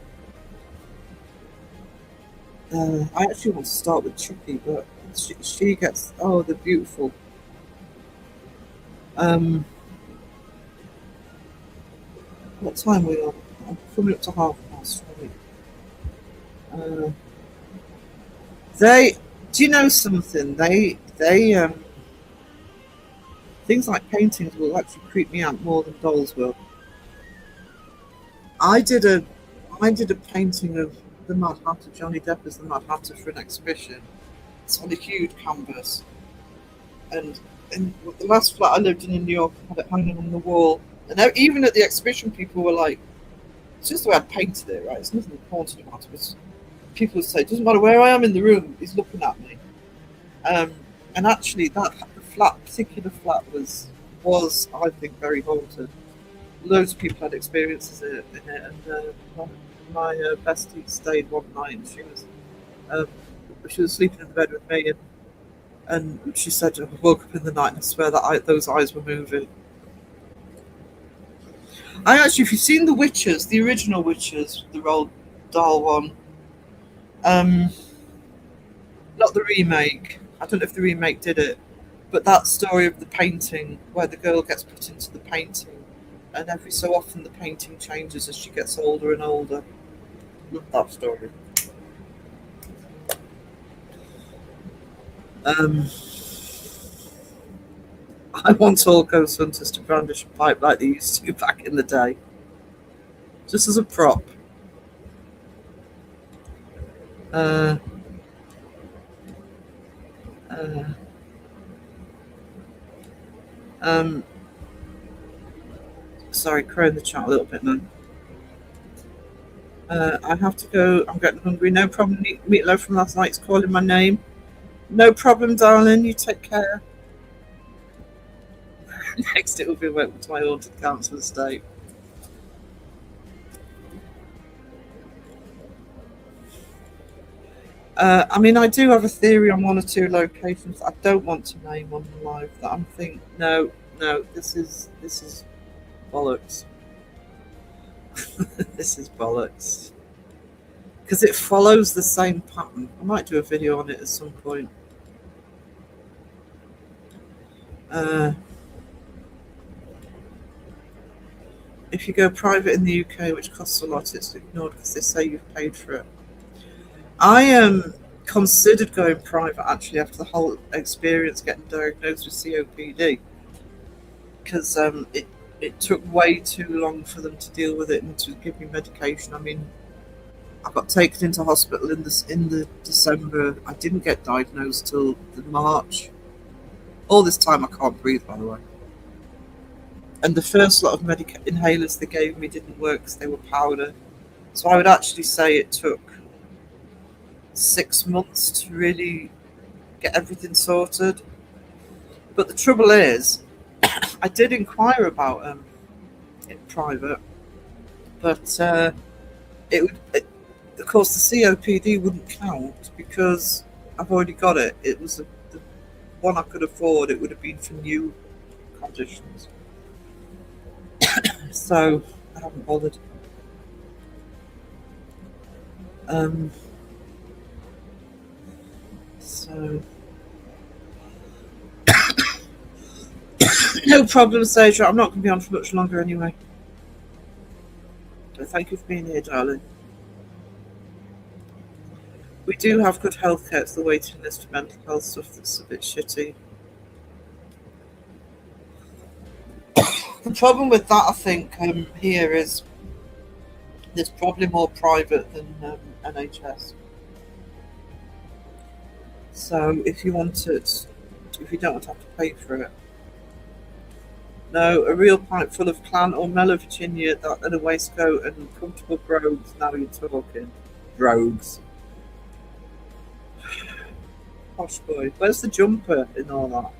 I actually want to start with Chucky, but she gets... Oh, they're beautiful. What time are we on? I'm coming up to 8:30. They... Do you know something? They things like paintings will actually creep me out more than dolls will. I did a painting of the Mad Hatter, Johnny Depp as the Mad Hatter, for an exhibition. It's on a huge canvas. And in the last flat I lived in New York, I had it hanging on the wall. And even at the exhibition, people were like, it's just the way I painted it, right? It's nothing haunted about it. But people would say, it doesn't matter where I am in the room, he's looking at me. And actually, that particular flat was I think very haunted. Loads of people had experiences in it, and my bestie stayed one night, and she was sleeping in the bed with me, and she said, I woke up in the night and I swear that those eyes were moving. If you've seen The Witches, the original Witches, the Roald Dahl one, not the remake, I don't know if the remake did it, but that story of the painting where the girl gets put into the painting, and every so often the painting changes as she gets older and older. Love that story. I want all ghost hunters to brandish a pipe like they used to back in the day, just as a prop. Sorry, crowing the chat a little bit now. I have to go. I'm getting hungry. No problem. Meatloaf from last night's calling my name. No problem, darling. You take care. Next, it will be welcome to my haunted council estate. I mean, I do have a theory on one or two locations I don't want to name on the live that I'm thinking, no, this is bollocks. This is bollocks. Because it follows the same pattern. I might do a video on it at some point. If you go private in the UK, which costs a lot, it's ignored because they say you've paid for it. I considered going private actually after the whole experience getting diagnosed with COPD, because it took way too long for them to deal with it and to give me medication. I mean, I got taken into hospital in the December. I didn't get diagnosed till the March. All this time I can't breathe, by the way. And the first lot of inhalers they gave me didn't work because they were powder. So I would actually say it took 6 months to really get everything sorted. But the trouble is, I did inquire about it private, but of course the COPD wouldn't count because I've already got it. It was the one I could afford. It would have been for new conditions. So I haven't bothered. So no problem, Sandra. I'm not going to be on for much longer anyway. So thank you for being here, darling. We do have good healthcare. It's the waiting list for mental health stuff that's a bit shitty. The problem with that, I think, here is there's probably more private than NHS. So if you want it, if you don't want to have to pay for it. No, a real pipe full of Clan or Mellow Virginia and a waistcoat and comfortable brogues. Now you're talking. Brogues. Posh boy. Where's the jumper in all that?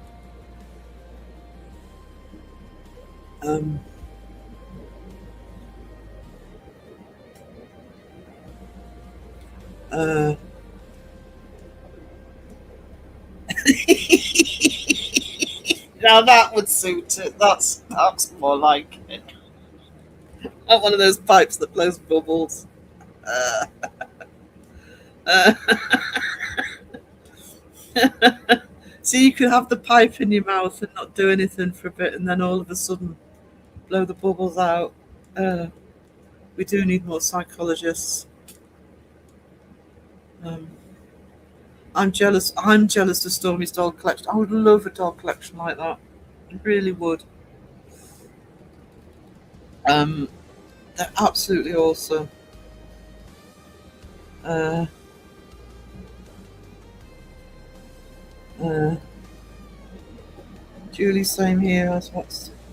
Now that would suit it. That's more like it. Not one of those pipes that blows bubbles. Uh, uh, so you could have the pipe in your mouth and not do anything for a bit, and then all of a sudden blow the bubbles out. We do need more psychologists. I'm jealous. I'm jealous of Stormy's doll collection. I would love a doll collection like that. I really would. They're absolutely awesome. Julie, same here.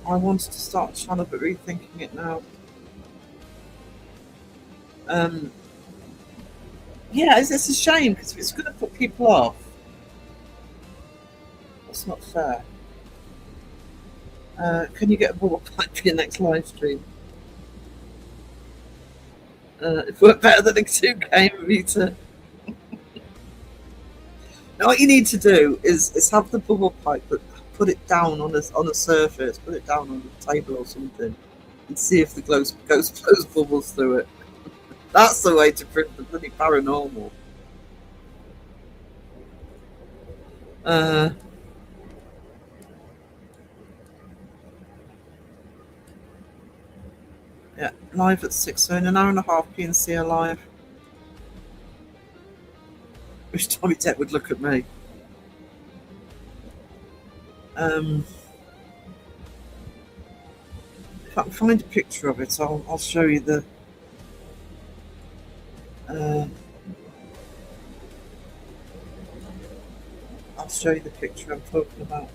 I wanted to start a channel, but rethinking it now. Yeah, it's a shame because it's going to put people off. That's not fair. Can you get a bubble pipe for your next live stream? It worked better than a 2K meter. Now, what you need to do is have the bubble pipe, but put it down on a surface, put it down on a table or something, and see if the ghost blows bubbles through it. That's the way to print the bloody paranormal. Yeah, live at 6, so in an hour and a half, PNC live. Wish Tommy Depp would look at me. If I can find a picture of it, I'll show you the. I'll show you the picture I'm talking about.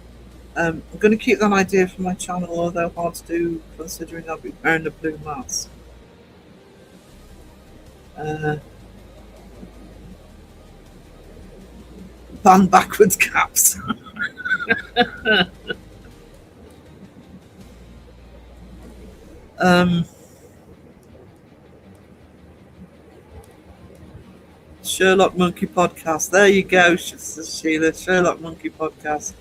I'm going to keep that idea for my channel, although hard to do considering I'll be wearing a blue mask. Ban backwards caps. Sherlock Monkey Podcast. There you go, Sheila. Sherlock Monkey Podcast.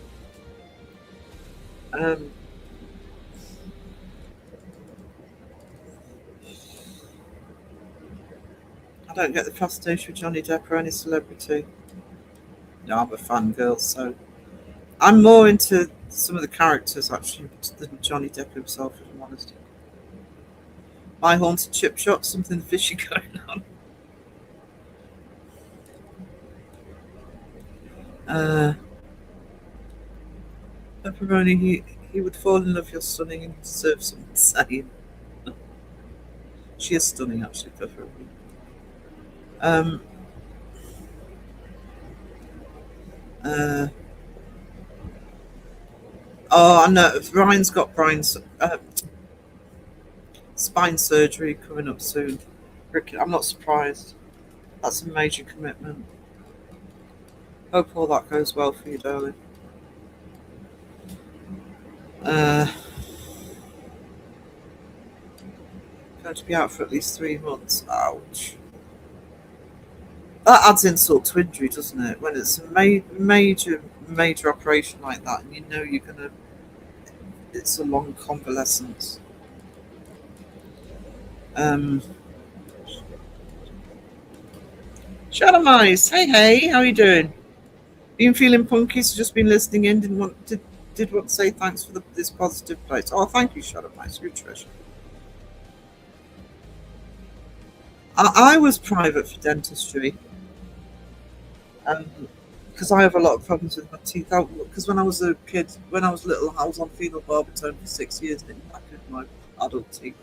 I don't get the fascination with Johnny Depp or any celebrity. No, I'm a fangirl, so I'm more into some of the characters actually than Johnny Depp himself, if I'm honest. My Haunted Chip Shop, something fishy going on. Pepperoni, he would fall in love with your stunning and deserve some saying. She is stunning, actually, Pepperoni. I know Ryan's got spine surgery coming up soon. I'm not surprised. That's a major commitment. Hope all that goes well for you, darling. Going to be out for at least 3 months. Ouch. That adds insult to injury, doesn't it? When it's a major operation like that, and you know you're gonna. It's a long convalescence. Shadow Mice, hey, how are you doing? Been feeling punky, so just been listening in. Did want to say thanks for this positive place. Oh, thank you, Shadow Mice. You're a treasure. I was private for dentistry because I have a lot of problems with my teeth. Because when I was a kid, when I was little, I was on phenobarbital for 6 years and it knackered my adult teeth.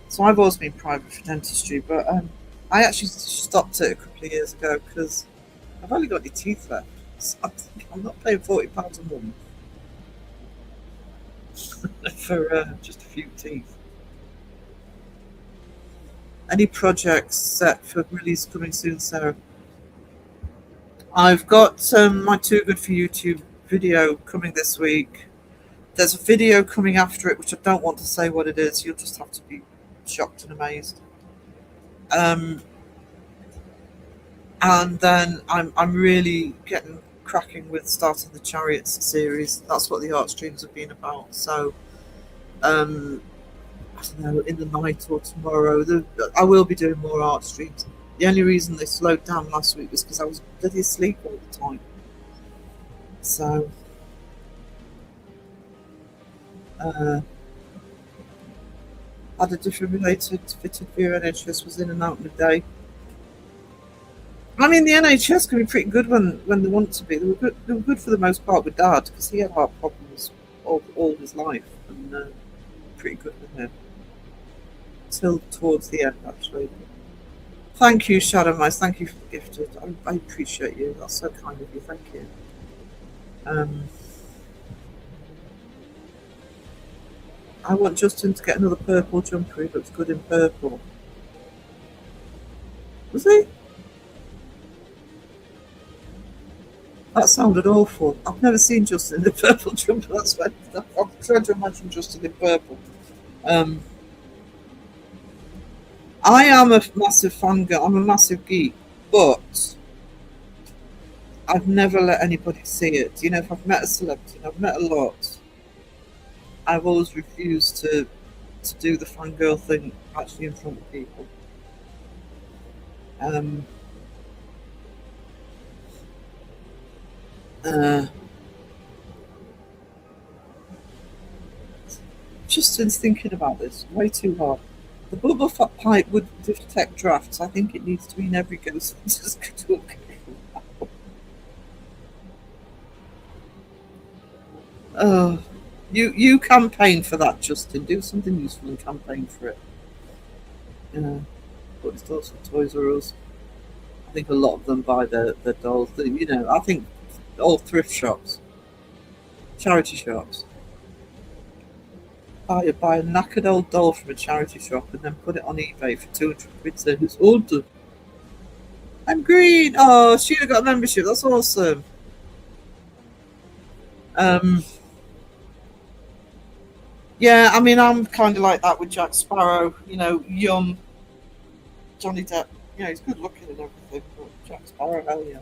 So I've always been private for dentistry, but I actually stopped it a couple of years ago because I've only got any teeth left. So I'm not paying £40 a month for just a few teeth. Any projects set for release coming soon, Sarah? I've got my Too Good for YouTube video coming this week. There's a video coming after it, which I don't want to say what it is. You'll just have to be shocked and amazed. And then I'm really getting cracking with starting the Chariots series. That's what the art streams have been about. So, I don't know, in the night or tomorrow, I will be doing more art streams. The only reason they slowed down last week was because I was bloody asleep all the time. So, had a defibrillator fitted for your NHS, was in and out in a day. I mean, the NHS can be pretty good when they want to be. They were good for the most part with Dad, because he had heart problems all his life, and pretty good with him. Till towards the end, actually. Thank you, Shadow Mice. Thank you for the gifted. I appreciate you. That's so kind of you. Thank you. I want Justin to get another purple jumper. He looks good in purple. Was he? That sounded awful. I've never seen Justin in the purple jumper. That's why I'm trying to imagine Justin in purple. I am a massive fangirl. I'm a massive geek, but I've never let anybody see it. You know, if I've met a celebrity, and I've met a lot, I've always refused to do the fangirl thing actually in front of people. Justin's thinking about this way too hard. The bubble pipe would detect drafts. I think it needs to be in every Ghostbusters talk. Oh, you campaign for that, Justin. Do something useful and campaign for it. Yeah, but it's also Toys R Us. I think a lot of them buy their dolls. You know, I think all thrift shops, charity shops. Buy a knackered old doll from a charity shop and then put it on eBay for 200 quid. Say who's ordered. I'm green. Oh, Sheila got a membership. That's awesome. Yeah, I mean, I'm kind of like that with Jack Sparrow. You know, young Johnny Depp. You know, he's good looking and everything, but Jack Sparrow, hell yeah.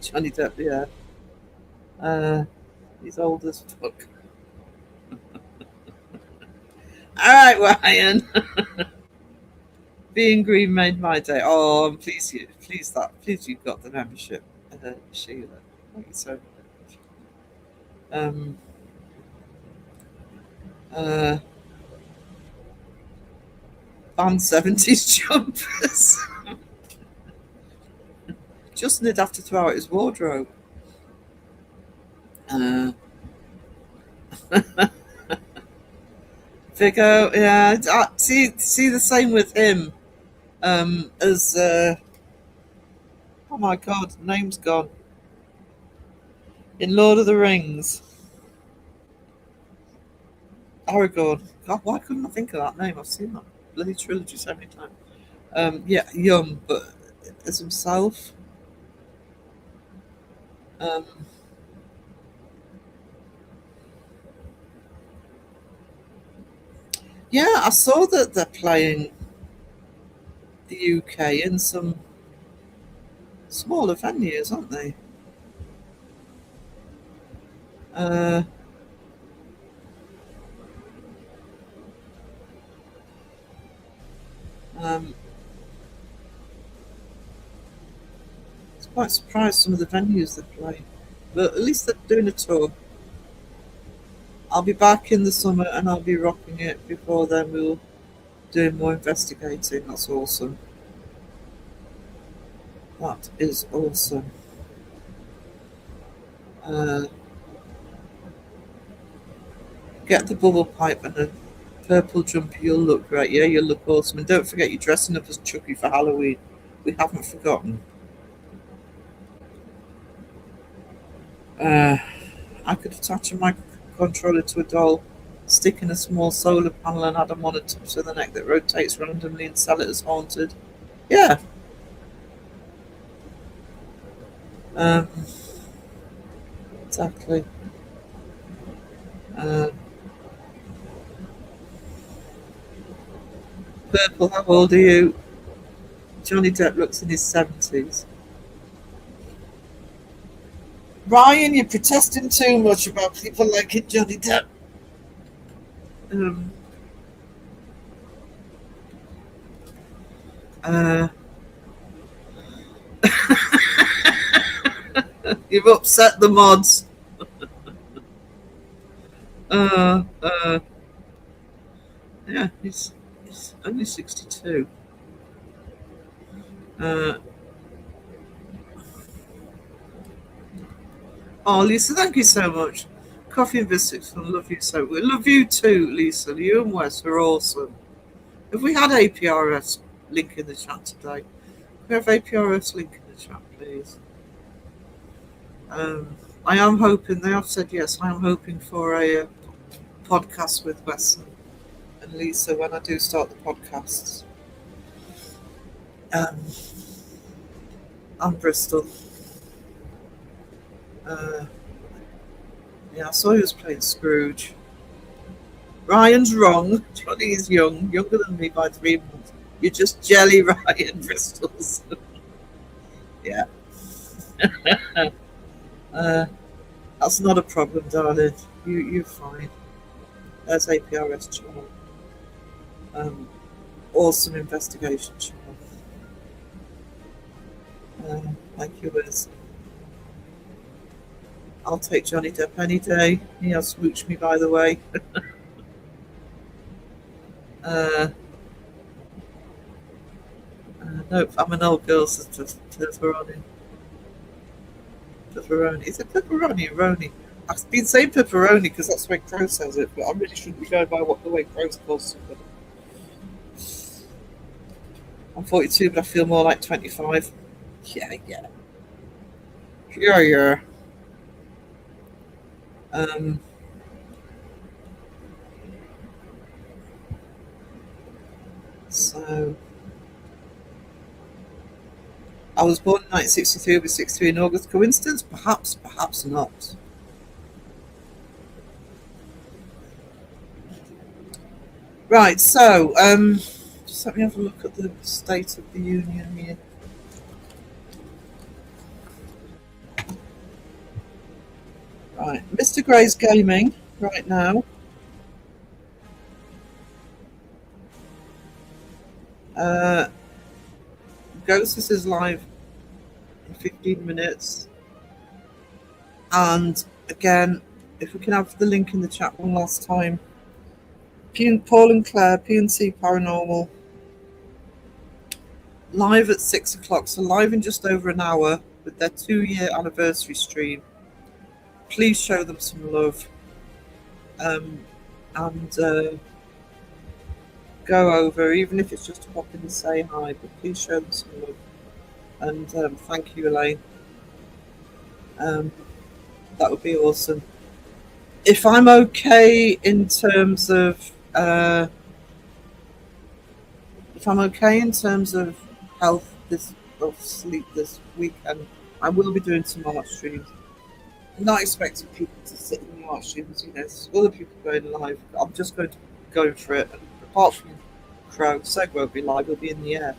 Johnny Depp, yeah. He's old as fuck. All right, Ryan. Being green made my day. Oh, I'm pleased you've got the membership, Sheila. Thank you so much. Ban 70s jumpers. Justin would have to throw out his wardrobe. Vigo, yeah. See the same with him. As oh my god, name's gone. In Lord of the Rings, Aragorn. God, why couldn't I think of that name? I've seen that bloody trilogy so many times. Yeah, young, but as himself. Yeah, I saw that they're playing the UK in some smaller venues, aren't they? I was quite surprised some of the venues they play, but at least they're doing a tour. I'll be back in the summer and I'll be rocking it. Before then, we'll do more investigating. That's awesome. That is awesome. Get the bubble pipe and a purple jumper. You'll look great. Yeah, you'll look awesome. And don't forget, you're dressing up as Chucky for Halloween. We haven't forgotten. I could attach a microcontroller to a doll, stick in a small solar panel and add a monitor to the neck that rotates randomly and sell it as haunted. Yeah. Exactly. Purple, how old are you? Johnny Depp looks in his 70s. Ryan, you're protesting too much about people liking Johnny Depp. You've upset the mods. Yeah, he's only 62. Oh, Lisa, thank you so much. Coffee and biscuits, I love you so. We love you too, Lisa. You and Wes are awesome. If we had APRS link in the chat today, we have APRS link in the chat, please. I am hoping, they have said yes, I am hoping for a podcast with Wes and Lisa when I do start the podcasts. And Bristol. Yeah, I saw he was playing Scrooge. Ryan's wrong. Johnny is younger than me by 3 months. You're just jelly, Ryan Bristol's. Yeah. That's not a problem, darling. You're fine. There's APRS channel. Awesome investigation channel. Thank you, Liz. I'll take Johnny Depp any day. He has smooched me, by the way. Nope, I'm an old girl, says Pepperoni. Pepperoni. Is it pepperoni or roni? I've been saying pepperoni because that's the way Crow says it, but I really shouldn't be going by the way Crow calls somebody. I'm 42, but I feel more like 25. Yeah. So I was born in 1963, I'll be 63 in August. Coincidence? Perhaps not. Right, so just let me have a look at the State of the Union here. Right, Mr. Gray's gaming right now. Ghosts is live in 15 minutes. And again, if we can have the link in the chat one last time. Paul and Claire, PNC Paranormal. Live at 6 o'clock, so live in just over an hour with their 2-year anniversary stream. Please show them some love. And go over, even if it's just to pop in and say hi, but please show them some love. And thank you, Elaine. That would be awesome. If I'm okay in terms of health or sleep this weekend, I will be doing some art streams. I'm not expecting people to sit in the art streams, you know, there's other people going live. I'm just going to go for it. And apart from Crow, Seg won't be live, he'll be in the air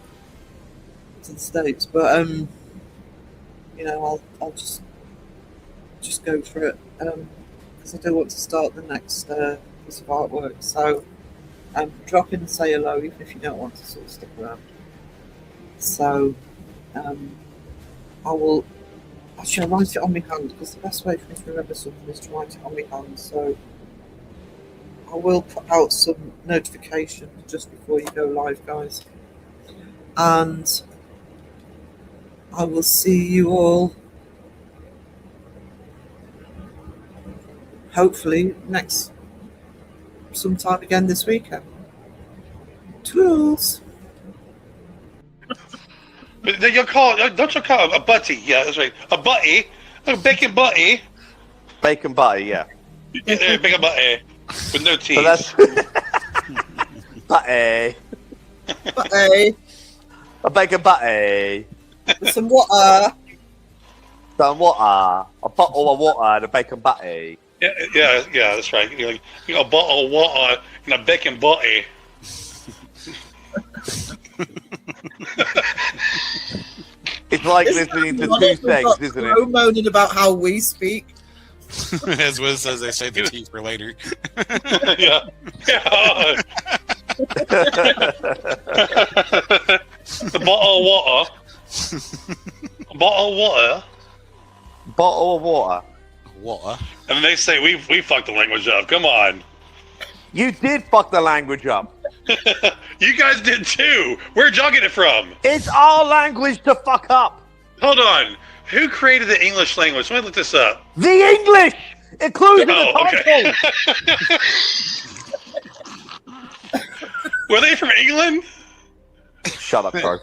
to the States. But you know, I'll just go for it. Because I do want to start the next piece of artwork. So drop in and say hello, even if you don't want to sort of stick around. So I'll write it on my hand, because the best way for me to remember something is to write it on my hand. So I will put out some notifications just before you go live, guys. And I will see you all hopefully sometime again this weekend. Toodles. But don't you call it a butty? Yeah, that's right. A butty, a bacon butty. Bacon butty, yeah. Yeah, bacon butty with no teeth. So that's butty. Butty. A bacon butty. With some water. Some water. A bottle of water and a bacon butty. Yeah, that's right. You got a bottle of water and a bacon butty. It's like listening to two things, isn't it? Moaning about how we speak. As Wiz says, they save the tea for later. Yeah. Yeah. The bottle of water. A bottle of water. Bottle of water. What? And then they say we fucked the language up. Come on. You did fuck the language up. You guys did too. Where'd y'all get it from? It's our language to fuck up. Hold on. Who created the English language? Let me look this up. The English, including the okay. title. Were they from England? Shut up, bro.